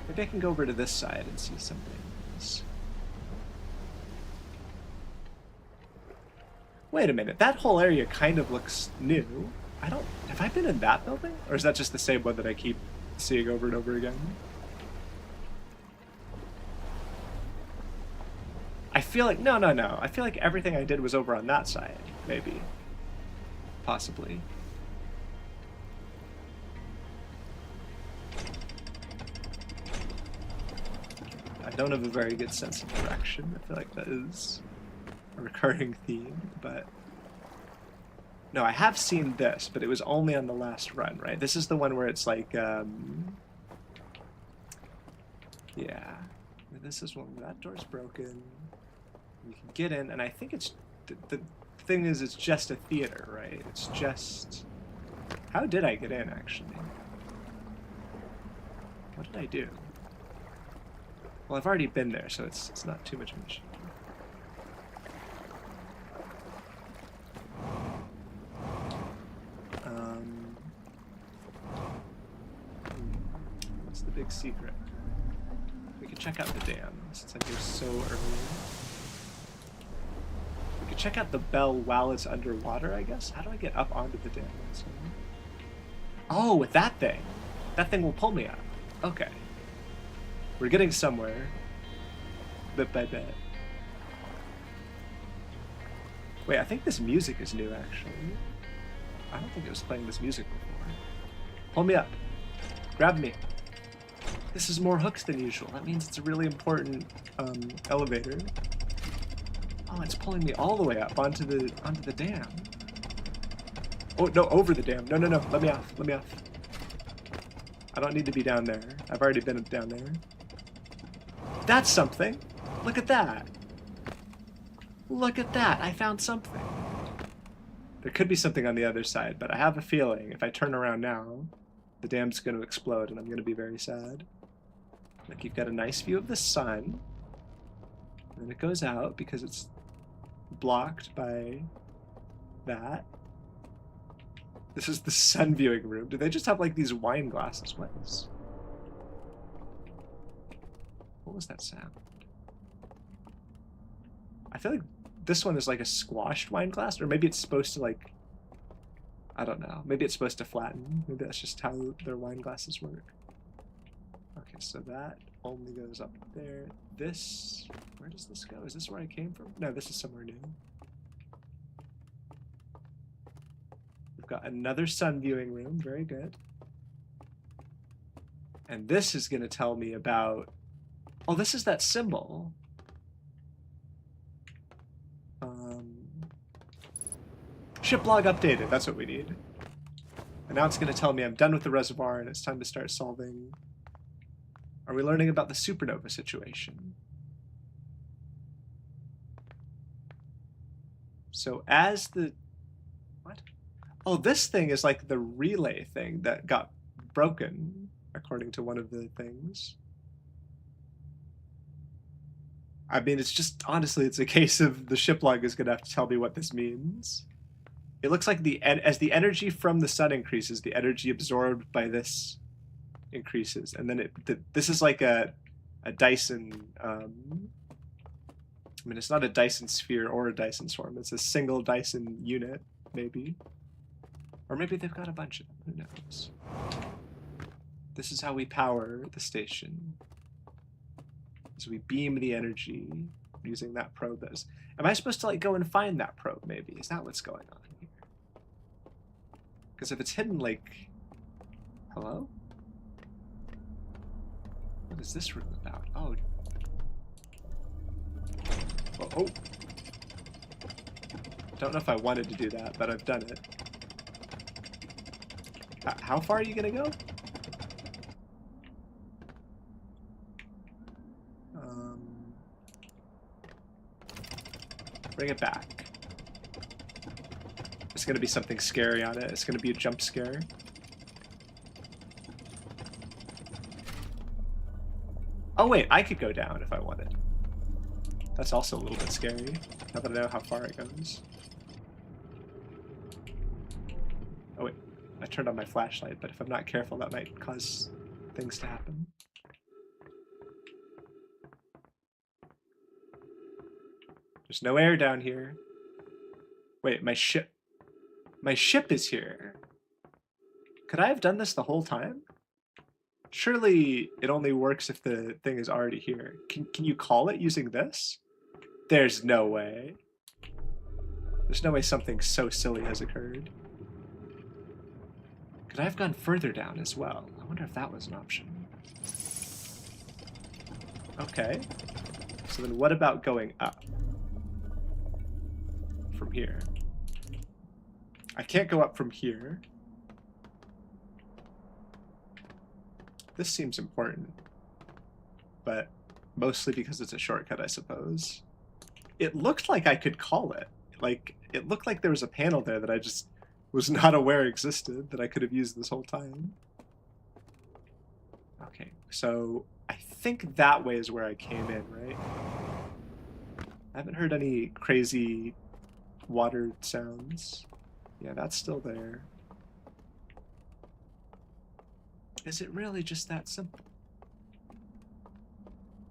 Speaker 1: Maybe I can go over to this side and see some things. Wait a minute, that whole area kind of looks new. Have I been in that building? Or is that just the same one that I keep seeing over and over again? I feel like, no. I feel like everything I did was over on that side, maybe. Possibly. I don't have a very good sense of direction. I feel like that is a recurring theme, but... No, I have seen this, but it was only on the last run, right? This is the one where it's like, yeah. This is one where that door's broken. You can get in, and I think it's... The thing is, it's just a theater, right? It's just... How did I get in, actually? What did I do? Well, I've already been there, so it's not too much of an issue. What's the big secret? We could check out the dam, since I'm here so early. We could check out the bell while it's underwater, I guess? How do I get up onto the dam? Oh, with that thing! That thing will pull me up. Okay. We're getting somewhere. Bit by bit. Wait, I think this music is new, actually. I don't think it was playing this music before. Pull me up. Grab me. This is more hooks than usual. That means it's a really important elevator. Oh, it's pulling me all the way up onto the dam. Oh, no, over the dam. No. Let me off. Let me off. I don't need to be down there. I've already been down there. That's something. Look at that. Look at that. I found something. There could be something on the other side, but I have a feeling if I turn around now, the dam's going to explode and I'm going to be very sad. Like, you've got a nice view of the sun, and then it goes out because it's blocked by that. This is the sun viewing room. Do they just have, like, these wine glasses? What was that sound? I feel like this one is like a squashed wine glass, or maybe it's supposed to, like, I don't know. Maybe it's supposed to flatten. Maybe that's just how their wine glasses work. Okay, so that only goes up there. This, where does this go? Is this where I came from? No, this is somewhere new. We've got another sun viewing room, very good. And this is going to tell me about, oh, this is that symbol. Ship log updated, that's what we need. And now it's going to tell me I'm done with the reservoir and it's time to start solving. Are we learning about the supernova situation? So as the, what? Oh, this thing is like the relay thing that got broken, according to one of the things. I mean, it's just, honestly, it's a case of the ship log is going to have to tell me what this means. It looks like as the energy from the sun increases, the energy absorbed by this increases. And then this is like a Dyson, I mean, it's not a Dyson sphere or a Dyson swarm. It's a single Dyson unit, maybe. Or maybe they've got a bunch of them, who knows? This is how we power the station. So we beam the energy using that probe. Am I supposed to like go and find that probe, maybe? Is that what's going on here? Because if it's hidden, like... Hello? What is this room about? Oh. Oh. Don't know if I wanted to do that, but I've done it. How far are you gonna go? Bring it back. It's gonna be something scary on it. It's gonna be a jump scare. Oh wait, I could go down if I wanted. That's also a little bit scary, now that I know how far it goes. Oh wait, I turned on my flashlight, but if I'm not careful, that might cause things to happen. There's no air down here. Wait, my ship is here. Could I have done this the whole time? Surely it only works if the thing is already here. Can you call it using this? There's no way. There's no way something so silly has occurred. Could I have gone further down as well? I wonder if that was an option. Okay. So then what about going up? From here. I can't go up from here. This seems important, but mostly because it's a shortcut, I suppose. It looked like I could call it. Like, it looked like there was a panel there that I just was not aware existed, that I could have used this whole time. Okay, so I think that way is where I came in, right? I haven't heard any crazy water sounds. Yeah, that's still there. Is it really just that simple?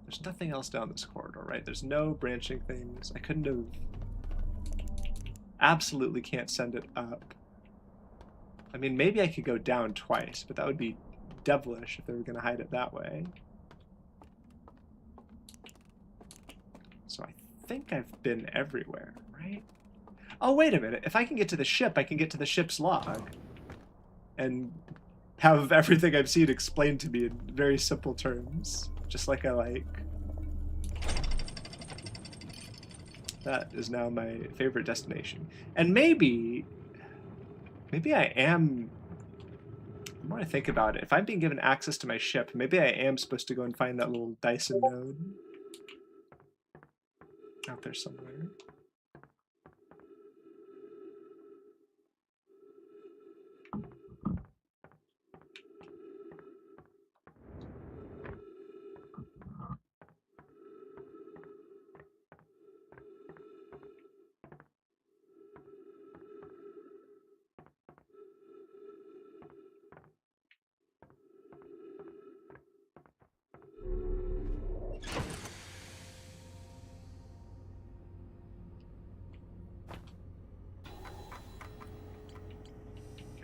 Speaker 1: There's nothing else down this corridor, right? There's no branching things. I couldn't have... Absolutely can't send it up. I mean, maybe I could go down twice, but that would be devilish if they were going to hide it that way. So I think I've been everywhere, right? Oh, wait a minute. If I can get to the ship, I can get to the ship's log. And have everything I've seen explained to me in very simple terms. Just like I like. That is now my favorite destination. And maybe I am... The more I think about it, if I'm being given access to my ship, maybe I am supposed to go and find that little Dyson node. Out there somewhere.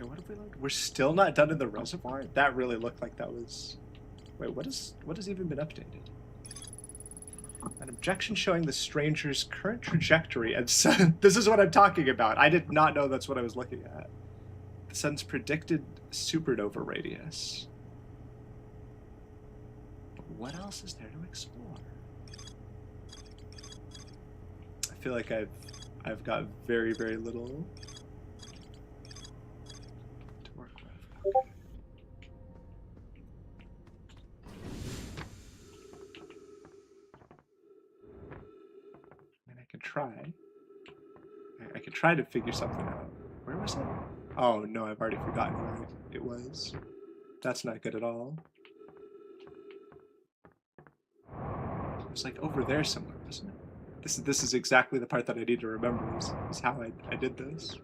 Speaker 1: Okay, what have we learned? We're still not done in the reservoir? That really looked like that was Wait, what has even been updated? An objection showing the stranger's current trajectory and this is what I'm talking about. I did not know that's what I was looking at. The sun's predicted supernova radius. But what else is there to explore? I feel like I've got very, very little to work with. Okay. I could try. I could try to figure something out. Where was it? Oh no, I've already forgotten where it was. That's not good at all. It was like over there somewhere, wasn't it? This is exactly the part that I need to remember is how I did this.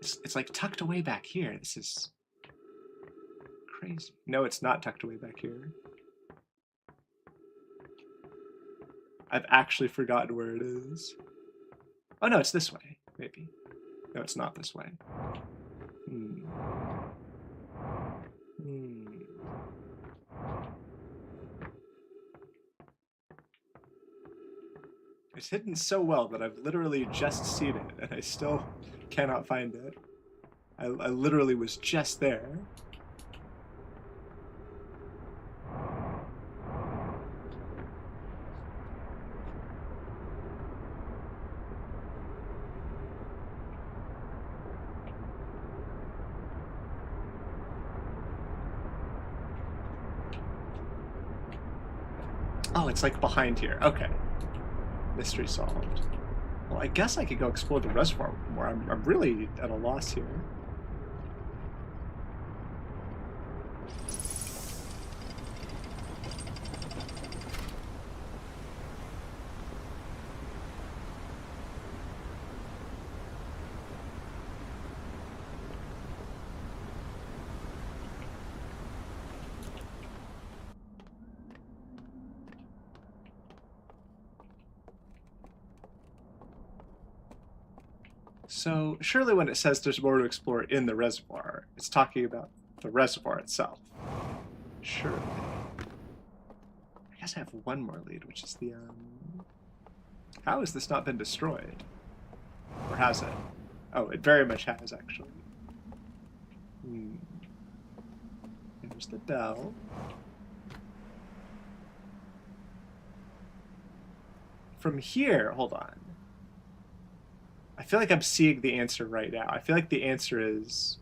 Speaker 1: It's like tucked away back here. This is crazy. No, it's not tucked away back here. I've actually forgotten where it is. Oh no, it's this way, maybe. No, it's not this way. It's hidden so well that I've literally just seen it, and I still cannot find it. I literally was just there. Oh, it's like behind here. Okay. Mystery solved. Well, I guess I could go explore the reservoir more. I'm really at a loss here. So, surely when it says there's more to explore in the reservoir, it's talking about the reservoir itself. Surely. I guess I have one more lead, which is the, How has this not been destroyed? Or has it? Oh, it very much has, actually. There's the bell. From here, hold on. I feel like I'm seeing the answer right now. I feel like the answer is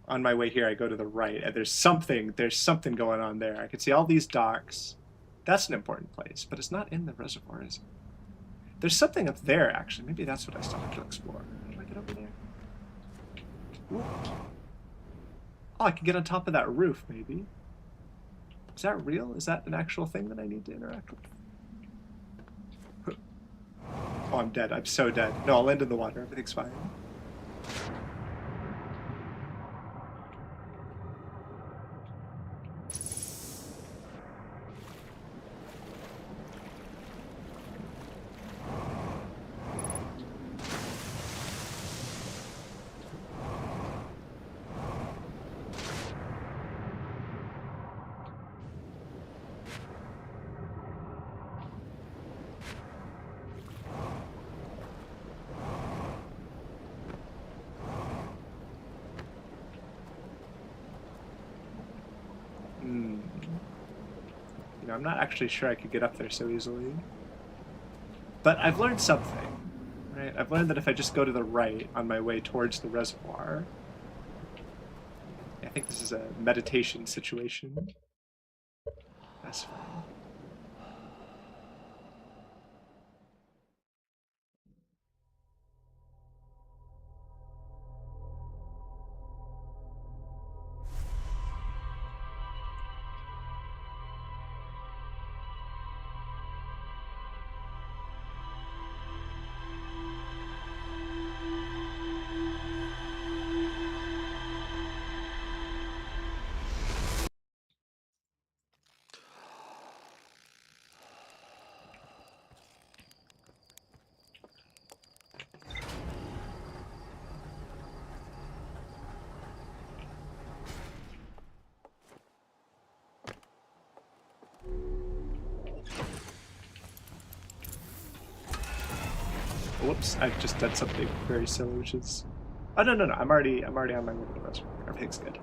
Speaker 1: on my way here. I go to the right, and there's something going on there. I can see all these docks. That's an important place, but it's not in the reservoir, is it? There's something up there, actually. Maybe that's what I still have to explore. Can I get over there? Ooh. Oh, I can get on top of that roof, maybe. Is that real? Is that an actual thing that I need to interact with? Oh, I'm dead. I'm so dead. No, I'll land in the water. Everything's fine. I'm not actually sure I could get up there so easily. But I've learned something, right? I've learned that if I just go to the right on my way towards the reservoir, I think this is a meditation situation. That's fine. whoops! I've just done something very silly, which is. Oh no. I'm already on my way to the reservoir. Everything's good.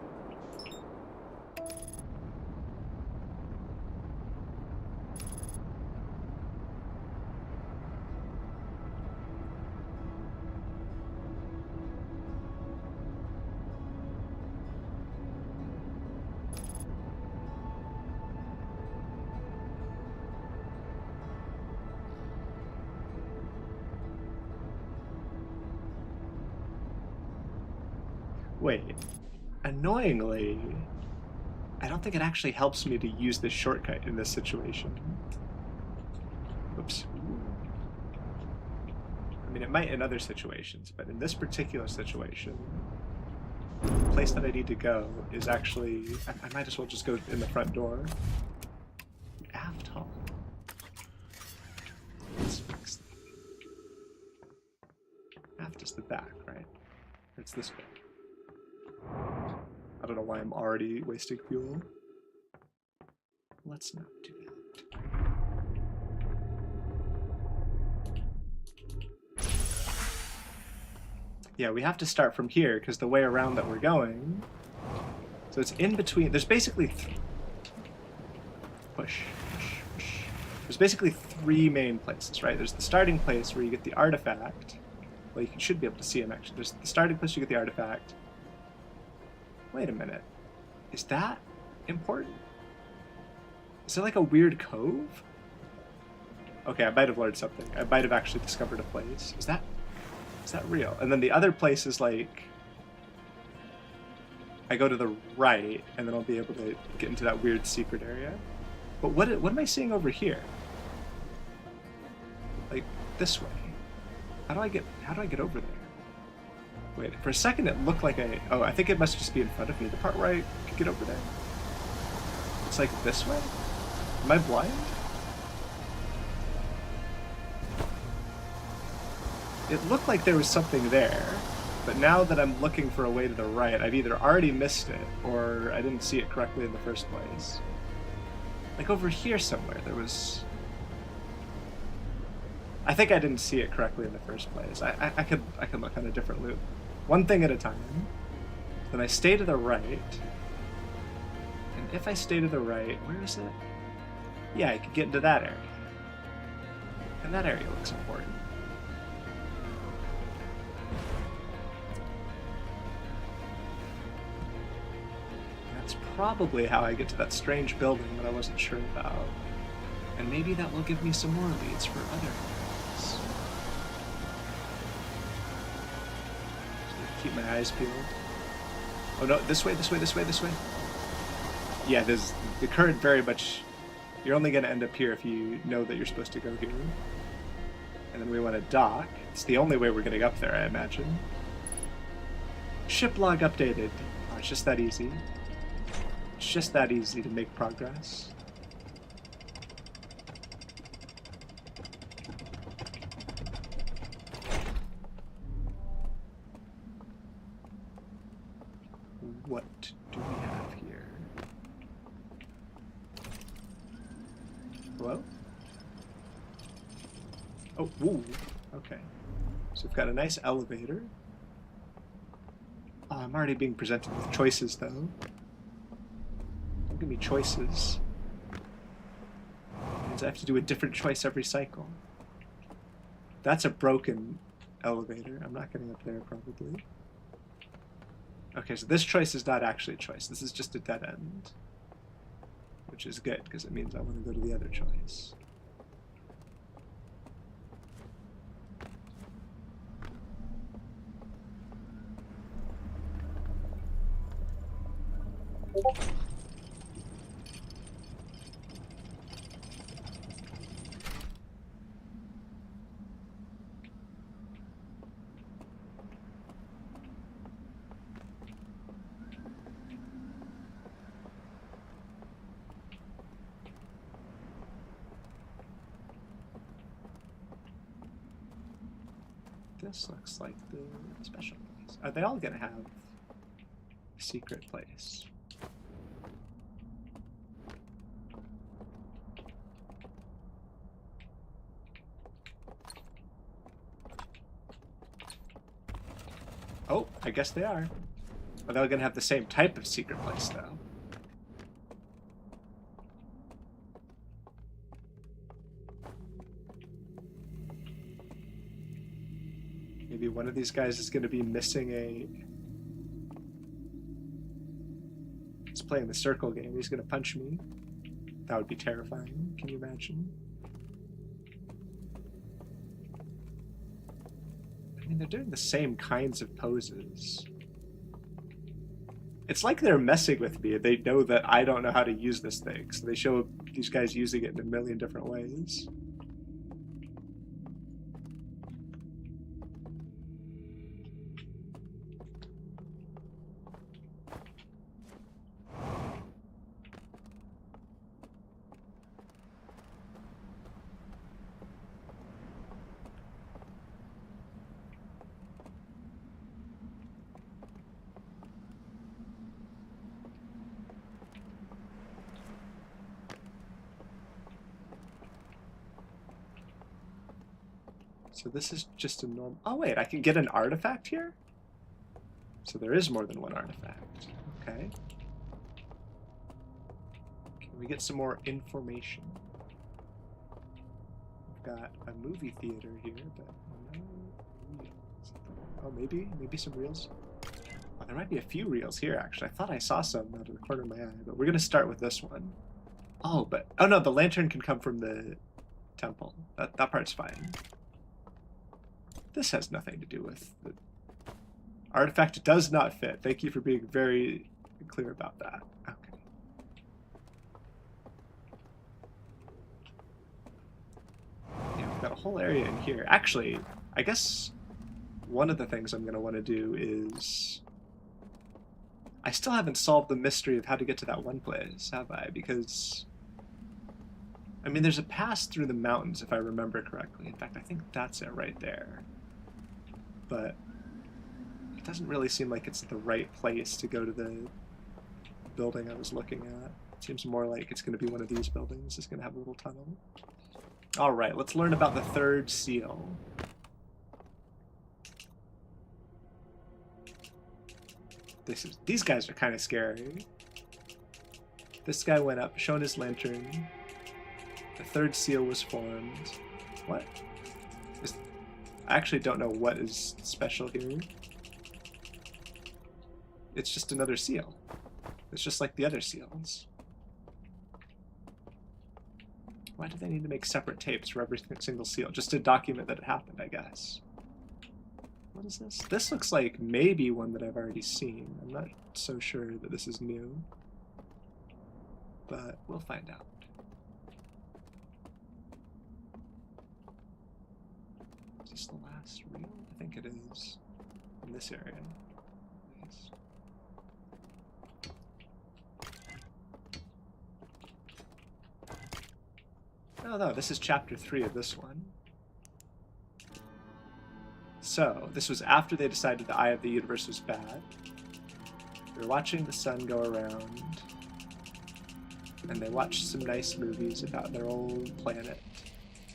Speaker 1: Wait, annoyingly, I don't think it actually helps me to use this shortcut in this situation. Oops. I mean, it might in other situations, but in this particular situation, the place that I need to go is actually... I might as well just go in the front door. Aft Hall. Let's fix that. Aft is the back, right? It's this way. I don't know why I'm already wasting fuel. Let's not do that. Yeah, we have to start from here because the way around that we're going. So it's in between. There's basically push. There's basically three main places, right? There's the starting place where you get the artifact. Well, you should be able to see them actually. There's the starting place, you get the artifact. Wait a minute. Is that important? Is it like a weird cove? Okay, I might have learned something. I might have actually discovered a place. Is that real? And then the other place is like... I go to the right, and then I'll be able to get into that weird secret area. But what am I seeing over here? Like, this way. How do I get over there? Wait, for a second it looked like oh, I think it must just be in front of me, the part where I could get over there. It's like this way? Am I blind? It looked like there was something there, but now that I'm looking for a way to the right, I've either already missed it, or I didn't see it correctly in the first place. Like over here somewhere, there was... I think I didn't see it correctly in the first place. I could look on a different loop. One thing at a time. Then I stay to the right. And if I stay to the right, where is it? Yeah, I could get into that area. And that area looks important. That's probably how I get to that strange building that I wasn't sure about. And maybe that will give me some more leads for other areas. So keep my eyes peeled. Oh no, this way. Yeah, there's the current very much... You're only going to end up here if you know that you're supposed to go here. And then we want to dock. It's the only way we're getting up there, I imagine. Ship log updated. Oh, it's just that easy. It's just that easy to make progress. What do we have here? Hello? Oh, woo. Okay. So we've got a nice elevator. Oh, I'm already being presented with choices, though. Don't give me choices. It means I have to do a different choice every cycle. That's a broken elevator. I'm not getting up there, probably. Okay, so this choice is not actually a choice. This is just a dead end. Which is good, because it means I want to go to the other choice. This looks like the special place. Are they all gonna have a secret place? Oh, I guess they are. Are they gonna have the same type of secret place, though? Maybe one of these guys is gonna be missing a... He's playing the circle game. He's gonna punch me. That would be terrifying. Can you imagine? I mean, they're doing the same kinds of poses. It's like they're messing with me. They know that I don't know how to use this thing, so they show these guys using it in a million different ways. So this is just a normal... Oh wait, I can get an artifact here? So there is more than one artifact. Okay. Can we get some more information? We've got a movie theater here, but no reels. Oh, maybe some reels? Oh, there might be a few reels here, actually. I thought I saw some out of the corner of my eye, but we're going to start with this one. Oh, but... Oh no, the lantern can come from the temple. That part's fine. This has nothing to do with the artifact. Does not fit. Thank you for being very clear about that. Okay. Yeah, we've got a whole area in here. Actually, I guess one of the things I'm going to want to do is... I still haven't solved the mystery of how to get to that one place, have I? Because... I mean, there's a pass through the mountains, if I remember correctly. In fact, I think that's it right there. But it doesn't really seem like it's the right place to go to the building I was looking at. It seems more like it's going to be one of these buildings. It's going to have a little tunnel. All right, let's learn about the third seal. These guys are kind of scary. This guy went up, shown his lantern. The third seal was formed. What? I actually don't know what is special here. It's just another seal. It's just like the other seals. Why do they need to make separate tapes for every single seal? Just to document that it happened, I guess. What is this? This looks like maybe one that I've already seen. I'm not so sure that this is new. But we'll find out. Is this the last reel? I think it is. In this area. Nice. Oh no, this is chapter 3 of this one. So, this was after they decided the Eye of the Universe was bad. They were watching the sun go around. And they watched some nice movies about their old planet.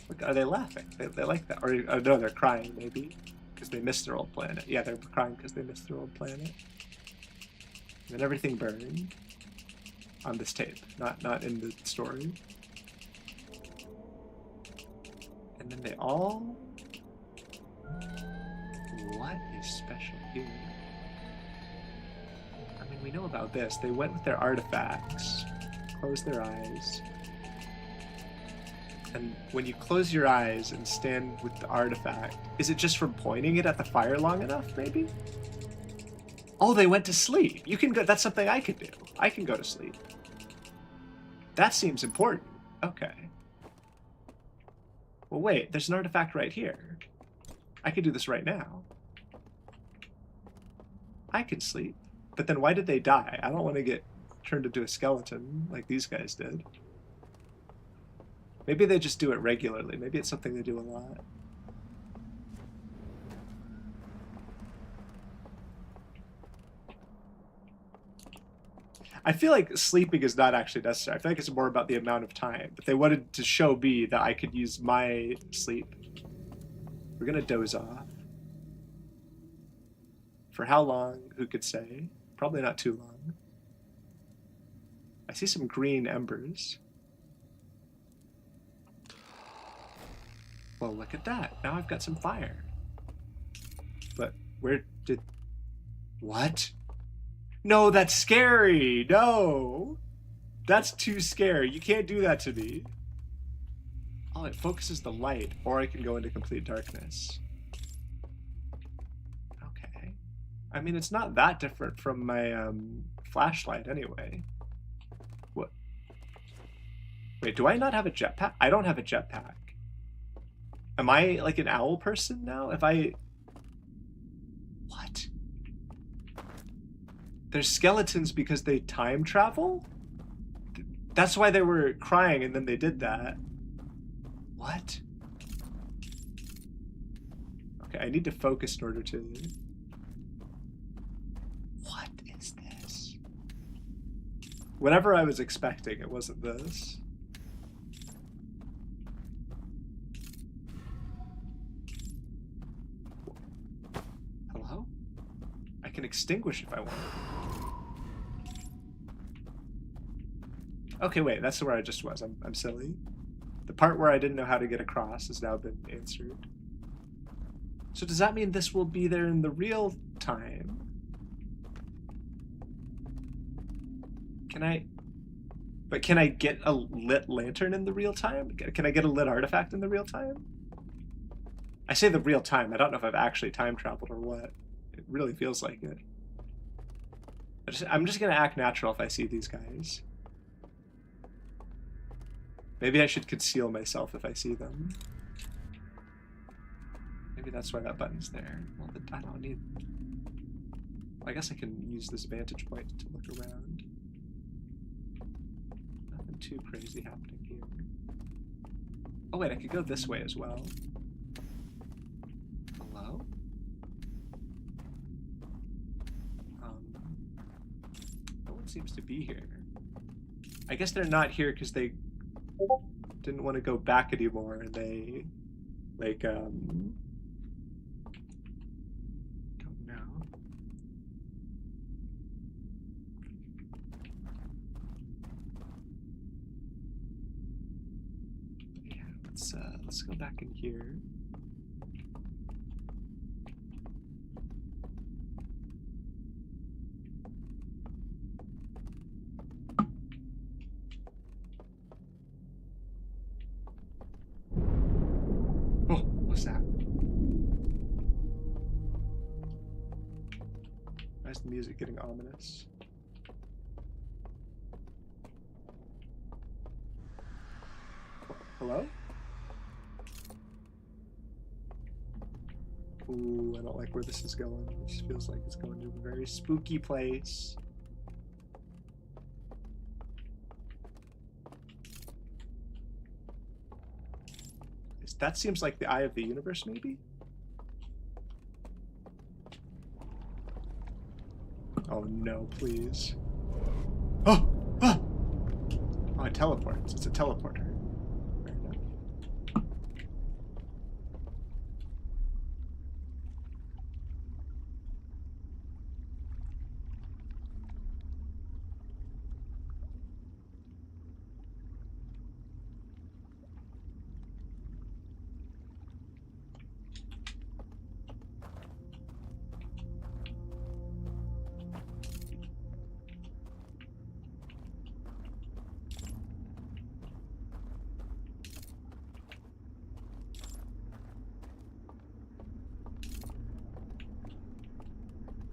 Speaker 1: Look, are they laughing? They like that. Or no, they're crying, maybe. Because they missed their old planet. Yeah, they're crying because they missed their old planet. And then everything burned. On this tape. Not in the story. And then they all... What is special here? I mean, we know about this. They went with their artifacts, closed their eyes, and when you close your eyes and stand with the artifact, is it just from pointing it at the fire long enough, maybe? Oh, they went to sleep. You can go. That's something I could do. I can go to sleep. That seems important. Okay. Well, wait. There's an artifact right here. I could do this right now. I can sleep. But then why did they die? I don't want to get turned into a skeleton like these guys did. Maybe they just do it regularly. Maybe it's something they do a lot. I feel like sleeping is not actually necessary. I feel like it's more about the amount of time. But they wanted to show me that I could use my sleep. We're gonna doze off. For how long? Who could say? Probably not too long. I see some green embers. Well, look at that. Now I've got some fire. But where did... What? No, that's scary. No. That's too scary. You can't do that to me. Oh, it focuses the light, or I can go into complete darkness. Okay. I mean, it's not that different from my flashlight anyway. What? Wait, do I not have a jetpack? I don't have a jetpack. Am I like an owl person now? If I... What? There's skeletons because they time travel? That's why they were crying and then they did that. What? Okay, I need to focus in order to... What is this? Whatever I was expecting, it wasn't this. Hello? I can extinguish if I want. Okay, wait, that's where I just was. I'm silly. The part where I didn't know how to get across has now been answered. So does that mean this will be there in the real time? Can I... But can I get a lit lantern in the real time? Can I get a lit artifact in the real time? I say the real time. I don't know if I've actually time traveled or what. It really feels like it. I'm just gonna act natural if I see these guys. Maybe I should conceal myself if I see them. Maybe that's why that button's there. Well, I don't need... I guess I can use this vantage point to look around. Nothing too crazy happening here. Oh wait, I could go this way as well. Hello? No one seems to be here. I guess they're not here because they didn't want to go back anymore, and they, like, don't know. Yeah, let's go back in here. What's that? Why is the music getting ominous? Hello? Ooh, I don't like where this is going. This feels like it's going to a very spooky place. That seems like the eye of the universe, maybe? Oh no, please. Oh! Ah! Oh, it teleports. It's a teleporter. Fair enough.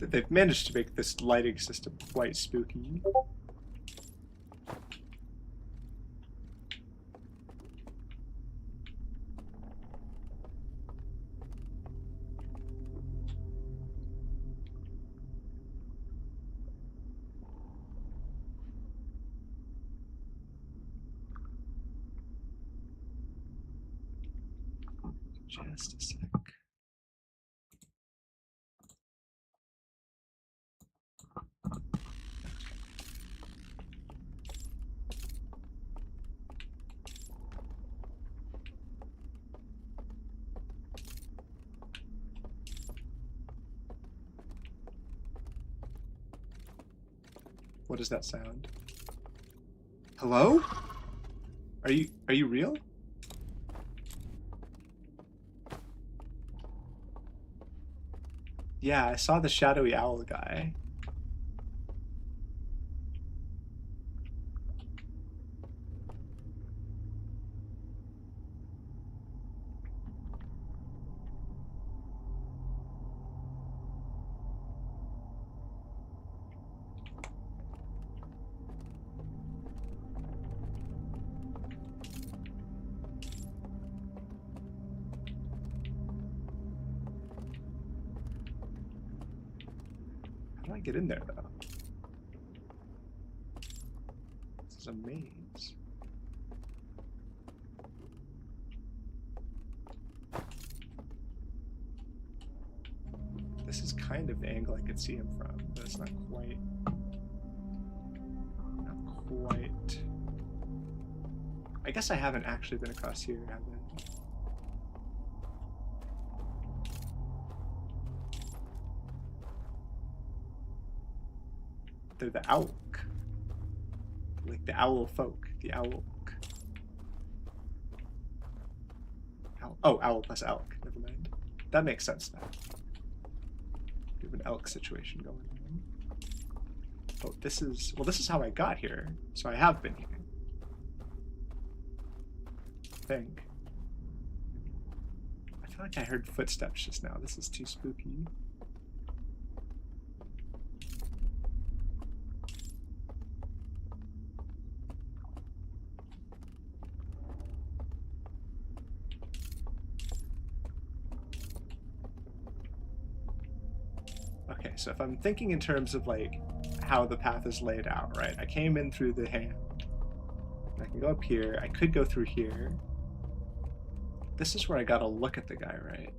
Speaker 1: They've managed to make this lighting system quite spooky. Just a sec. What is that sound? Hello? Are you real? Yeah, I saw the shadowy owl guy. How do I get in there, though? This is a maze. This is kind of the angle I could see him from, but it's not quite. Not quite. I guess I haven't actually been across here, have I? They're the Owlk. Like the owl folk. The Owlk. Oh, owl plus elk. Never mind. That makes sense now. We have an elk situation going on. Oh, this is... Well, this is how I got here. So I have been here. I think. I feel like I heard footsteps just now. This is too spooky. Okay, so if I'm thinking in terms of like how the path is laid out, right? I came in through the hand. I can go up here. I could go through here. This is where I gotta look at the guy, right?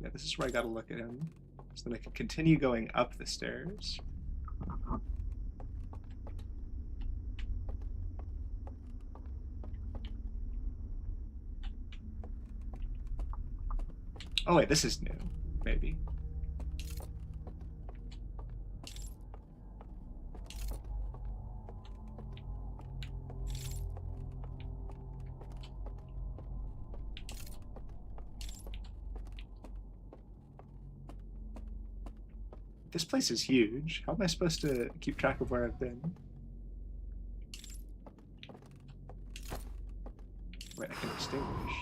Speaker 1: Yeah, this is where I gotta look at him. So then I can continue going up the stairs. Oh wait, this is new, maybe. This place is huge. How am I supposed to keep track of where I've been? Wait, I can extinguish.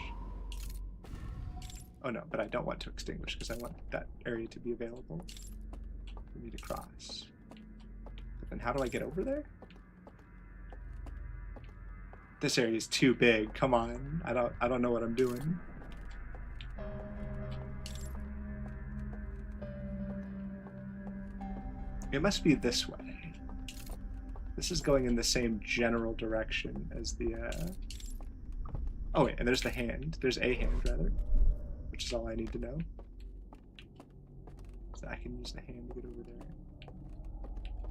Speaker 1: Oh no, but I don't want to extinguish because I want that area to be available for me to cross. But then how do I get over there? This area is too big. Come on. I don't know what I'm doing. It must be this way. This is going in the same general direction as the Oh wait, and there's the hand. There's a hand rather. Which is all I need to know. So I can use the hand to get over there.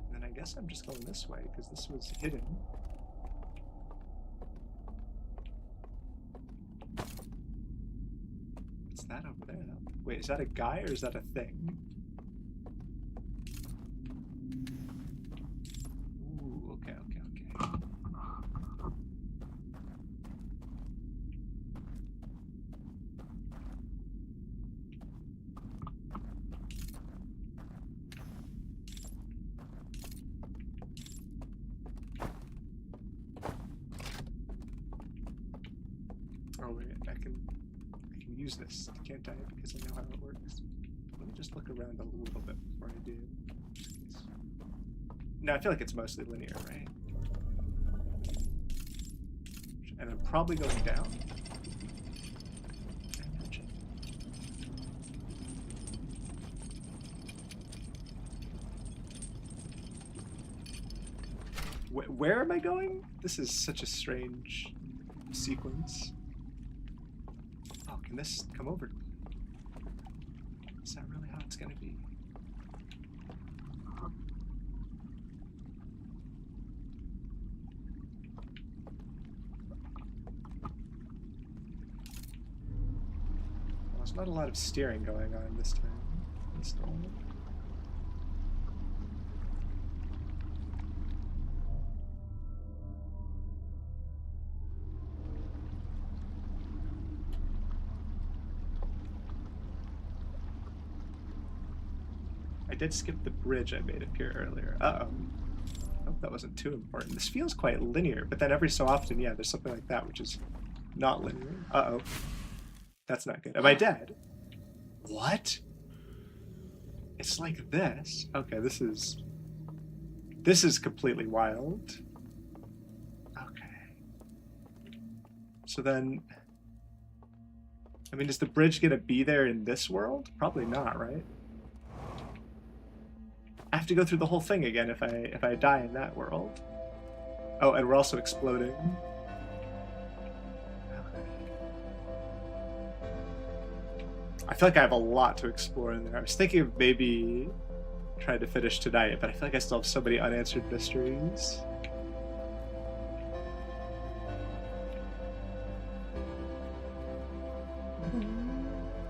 Speaker 1: And then I guess I'm just going this way, because this was hidden. What's that over there? Wait, is that a guy or is that a thing? Ooh, okay. Oh wait, I can use this, can't I? Because I know how it works. Let me just look around a little bit before I do. No, I feel like it's mostly linear, right? And I'm probably going down. Where am I going? This is such a strange sequence. Oh, can this come over to me? Is that really how it's gonna be? Well, there's not a lot of steering going on this time. I did skip the bridge I made appear earlier. Uh-oh. I hope that wasn't too important. This feels quite linear, but then every so often, yeah, there's something like that, which is not linear. Uh-oh. That's not good. Am I dead? What? It's like this. Okay, this is completely wild. Okay. So then, I mean, is the bridge gonna be there in this world? Probably not, right? I have to go through the whole thing again if I die in that world. Oh, and we're also exploding. I feel like I have a lot to explore in there. I was thinking of maybe trying to finish tonight, but I feel like I still have so many unanswered mysteries.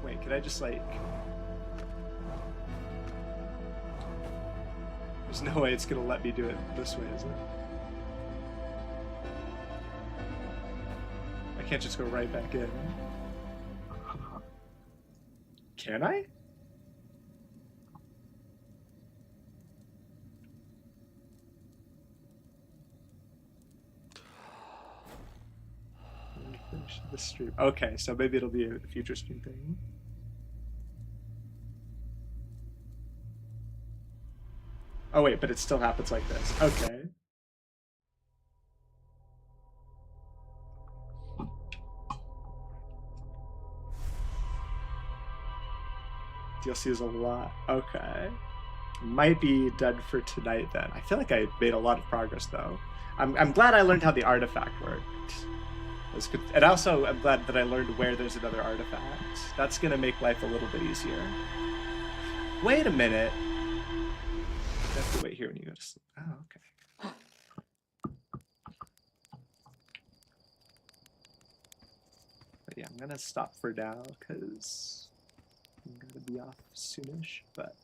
Speaker 1: Wait, can I just like... There's no way it's gonna let me do it this way, is it? I can't just go right back in. Can I? Finish the stream. Okay, so maybe it'll be a future stream thing. Oh wait, but it still happens like this. Okay. DLC is a lot. Okay. Might be done for tonight then. I feel like I made a lot of progress though. I'm glad I learned how the artifact worked. That's good. And also I'm glad that I learned where there's another artifact. That's gonna make life a little bit easier. Wait a minute. You have to wait here when you go to sleep. Oh, okay. But yeah, I'm gonna stop for now because I'm gonna be off soonish, but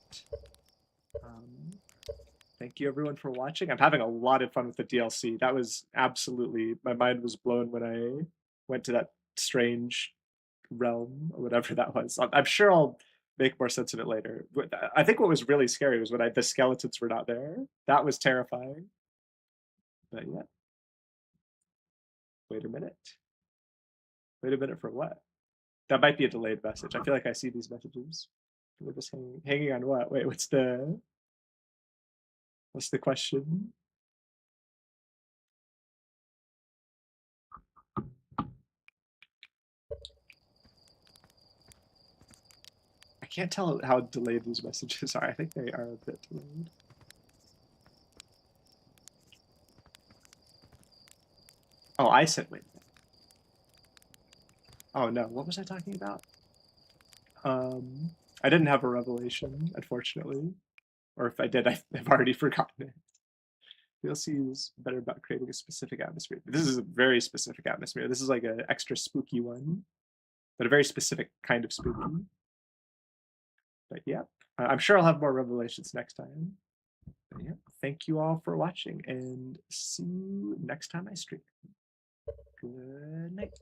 Speaker 1: thank you everyone for watching. I'm having a lot of fun with the DLC. That was absolutely, my mind was blown when I went to that strange realm or whatever that was. I'm sure I'll make more sense of it later. I think what was really scary was when the skeletons were not there. That was terrifying. But yeah. Wait a minute. Wait a minute for what? That might be a delayed message. I feel like I see these messages. We're just hanging on what? Wait, what's the question? I can't tell how delayed these messages are. I think they are a bit delayed. Oh, I said wait. Oh no, what was I talking about? I didn't have a revelation, unfortunately. Or if I did, I've already forgotten it. DLC is better about creating a specific atmosphere. This is a very specific atmosphere. This is like an extra spooky one, but a very specific kind of spooky. But yeah, I'm sure I'll have more revelations next time. But yeah, thank you all for watching and see you next time I stream. Good night.